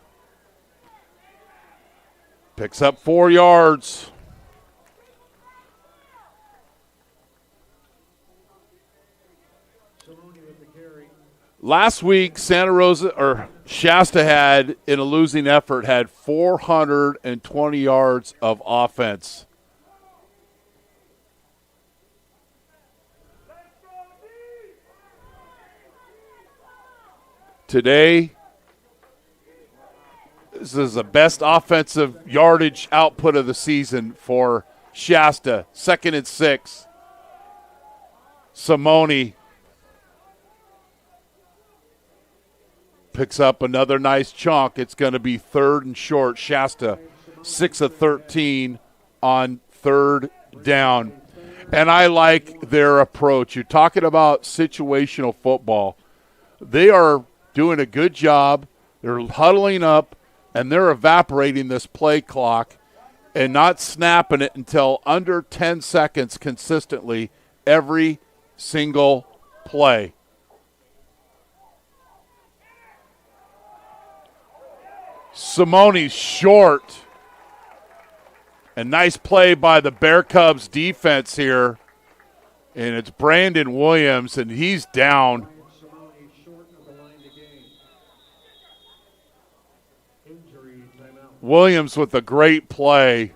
C: picks up 4 yards. Last week, Shasta had, in a losing effort, had 420 yards of offense. Today, this is the best offensive yardage output of the season for Shasta. 2nd and 6. Simone picks up another nice chunk. It's going to be 3rd and short. Shasta 6 of 13 on 3rd down. And I like their approach. You're talking about situational football. They are doing a good job. They're huddling up, and they're evaporating this play clock and not snapping it until under 10 seconds consistently every single play. Simone's short. A nice play by the Bear Cubs defense here. And it's Brandon Williams, and he's down. Williams with a great play.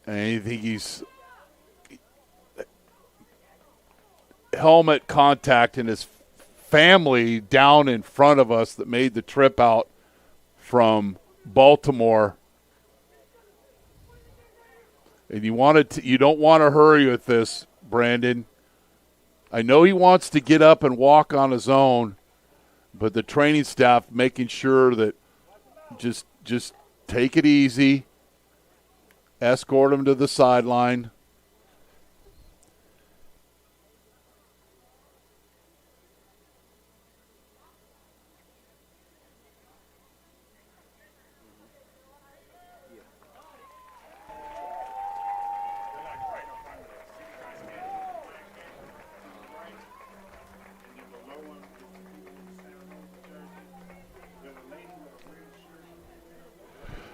C: And I think he's helmet contact and his family down in front of us that made the trip out from Baltimore. And you don't want to hurry with this, Brandon. I know he wants to get up and walk on his own, but the training staff making sure that just take it easy, escort him to the sideline.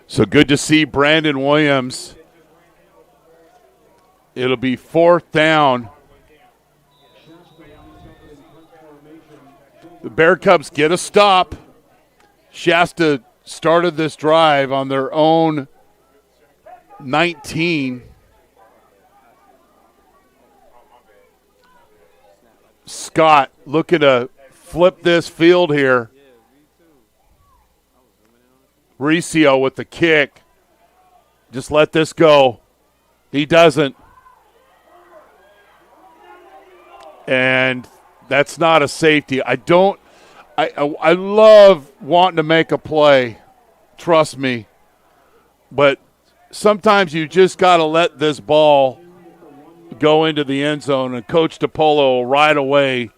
C: So good to see Brandon Williams. It'll be 4th down. The Bear Cubs get a stop. Shasta started this drive on their own 19. Scott looking to flip this field here. Mauricio with the kick. Just let this go. He doesn't. And that's not a safety. I love wanting to make a play. Trust me. But sometimes you just got to let this ball go into the end zone, and Coach DiPolo will right away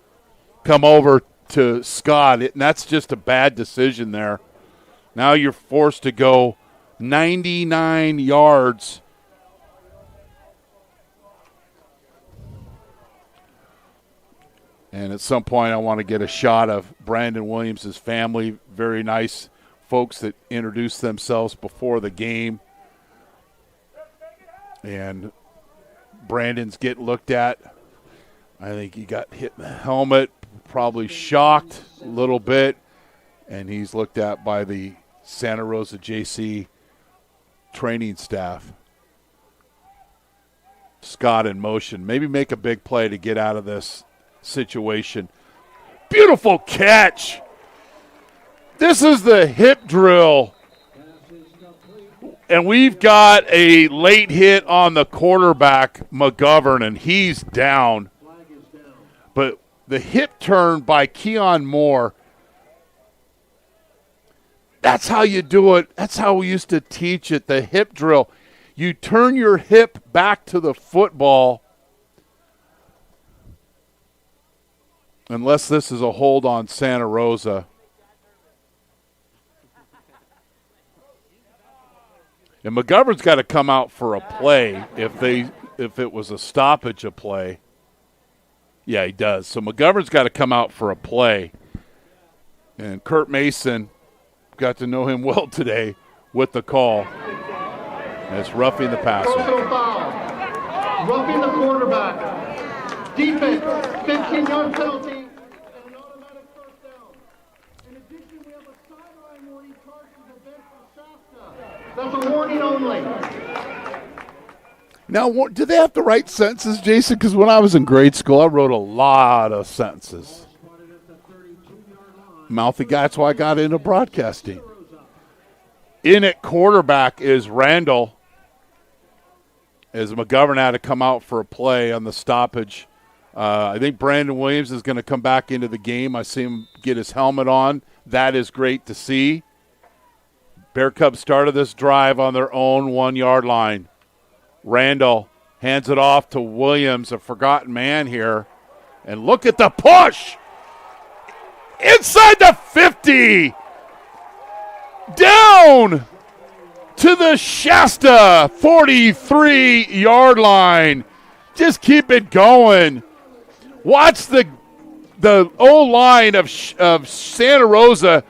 C: come over to Scott. And that's just a bad decision there. Now you're forced to go 99 yards. And at some point I want to get a shot of Brandon Williams' family. Very nice folks that introduced themselves before the game. And Brandon's getting looked at. I think he got hit in the helmet, probably shocked a little bit. And he's looked at by the Santa Rosa JC training staff. Scott in motion. Maybe make a big play to get out of this situation. Beautiful catch. This is the hip drill. And we've got a late hit on the quarterback, McGovern, and he's down. But the hip turn by Keon Moore, that's how you do it. That's how we used to teach it, the hip drill. You turn your hip back to the football. Unless this is a hold on Santa Rosa. And McGovern's got to come out for a play if it was a stoppage of play. Yeah, he does. So McGovern's got to come out for a play. And Kurt Mason, got to know him well today with the call. And it's roughing the passer.
A: Personal foul. Roughing the quarterback. Defense, 15-yard penalty, and an automatic first down. In addition, we have a sideline where he charges a bench for Shasta. That's a warning only.
C: Now, do they have to write sentences, Jason? Because when I was in grade school, I wrote a lot of sentences. Mouthy guy, that's why I got into broadcasting. In at quarterback is Randall, as McGovern had to come out for a play on the stoppage. I think Brandon Williams is going to come back into the game. I see him get his helmet on. That is great to see. Bear Cubs started this drive on their own 1-yard line. Randall hands it off to Williams, a forgotten man here. And look at the push! Inside the 50! Down to the Shasta 43-yard line. Just keep it going. Watch the O-line of Santa Rosa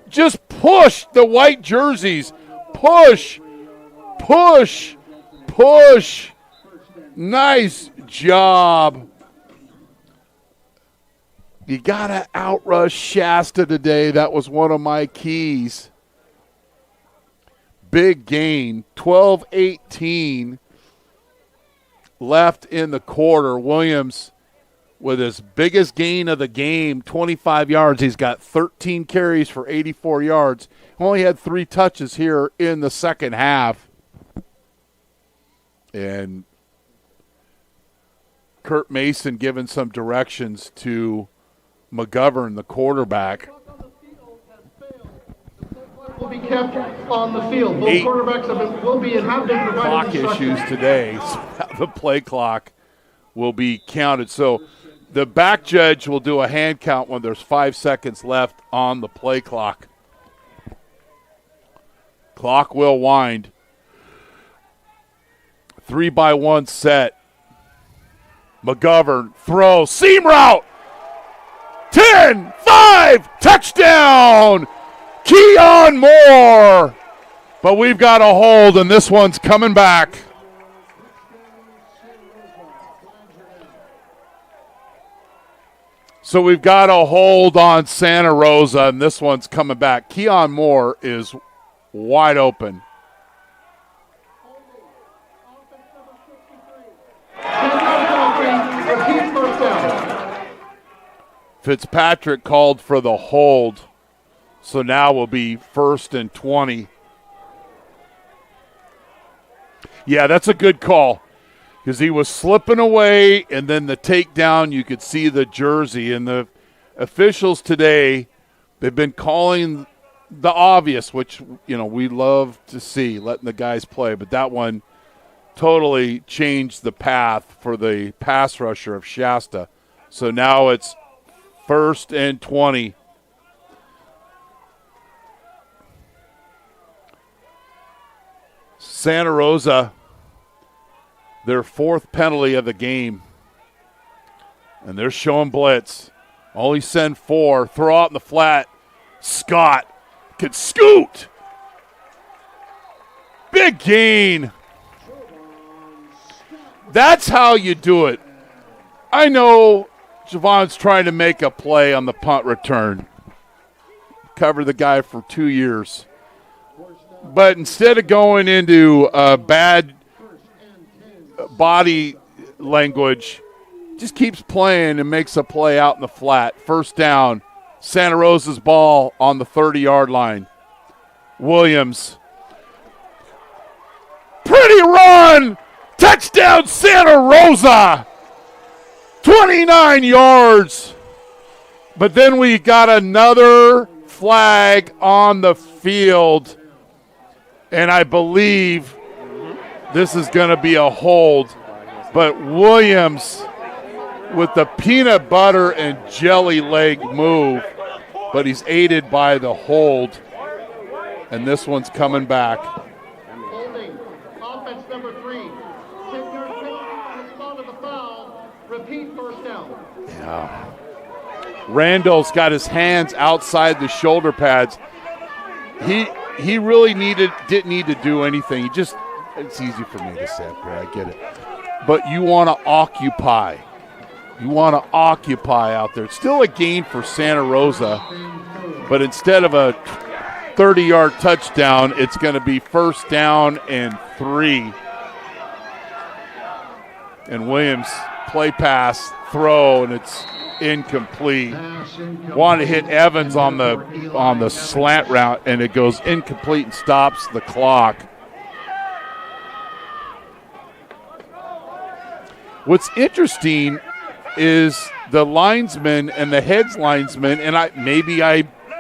C: just push the white jerseys. Push, push, push. Nice job. You got to outrush Shasta today. That was one of my keys. Big gain, 12-18 left in the quarter. Williams with his biggest gain of the game, 25 yards. He's got 13 carries for 84 yards. Only had 3 touches here in the second half. And Kurt Mason giving some directions to McGovern, the quarterback.
A: Will be kept on the field. Both quarterbacks will be and have been provided
C: clock
A: instructions.
C: issues today. So the play clock will be counted. So the back judge will do a hand count when there's 5 seconds left on the play clock. Clock will wind. 3-by-1 set. McGovern throws. Seam route. 10-5. Touchdown. Keon Moore. But we've got a hold, and this one's coming back. So we've got a hold on Santa Rosa, and this one's coming back. Keon Moore is wide open. Fitzpatrick called for the hold, so now will be 1st and 20. Yeah, that's a good call because he was slipping away, and then the takedown, you could see the jersey. And the officials today, they've been calling the obvious, which, we love to see, letting the guys play. But that one totally changed the path for the pass rusher of Shasta. So now it's 1st and 20. Santa Rosa, their 4th penalty of the game. And they're showing blitz. Only send 4. Throw out in the flat. Scott could scoot. Big gain. That's how you do it. I know Javon's trying to make a play on the punt return. Covered the guy for 2 years. But instead of going into bad body language, just keeps playing and makes a play out in the flat. 1st down, Santa Rosa's ball on the 30-yard line. Williams. Pretty run! Touchdown, Santa Rosa! 29 yards. But then we got another flag on the field. And I believe this is going to be a hold. But Williams with the peanut butter and jelly leg move. But he's aided by the hold. And this one's coming back.
A: Holding. Offense number 3. 10-yard penalty. Respond to the foul. Repeat 1st down.
C: Yeah. Randall's got his hands outside the shoulder pads. He really didn't need to do anything. It's easy for me to say up here, I get it. But you want to occupy. You want to occupy out there. It's still a gain for Santa Rosa, but instead of a 30-yard touchdown, it's going to be 1st down and 3. And Williams, play pass, throw, and it's incomplete. Want to hit Evans on the slant route, and it goes incomplete and stops the clock. What's interesting is the linesman and the heads linesman, and I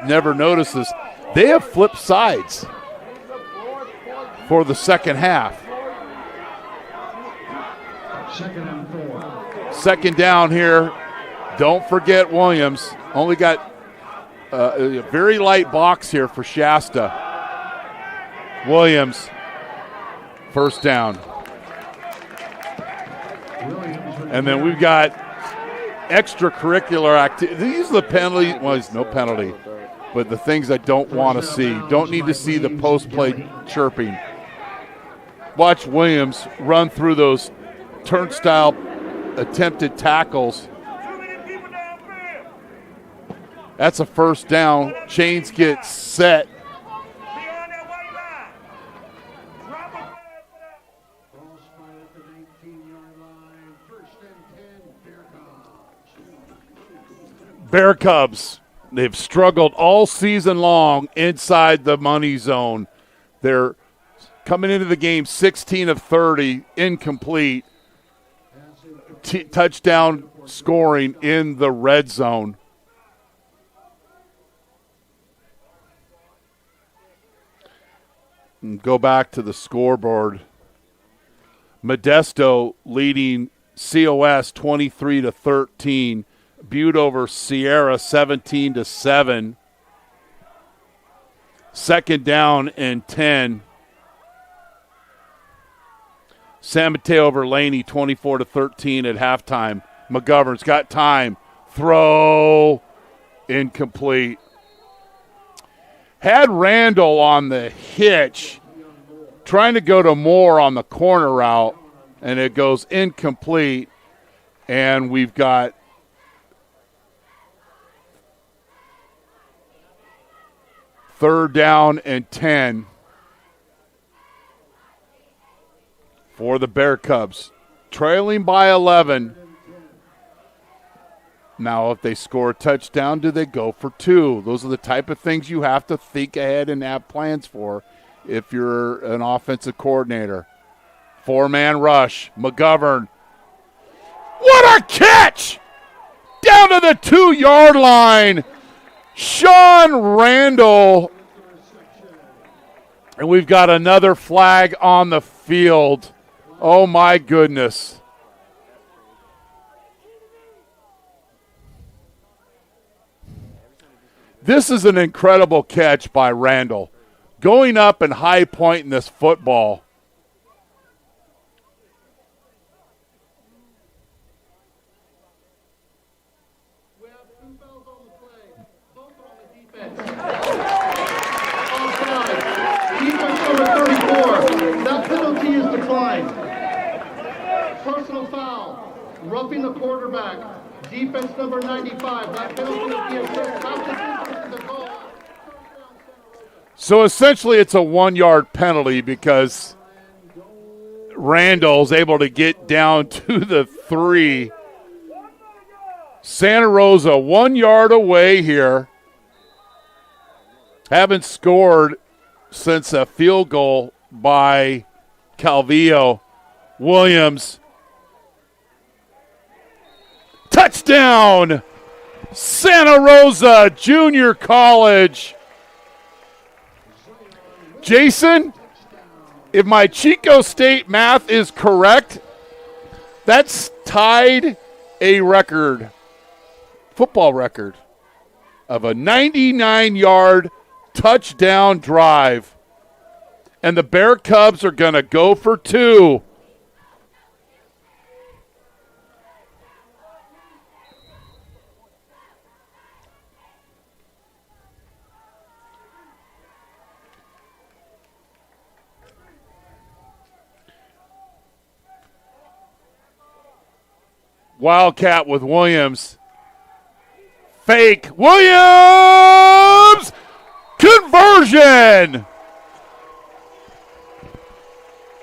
C: never noticed this, they have flipped sides for the second half.
E: 2nd and 4.
C: 2nd down here. Don't forget Williams. Only got a very light box here for Shasta. Williams, 1st down. And then we've got extracurricular activity. These are the penalties. Well, there's no penalty. But the things I don't want to see. Don't need to see the post-play chirping. Watch Williams run through those turnstile attempted tackles. That's a 1st down. Chains get set. Bear Cubs, they've struggled all season long inside the money zone. They're coming into the game 16 of 30, incomplete. Touchdown scoring in the red zone. And go back to the scoreboard. Modesto leading COS 23-13. Butte over Sierra 17-7. 2nd down and 10. San Mateo over Laney 24-13 at halftime. McGovern's got time. Throw. Incomplete. Had Randall on the hitch, trying to go to Moore on the corner route, and it goes incomplete, and we've got third down and 10 for the Bear Cubs, trailing by 11. Now, if they score a touchdown, do they go for 2? Those are the type of things you have to think ahead and have plans for if you're an offensive coordinator. 4-man rush. McGovern. What a catch! Down to the 2-yard line. Sean Randall. And we've got another flag on the field. Oh, my goodness. This is an incredible catch by Randall. Going up and high pointing this football.
A: We have 2 fouls on the play, both on the defense. Offside. Defense number 34. That penalty is declined. Personal foul. Roughing the quarterback. Defense number 95. That penalty is the assist. Not the difference in the goal.
C: So essentially it's a 1-yard penalty because Randall's able to get down to the 3. Santa Rosa 1 yard away here. Haven't scored since a field goal by Calvillo. Williams. Touchdown! Santa Rosa Junior College. Jason, if my Chico State math is correct, that's tied a record, football record, of a 99-yard touchdown drive. And the Bear Cubs are going to go for 2. Wildcat with Williams. Fake. Williams! Conversion!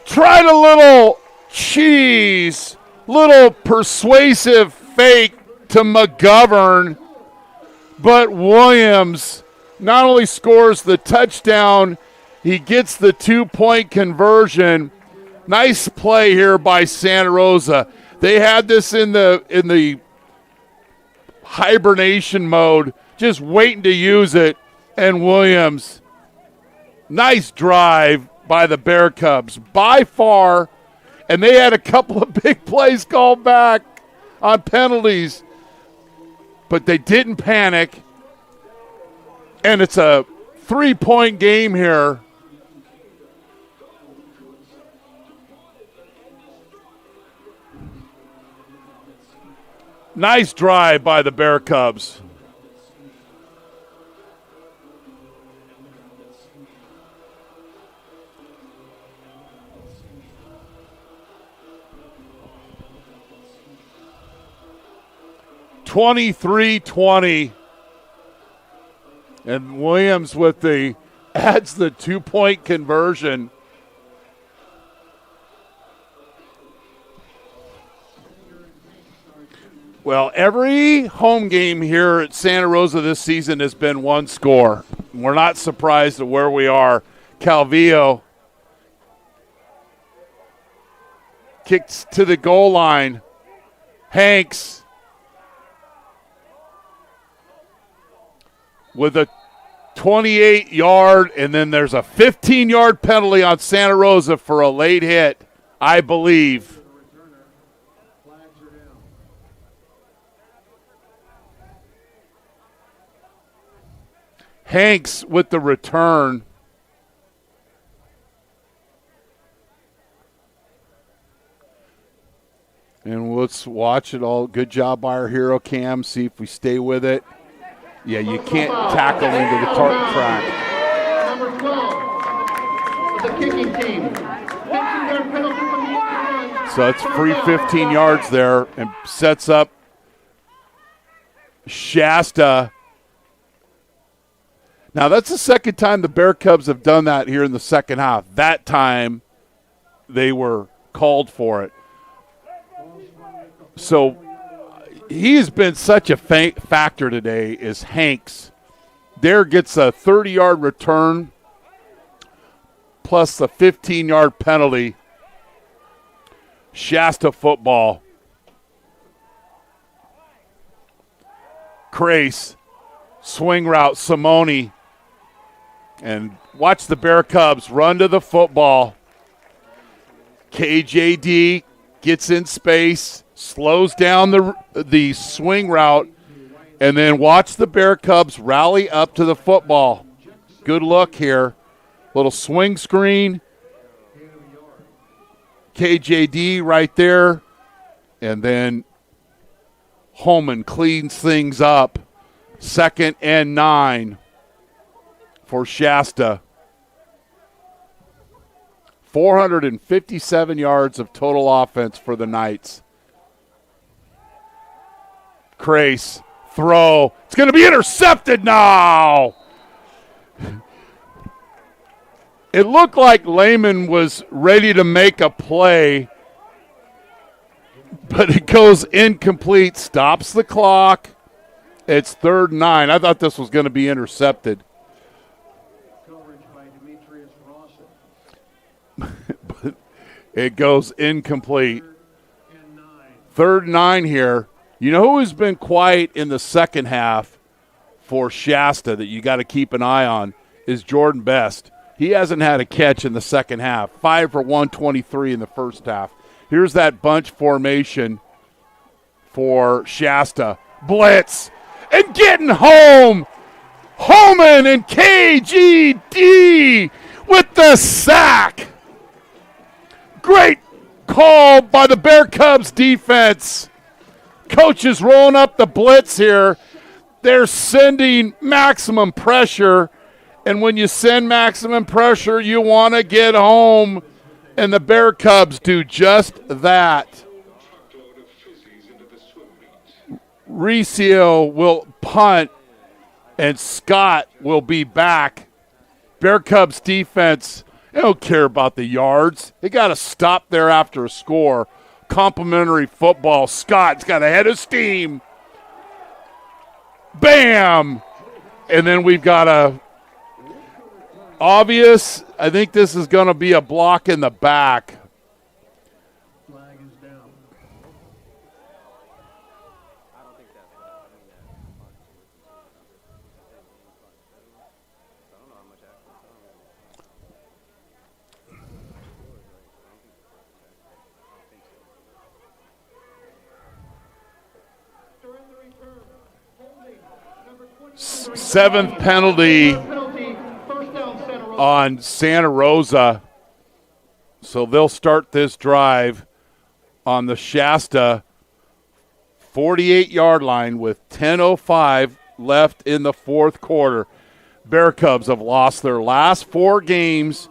C: Tried a little cheese, little persuasive fake to McGovern, but Williams not only scores the touchdown, he gets the 2-point conversion. Nice play here by Santa Rosa. They had this in the hibernation mode, just waiting to use it. And Williams, nice drive by the Bear Cubs, by far. And they had a couple of big plays called back on penalties, but they didn't panic. And it's a 3-point game here. Nice drive by the Bear Cubs. (23-20), and Williams adds the 2-point conversion. Well, every home game here at Santa Rosa this season has been 1 score. We're not surprised at where we are. Calvillo kicks to the goal line. Hanks with a 28-yard, and then there's a 15-yard penalty on Santa Rosa for a late hit, I believe. Hanks with the return. And let's watch it all. Good job by our hero cam. See if we stay with it. Yeah, you can't tackle into the track.
A: Number 12. the kicking team. 15-yard penalty from the end.
C: So it's free 15 yards there and sets up Shasta. Now, that's the second time the Bear Cubs have done that here in the second half. That time, they were called for it. So he has been such a factor today is Hanks. There gets a 30-yard return plus the 15-yard penalty. Shasta football. Crace, swing route, Simone. And watch the Bear Cubs run to the football. KJD gets in space, slows down the swing route, and then watch the Bear Cubs rally up to the football. Good look here. Little swing screen. KJD right there. And then Holman cleans things up. 2nd and 9 for Shasta. 457 yards of total offense for the Knights. Crace, throw. It's going to be intercepted now. It looked like Lehman was ready to make a play, but it goes incomplete, stops the clock. It's 3rd and 9. I thought this was going to be intercepted.
E: Coverage by Demetrius Rawson.
C: But it goes incomplete.
E: And 9.
C: 3rd and 9 here. You know who's been quiet in the second half for Shasta that you got to keep an eye on is Jordan Best. He hasn't had a catch in the second half. 5 for 123 in the first half. Here's that bunch formation for Shasta. Blitz. And getting home. Holman and KGD with the sack. Great call by the Bear Cubs defense. Coach is rolling up the blitz here. They're sending maximum pressure. And when you send maximum pressure, you want to get home. And the Bear Cubs do just that. Riccio will punt, and Scott will be back. Bear Cubs defense, they don't care about the yards. They got to stop there after a score. Complimentary football. Scott's got a head of steam. Bam! And then we've got a obvious, I think this is going to be a block in the back.
E: Flag is down.
A: During the return, holding number 20.
C: 7th penalty
A: Penalty, first down, Santa Rosa.
C: on Santa Rosa. So they'll start this drive on the Shasta 48-yard line with 10:05 left in the fourth quarter. Bear Cubs have lost their last 4 games,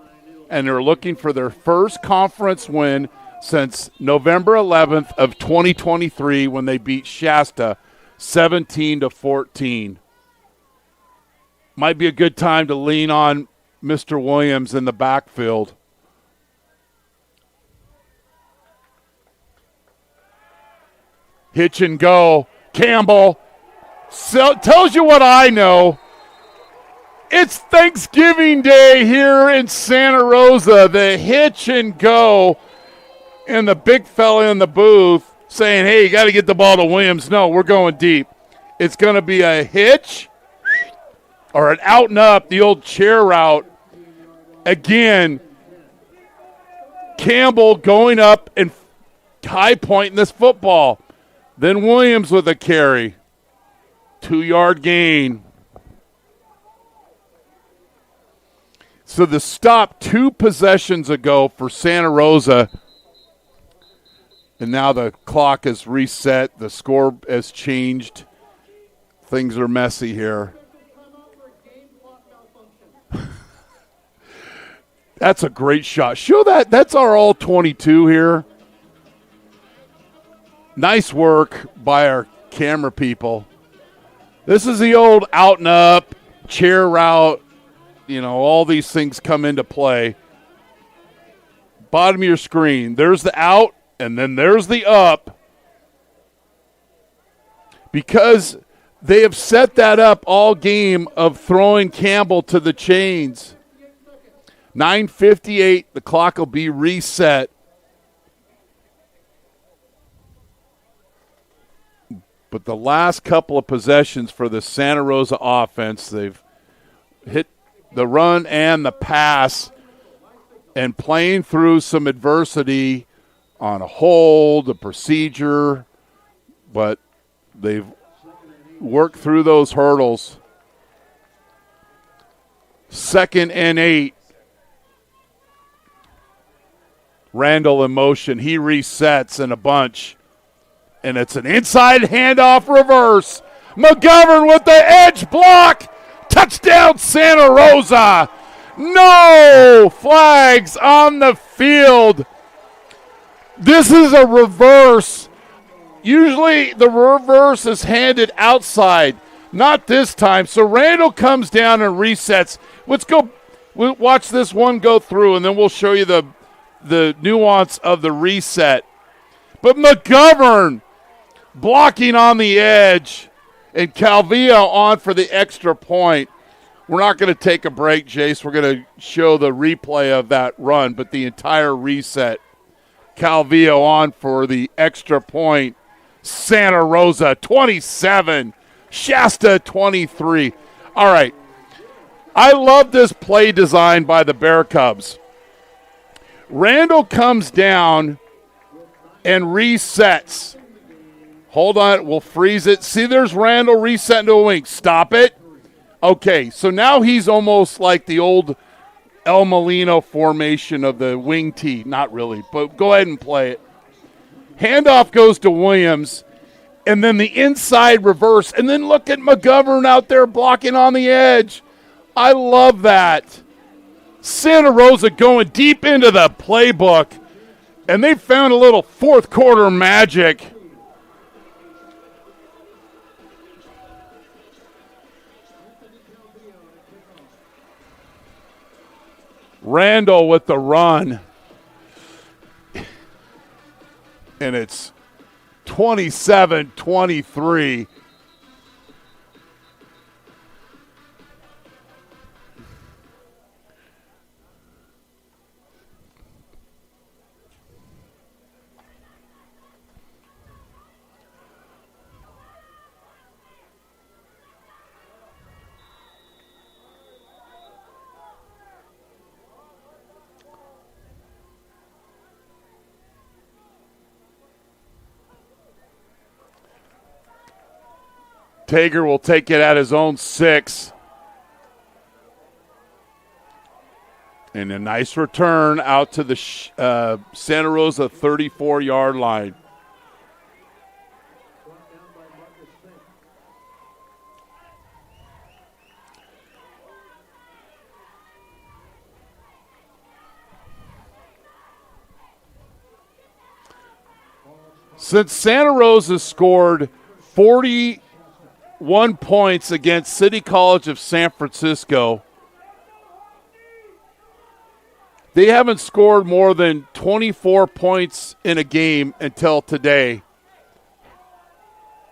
C: and they're looking for their first conference win since November 11th of 2023 when they beat Shasta 17-14. Might be a good time to lean on Mr. Williams in the backfield. Hitch and go. Campbell tells you what I know. It's Thanksgiving Day here in Santa Rosa. The hitch and go. And the big fella in the booth saying, hey, you got to get the ball to Williams. No, we're going deep. It's going to be a hitch or an out and up, the old chair route. Again, Campbell going up and high pointing this football. Then Williams with a carry. 2-yard gain. So the stop 2 possessions ago for Santa Rosa. And now the clock is reset. The score has changed. Things are messy here. That's a great shot. Show that. That's our all-22 here. Nice work by our camera people. This is the old out and up, chair route. You know, all these things come into play. Bottom of your screen, there's the out, and then there's the up. Because they have set that up all game of throwing Campbell to the chains. 9:58, the clock will be reset. But the last couple of possessions for the Santa Rosa offense, they've hit the run and the pass and playing through some adversity on a hold, a procedure, but they've worked through those hurdles. 2nd and 8. Randall in motion. He resets in a bunch. And it's an inside handoff reverse. McGovern with the edge block. Touchdown Santa Rosa. No flags on the field. This is a reverse. Usually the reverse is handed outside. Not this time. So Randall comes down and resets. Let's go. We'll watch this one go through, and then we'll show you the nuance of the reset. But McGovern blocking on the edge, and Calvillo on for the extra point. We're not going to take a break, Jace. We're going to show the replay of that run, but the entire reset. Calvillo on for the extra point. Santa Rosa 27, Shasta 23. All right. I love this play design by the Bear Cubs. Randall comes down and resets. Hold on, we'll freeze it. See, there's Randall resetting to a wing. Stop it. Okay, so now he's almost like the old El Molino formation of the wing tee. Not really, but go ahead and play it. Handoff goes to Williams, and then the inside reverse. And then look at McGovern out there blocking on the edge. I love that. Santa Rosa going deep into the playbook, and they found a little fourth quarter magic. Randall with the run. And it's 27-23. Tager will take it at his own 6. And a nice return out to the Santa Rosa 34-yard line. Since Santa Rosa scored 41 points against City College of San Francisco, they haven't scored more than 24 points in a game until today.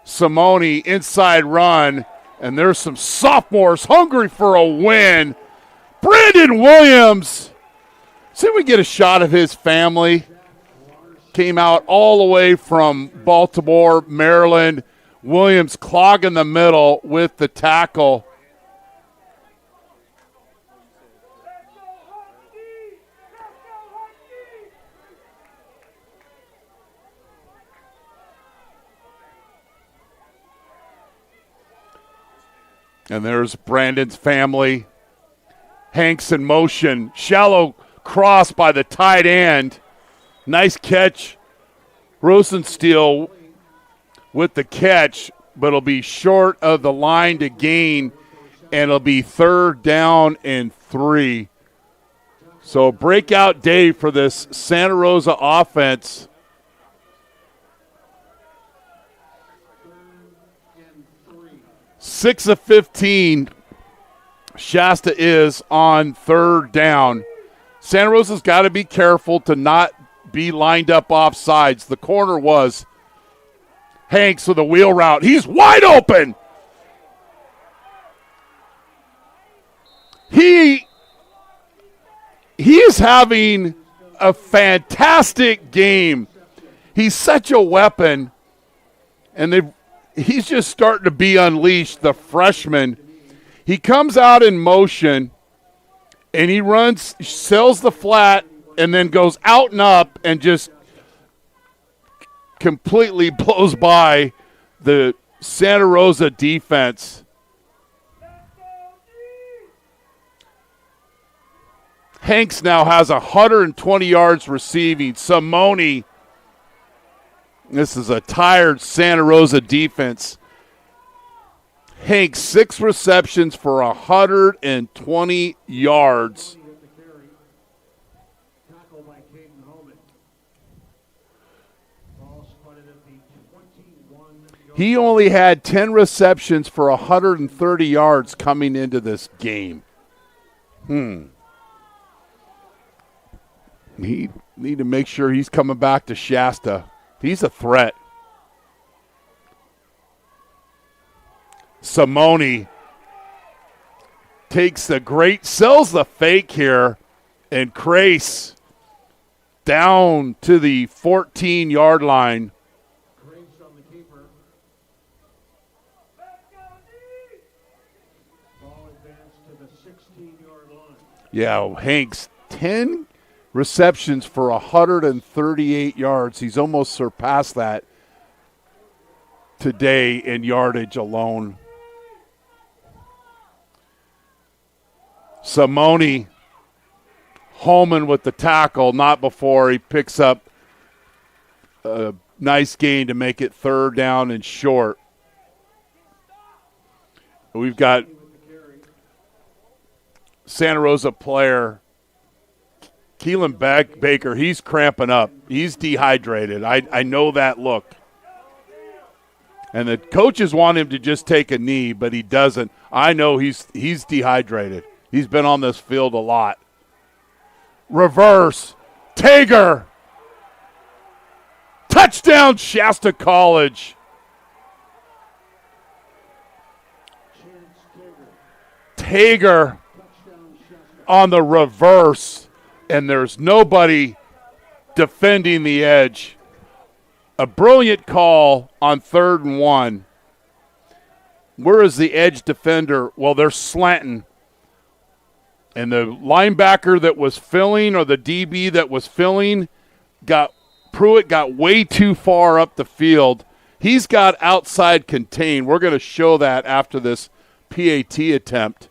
C: Simone, inside run, and there's some sophomores hungry for a win. Brandon Williams. See if we get a shot of his family. Came out all the way from Baltimore, Maryland. Williams clogging the middle with the tackle. And there's Brandon's family. Hanks in motion. Shallow cross by the tight end. Nice catch. Rosensteel with the catch, but it'll be short of the line to gain, and it'll be 3rd down and 3. So breakout day for this Santa Rosa offense. 6 of 15. Shasta is on third down. Santa Rosa's got to be careful to not be lined up off sides. The corner was Hanks with a wheel route. He's wide open. He is having a fantastic game. He's such a weapon, and he's just starting to be unleashed, the freshman. He comes out in motion, and he runs, sells the flat, and then goes out and up and just completely blows by the Santa Rosa defense. Hanks now has 120 yards receiving. Simone, this is a tired Santa Rosa defense. Hanks, 6 receptions for 120 yards. He only had 10 receptions for 130 yards coming into this game. He need to make sure he's coming back to Shasta. He's a threat. Simone sells the fake here, and Crace down to the 14-yard line. Yeah, Hanks, 10 receptions for 138 yards. He's almost surpassed that today in yardage alone. Simone Holman with the tackle, not before. He picks up a nice gain to make it third down and short. We've got Santa Rosa player Keelan Baker. He's cramping up. He's dehydrated. I know that look. And the coaches want him to just take a knee, but he doesn't. I know he's dehydrated. He's been on this field a lot. Reverse. Tager. Touchdown, Shasta College. Tager on the reverse, and there's nobody defending the edge. A brilliant call on 3rd and 1. Where is the edge defender? Well, they're slanting. And the linebacker that was filling, or the DB that was filling, Pruitt got way too far up the field. He's got outside contained. We're going to show that after this PAT attempt.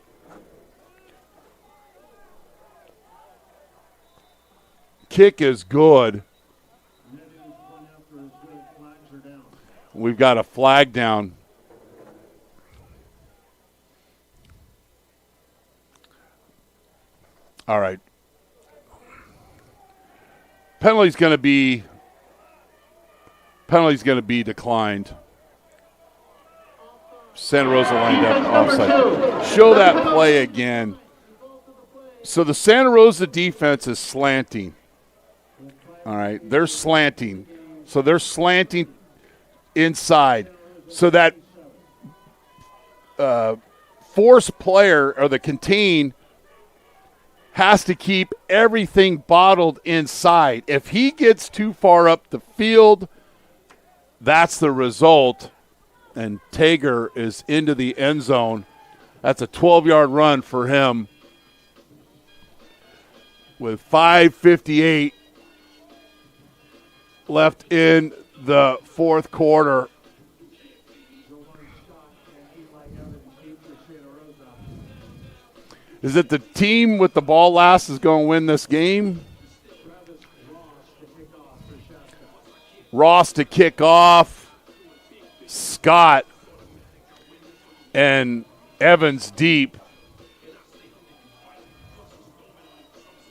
C: Kick is good. We've got a flag down. All right. Penalty's going to be declined. Santa Rosa lined up offside. Show that play again. So the Santa Rosa defense is slanting. All right, they're slanting. So they're slanting inside. So that force player, or the contain, has to keep everything bottled inside. If he gets too far up the field, that's the result. And Tager is into the end zone. That's a 12-yard run for him with 5:58 left in the fourth quarter. Is it the team with the ball last is going to win this game? Ross to kick off. Scott and Evans deep.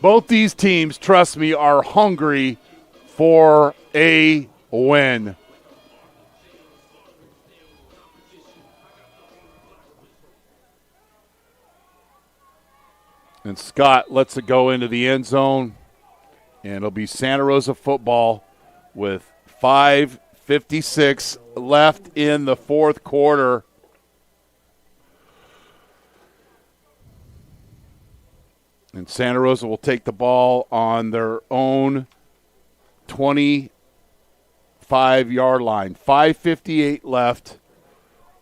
C: Both these teams, trust me, are hungry for a win. And Scott lets it go into the end zone, and it'll be Santa Rosa football with 5:56 left in the fourth quarter. And Santa Rosa will take the ball on their own 25-yard line. 5:58 left.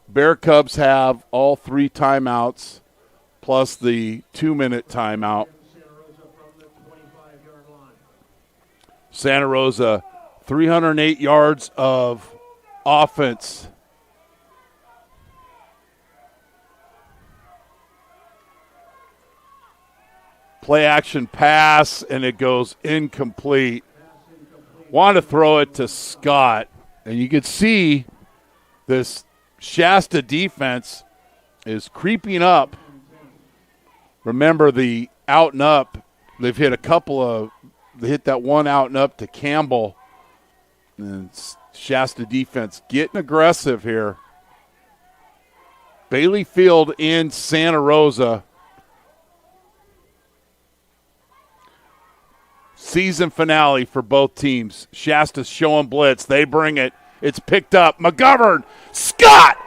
C: Bear Cubs have all 3 timeouts plus the 2-minute timeout. Santa Rosa, 308 yards of offense. Play action pass, and it goes incomplete. Want to throw it to Scott, and you can see this Shasta defense is creeping up. Remember the out and up. They've hit they hit that one out and up to Campbell. And Shasta defense getting aggressive here. Bailey Field in Santa Rosa. Season finale for both teams. Shasta's showing blitz. They bring it. It's picked up. McGovern. Scott!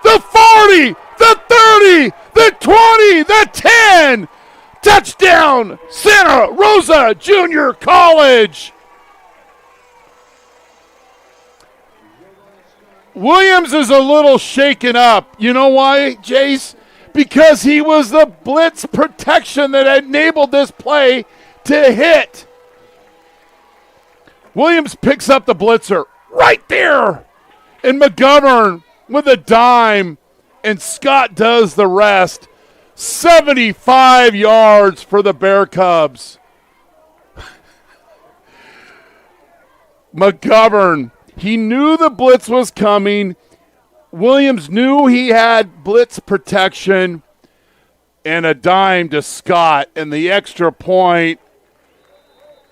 C: The 40! The 30! The 20! The 10! Touchdown! Santa Rosa Junior College! Williams is a little shaken up. You know why, Jace? Because he was the blitz protection that enabled this play to hit. Williams picks up the blitzer right there. And McGovern with a dime. And Scott does the rest. 75 yards for the Bear Cubs. McGovern, he knew the blitz was coming. Williams knew he had blitz protection. And a dime to Scott. And the extra point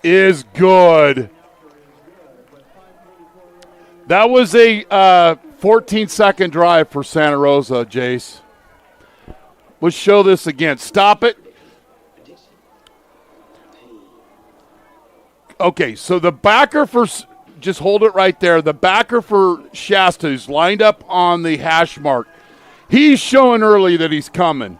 C: is good. That was a 14-second drive for Santa Rosa, Jace. Let's show this again. Stop it. Okay, so the backer for – just hold it right there. The backer for Shasta is lined up on the hash mark. He's showing early that he's coming.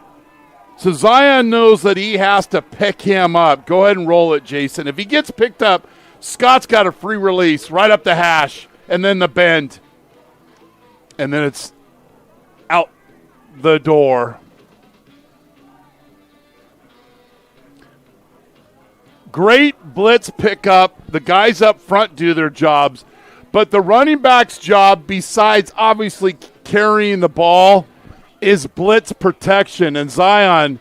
C: So Zion knows that he has to pick him up. Go ahead and roll it, Jason. If he gets picked up, Scott's got a free release right up the hash. And then the bend. And then it's out the door. Great blitz pickup. The guys up front do their jobs. But the running back's job, besides obviously carrying the ball, is blitz protection. And Zion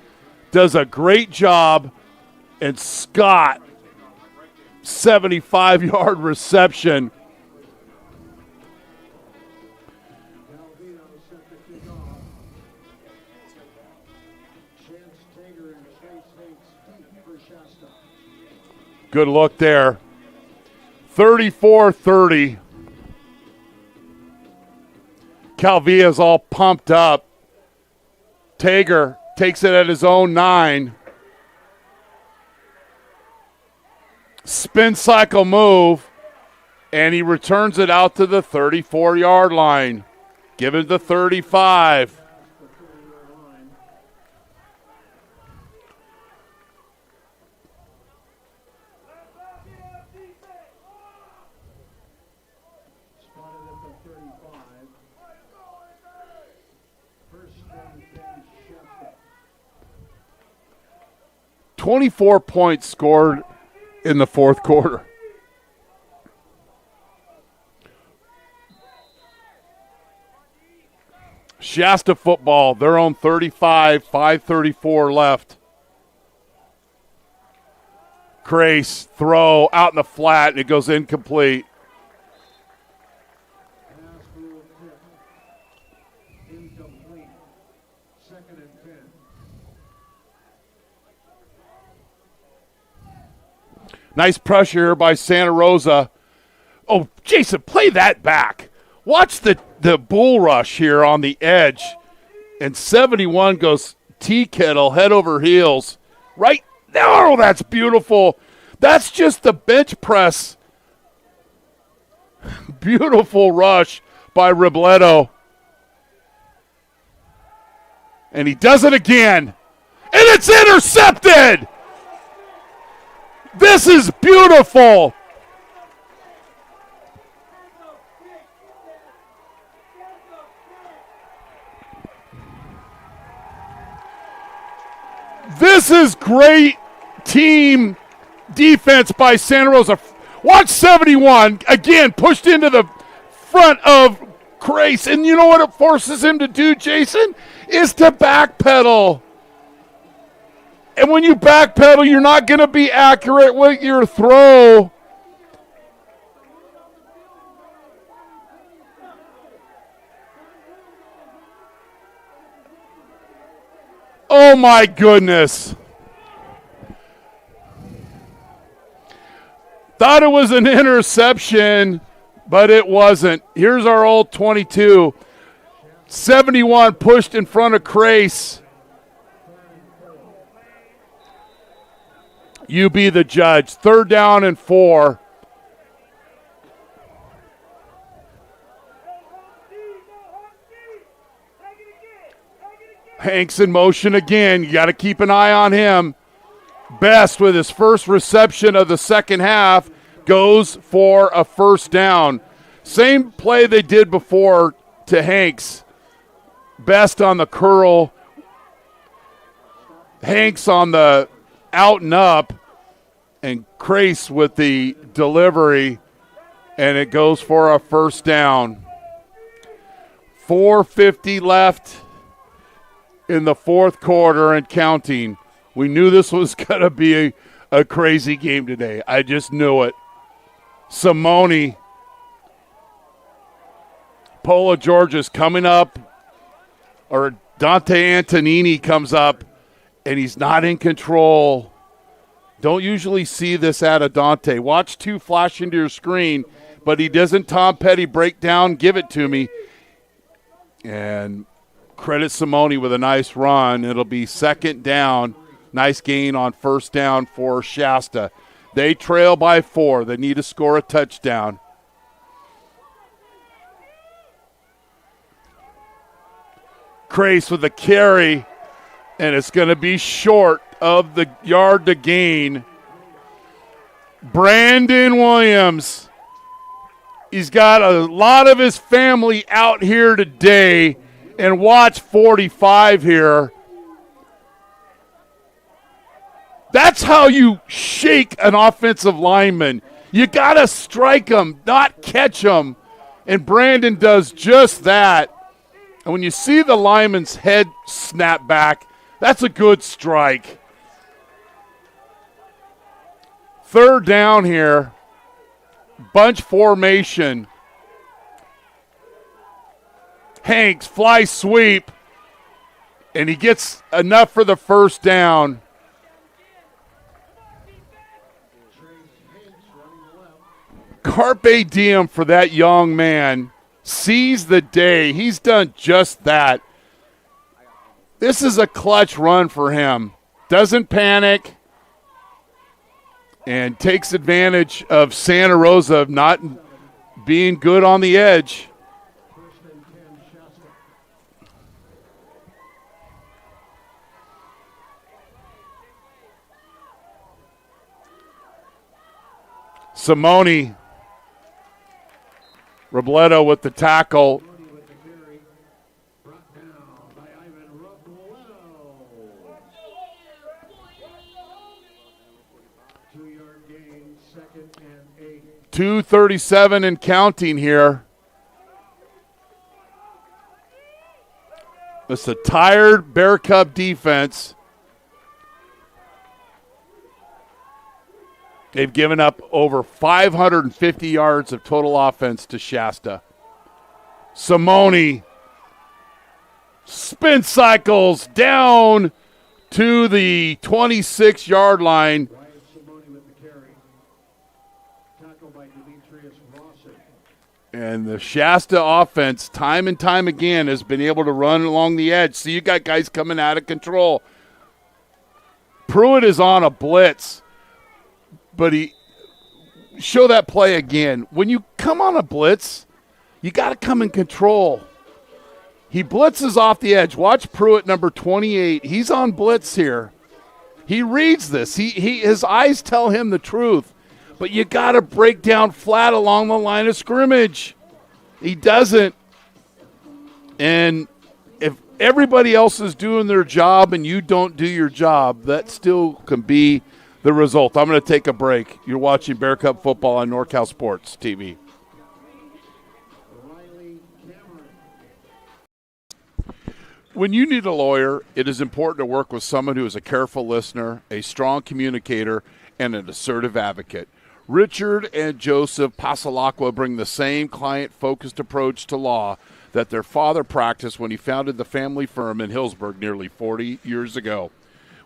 C: does a great job. And Scott, 75-yard reception. Good look there. 34-30. Calvia's all pumped up. Tager takes it at his own 9. Spin cycle move. And he returns it out to the 34-yard line. Give it the 35.
E: Spotted at the 35. First and 10, Shasta.
C: 24 points scored in the fourth quarter. Shasta football, their own 35, 5:34 left. Crace, throw, out in the flat, and it goes incomplete.
E: Pass rule kick. Incomplete. Second and 10.
C: Nice pressure here by Santa Rosa. Oh, Jason, play that back. Watch the bull rush here on the edge. And 71 goes tea kettle, head over heels. Right now, oh, that's beautiful. That's just the bench press. Beautiful rush by Robledo. And he does it again. And it's intercepted. This is beautiful. This is great team defense by Santa Rosa. Watch 71, again, pushed into the front of Grace. And you know what it forces him to do, Jason? Is to backpedal. And when you backpedal, you're not going to be accurate with your throw. Oh, my goodness. Thought it was an interception, but it wasn't. Here's our old 22. 71 pushed in front of Crace. You be the judge. 3rd down and 4. Hanks in motion again. You got to keep an eye on him. Best with his first reception of the second half goes for a 1st down. Same play they did before to Hanks. Best on the curl. Hanks on the out and up. And Crace with the delivery. And it goes for a 1st down. 4:50 left in the 4th quarter and counting. We knew this was going to be a crazy game today. I just knew it. Simone. Paula George's coming up. Or Dante Antonini comes up, and he's not in control. Don't usually see this out of Dante. Watch 2 flash into your screen, but he doesn't Tom Petty break down, give it to me. And credit Simone with a nice run. It'll be 2nd down. Nice gain on 1st down for Shasta. They trail by 4. They need to score a touchdown. Crace with the carry, and it's going to be short of the yard to gain. Brandon Williams. He's got a lot of his family out here today. And watch 45 here. That's how you shake an offensive lineman. You got to strike him, not catch him. And Brandon does just that. And when you see the lineman's head snap back, that's a good strike. 3rd down here. Bunch formation. Hanks, fly sweep. And he gets enough for the 1st down. Carpe diem for that young man. Seize the day. He's done just that. This is a clutch run for him. Doesn't panic. And takes advantage of Santa Rosa not being good on the edge. Simone. Robledo with the tackle.
E: Brought down by Ivan Robledo. 2-yard gain, 2nd and 8.
C: 2:37 and counting here. It's a tired Bear Cub defense. They've given up over 550 yards of total offense to Shasta. Simone spin cycles down to the 26-yard line. And the Shasta offense, time and time again, has been able to run along the edge. So you got guys coming out of control. Pruitt is on a blitz, but show that play again. When you come on a blitz, you got to come in control. He blitzes off the edge. Watch Pruitt, number 28. He's on blitz here. He reads this. His eyes tell him the truth. But you got to break down flat along the line of scrimmage. He doesn't. And if everybody else is doing their job and you don't do your job, that still can be the result. I'm going to take a break. You're watching Bear Cub football on NorCal Sports TV. When you need a lawyer, it is important to work with someone who is a careful listener, a strong communicator, and an assertive advocate. Richard and Joseph Passalacqua bring the same client-focused approach to law that their father practiced when he founded the family firm in Hillsburg nearly 40 years ago.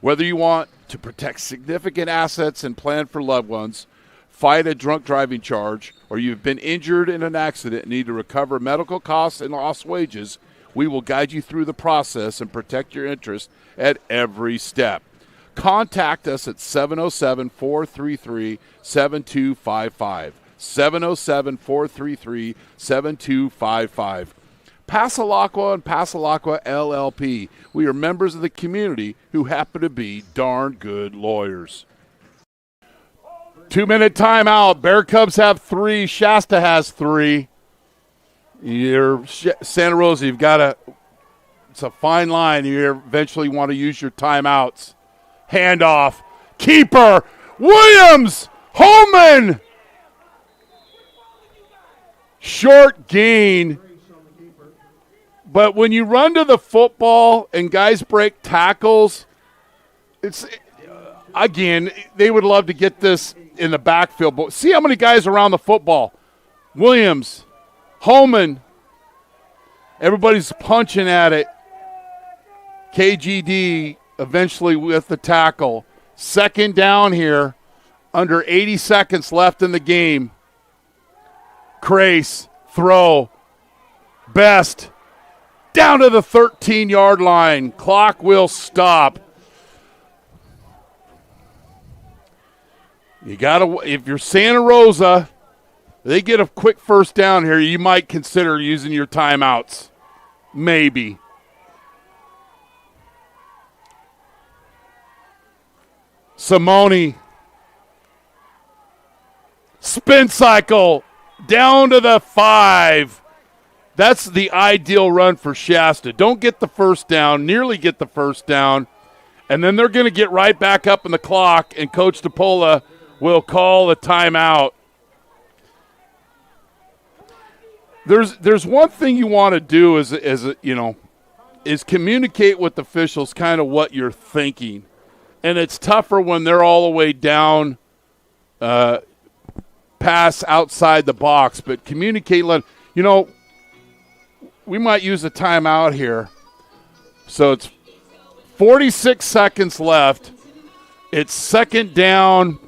C: Whether you want to protect significant assets and plan for loved ones, fight a drunk driving charge, or you've been injured in an accident and need to recover medical costs and lost wages, we will guide you through the process and protect your interests at every step. Contact us at 707-433-7255. 707-433-7255. Passalacqua and Passalacqua LLP. We are members of the community who happen to be darn good lawyers. 2-minute timeout. Bear Cubs have 3. Shasta has 3. You're Santa Rosa, it's a fine line. You eventually want to use your timeouts. Handoff. Keeper. Williams. Holman. Short gain. But when you run to the football and guys break tackles, again, they would love to get this in the backfield. But see how many guys around the football. Williams. Holman. Everybody's punching at it. KGD eventually with the tackle. Second down here. Under 80 seconds left in the game. Crace. Throw. Best. Down to the 13-yard line. Clock will stop. You gotta, if you're Santa Rosa, they get a quick first down here, you might consider using your timeouts. Maybe. Simone. Spin cycle. Down to the 5. That's the ideal run for Shasta. Don't get the first down, nearly get the first down, and then they're going to get right back up in the clock, and Coach DePola will call a timeout. There's one thing you want to do is communicate with officials kind of what you're thinking, and it's tougher when they're all the way down, pass outside the box. But communicate, we might use a timeout here. So it's 46 seconds left. It's second down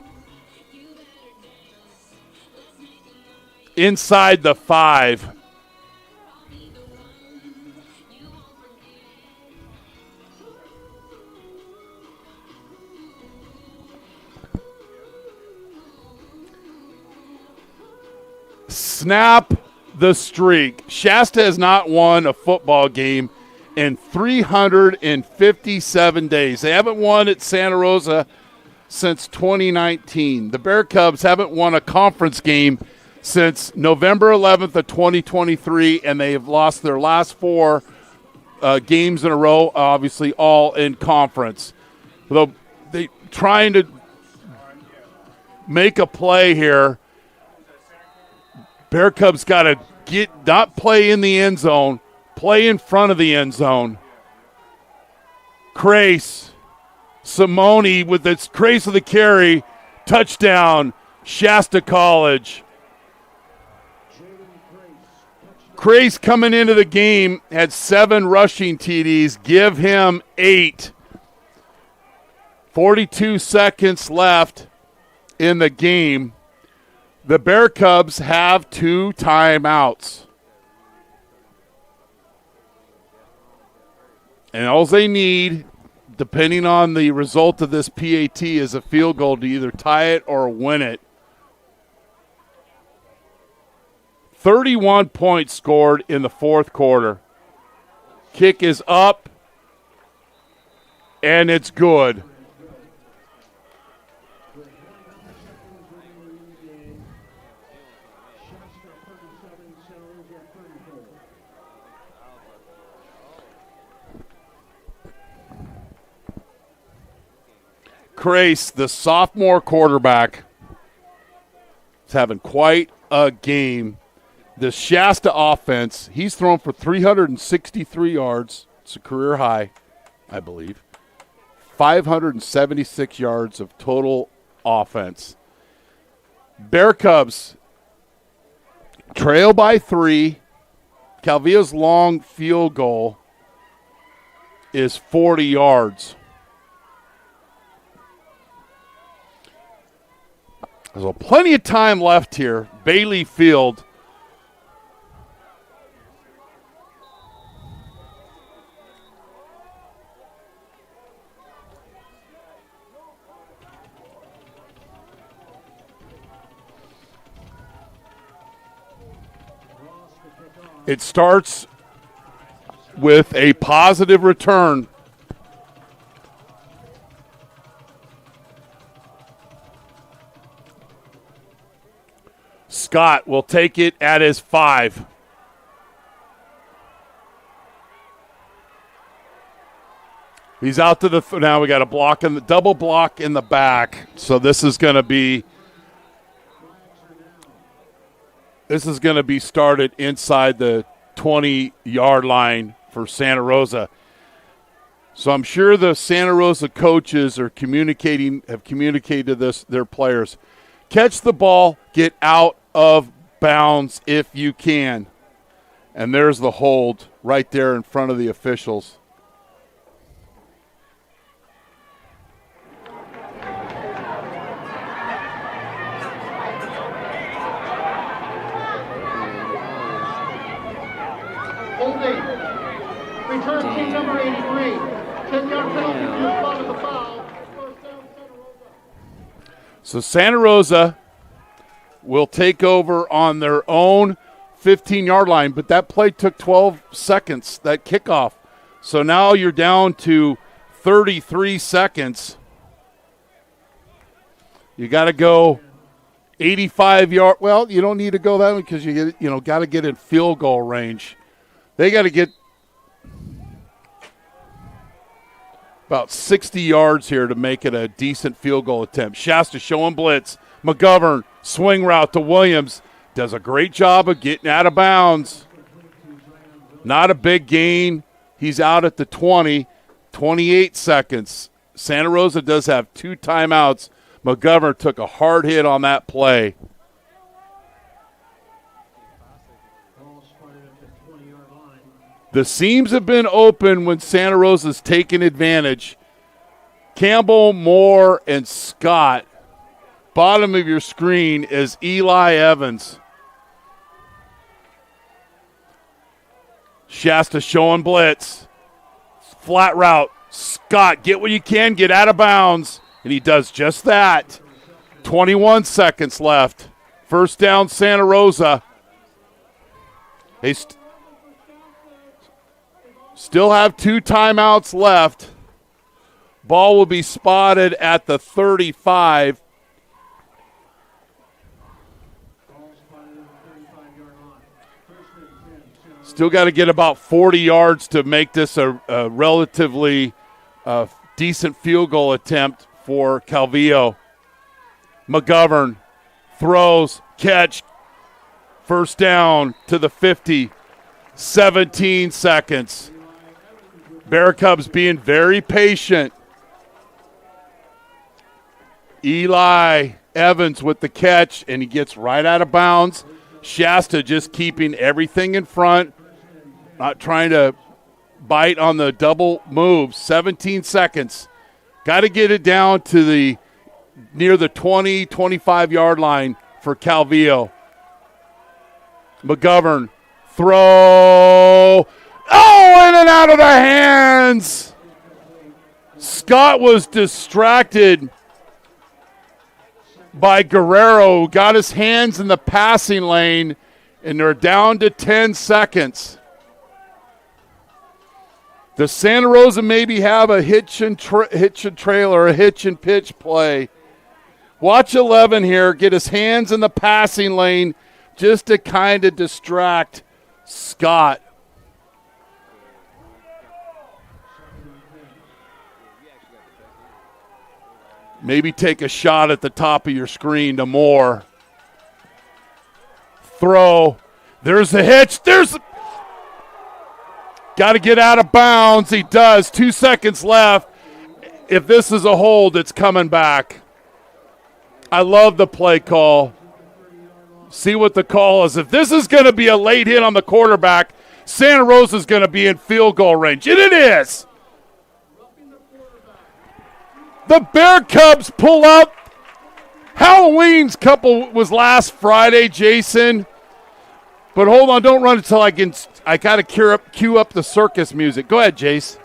C: inside the 5. Snap the streak. Shasta has not won a football game in 357 days. They haven't won at Santa Rosa since 2019. The Bear Cubs haven't won a conference game since November 11th of 2023, and they have lost their last 4 games in a row, obviously all in conference. Though they trying to make a play here. Bear Cubs got to not play in the end zone, play in front of the end zone. Crace, Simone with its Crace of the carry, touchdown, Shasta College. Crace coming into the game had 7 rushing TDs. Give him 8. 42 seconds left in the game. The Bear Cubs have 2 timeouts. And all they need, depending on the result of this PAT, is a field goal to either tie it or win it. 31 points scored in the fourth quarter. Kick is up, and it's good. Crace, the sophomore quarterback, is having quite a game. The Shasta offense, he's thrown for 363 yards. It's a career high, I believe. 576 yards of total offense. Bear Cubs trail by 3. Calvillo's long field goal is 40 yards. There's plenty of time left here. Bailey Field. It starts with a positive return. Scott will take it at his 5. He's out to the now. We got a block in the double block in the back. So this is going to be started inside the 20-yard line for Santa Rosa. So I'm sure the Santa Rosa coaches have communicated to their players. Catch the ball, get out of bounds if you can. And there's the hold right there in front of the officials.
A: Holding. Return team number 83. 10-yard penalty for the spot of the foul. First down, Santa Rosa.
C: So Santa Rosa will take over on their own 15-yard line, but that play took 12 seconds, that kickoff. So now you're down to 33 seconds. You got to go 85 yard. Well, you don't need to go that one because got to get in field goal range. They got to get about 60 yards here to make it a decent field goal attempt. Shasta showing blitz. McGovern, swing route to Williams. Does a great job of getting out of bounds. Not a big gain. He's out at the 20, 28 seconds. Santa Rosa does have 2 timeouts. McGovern took a hard hit on that play. The seams have been open when Santa Rosa's taken advantage. Campbell, Moore, and Scott. Bottom of your screen is Eli Evans. Shasta showing blitz. Flat route. Scott, get what you can, get out of bounds. And he does just that. 21 seconds left. First down, Santa Rosa. They still have 2 timeouts left. Ball will be spotted at the 35. Still got to get about 40 yards to make this a relatively decent field goal attempt for Calvillo. McGovern throws, catch, first down to the 50. 17 seconds. Bear Cubs being very patient. Eli Evans with the catch, and he gets right out of bounds. Shasta just keeping everything in front, not trying to bite on the double move. 17 seconds. Got to get it down to near the 20, 25-yard line. for Calvillo. McGovern, throw. Oh, in and out of the hands. Scott was distracted by Guerrero, who got his hands in the passing lane, and they're down to 10 seconds. Does Santa Rosa maybe have a hitch and trail or a hitch and pitch play? Watch 11 here, get his hands in the passing lane just to kind of distract Scott. Maybe take a shot at the top of your screen to Moore. Throw. There's the hitch. Got to get out of bounds. He does. 2 seconds left. If this is a hold, it's coming back. I love the play call. See what the call is. If this is going to be a late hit on the quarterback, Santa Rosa is going to be in field goal range. And it is. The Bear Cubs pull out. Halloween's couple was last Friday, Jason. But hold on, don't run until I got to cue up the circus music. Go ahead, Jace.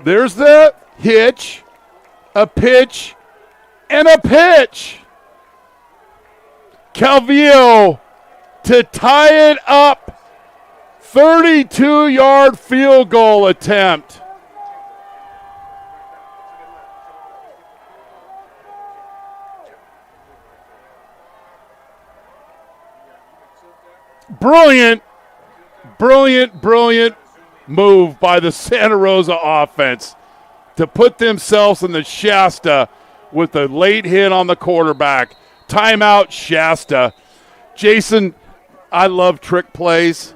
C: There's the hitch, a pitch, and a pitch. Calvillo to tie it up. 32-yard field goal attempt. Brilliant move by the Santa Rosa offense to put themselves in the Shasta with a late hit on the quarterback. Timeout, Shasta. Jason, I love trick plays.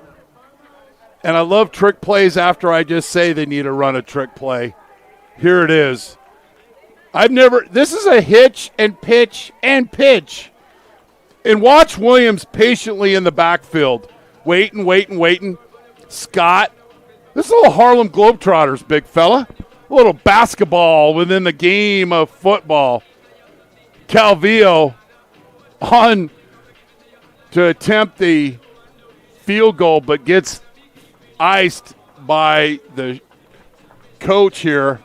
C: And I love trick plays after I just say they need to run a trick play. Here it is. This is a hitch and pitch and pitch. And watch Williams patiently in the backfield. Waiting. Scott. This is a little Harlem Globetrotters, big fella. A little basketball within the game of football. Calvillo on to attempt the field goal, but gets iced by the coach here.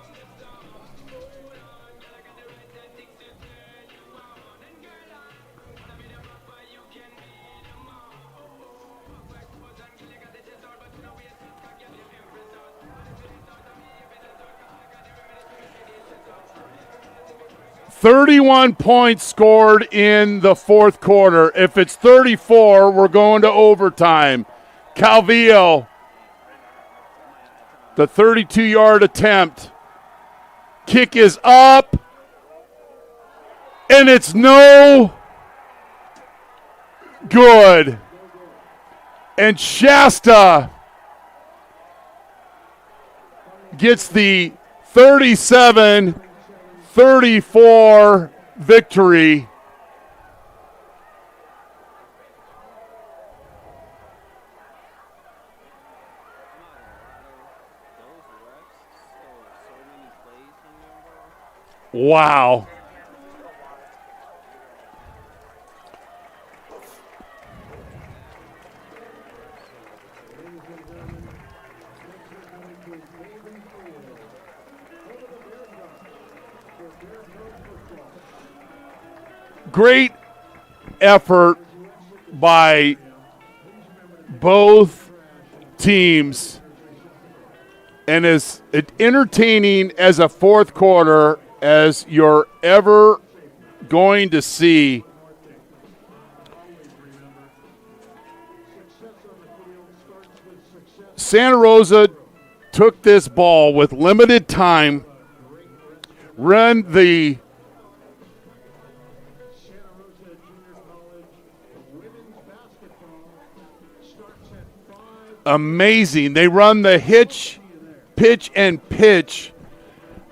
C: "31 points scored in the fourth quarter. If it's 34, we're going to overtime." Calvillo, the 32-yard attempt. Kick is up, and it's no good. And Shasta gets the 37-34 victory. Wow. Great effort by both teams, and as entertaining as a fourth quarter as you're ever going to see. Santa Rosa took this ball with limited time, run the
E: Santa Rosa Junior College women's basketball starts at 5.
C: amazing. They run the hitch, pitch, and pitch.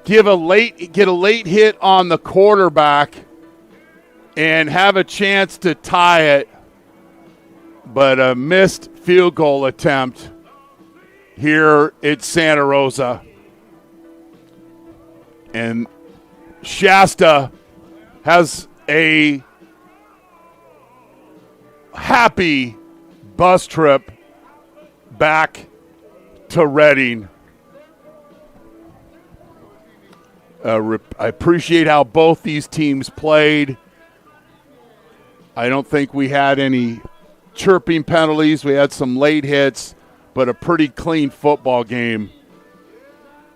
C: Get a late hit on the quarterback and have a chance to tie it, but a missed field goal attempt here at Santa Rosa. And Shasta has a happy bus trip back to Reading. I appreciate how both these teams played. I don't think we had any chirping penalties. We had some late hits, but a pretty clean football game.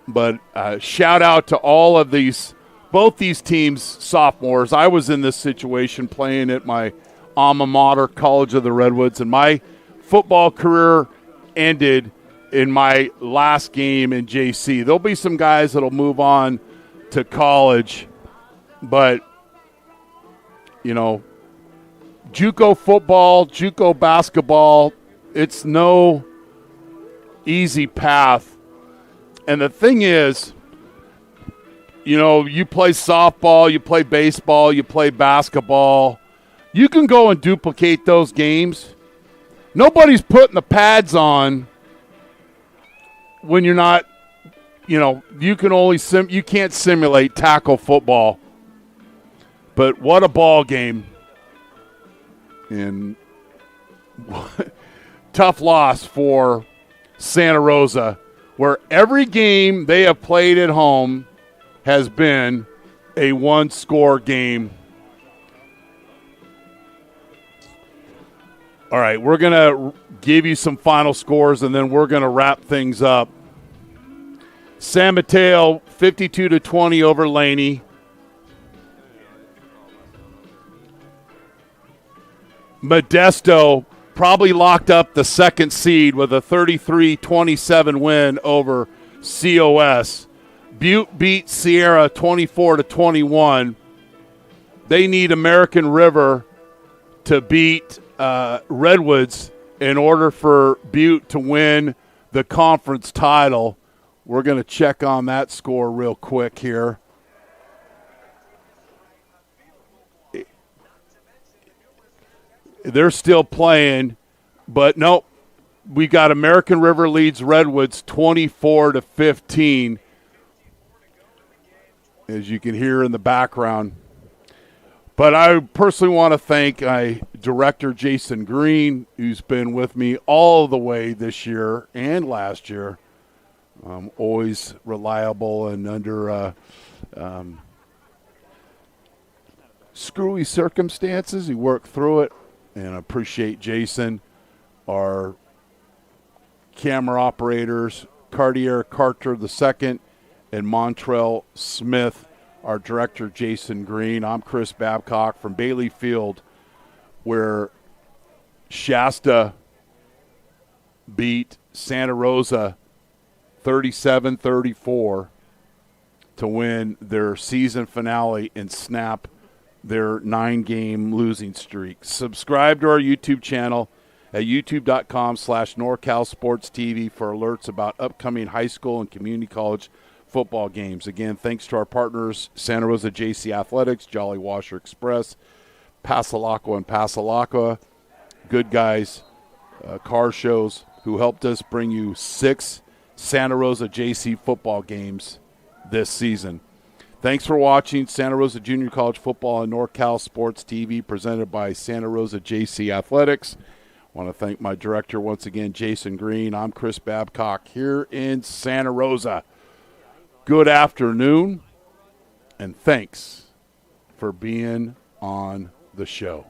C: But shout out to all of both these teams, sophomores. I was in this situation playing at my alma mater, College of the Redwoods, and my football career ended in my last game in JC. There'll be some guys that'll move on to college, but, JUCO football, JUCO basketball, it's no easy path. And the thing is, you play softball, you play baseball, you play basketball. You can go and duplicate those games. Nobody's putting the pads on when you're not, you can only you can't simulate tackle football. But what a ball game. And tough loss for Santa Rosa, where every game they have played at home has been a one-score game. All right, we're going to give you some final scores, and then we're going to wrap things up. San Mateo, 52-20 over Laney. Modesto probably locked up the second seed with a 33-27 win over COS. Butte beat Sierra 24-21. They need American River to beat Redwoods in order for Butte to win the conference title. We're going to check on that score real quick here. They're still playing, but nope. We got American River leads Redwoods 24-15, as you can hear in the background. But I personally want to thank Director Jason Green, who's been with me all the way this year and last year. Always reliable and under screwy circumstances. He worked through it, and I appreciate Jason. Our camera operators, Cartier Carter II and Montrell Smith. Our director, Jason Green. I'm Chris Babcock from Bailey Field, where Shasta beat Santa Rosa 37-34 to win their season finale and snap their 9-game losing streak. Subscribe to our YouTube channel at youtube.com/NorCal Sports TV for alerts about upcoming high school and community college football games. Again, thanks to our partners, Santa Rosa JC Athletics, Jolly Washer Express, Passalacqua and Passalacqua, Good Guys Car Shows, who helped us bring you 6 Santa Rosa JC football games this season. Thanks for watching Santa Rosa Junior College football on NorCal Sports TV, presented by Santa Rosa JC Athletics. I want to thank my director once again, Jason Green. I'm Chris Babcock here in Santa Rosa. Good afternoon, and thanks for being on the show.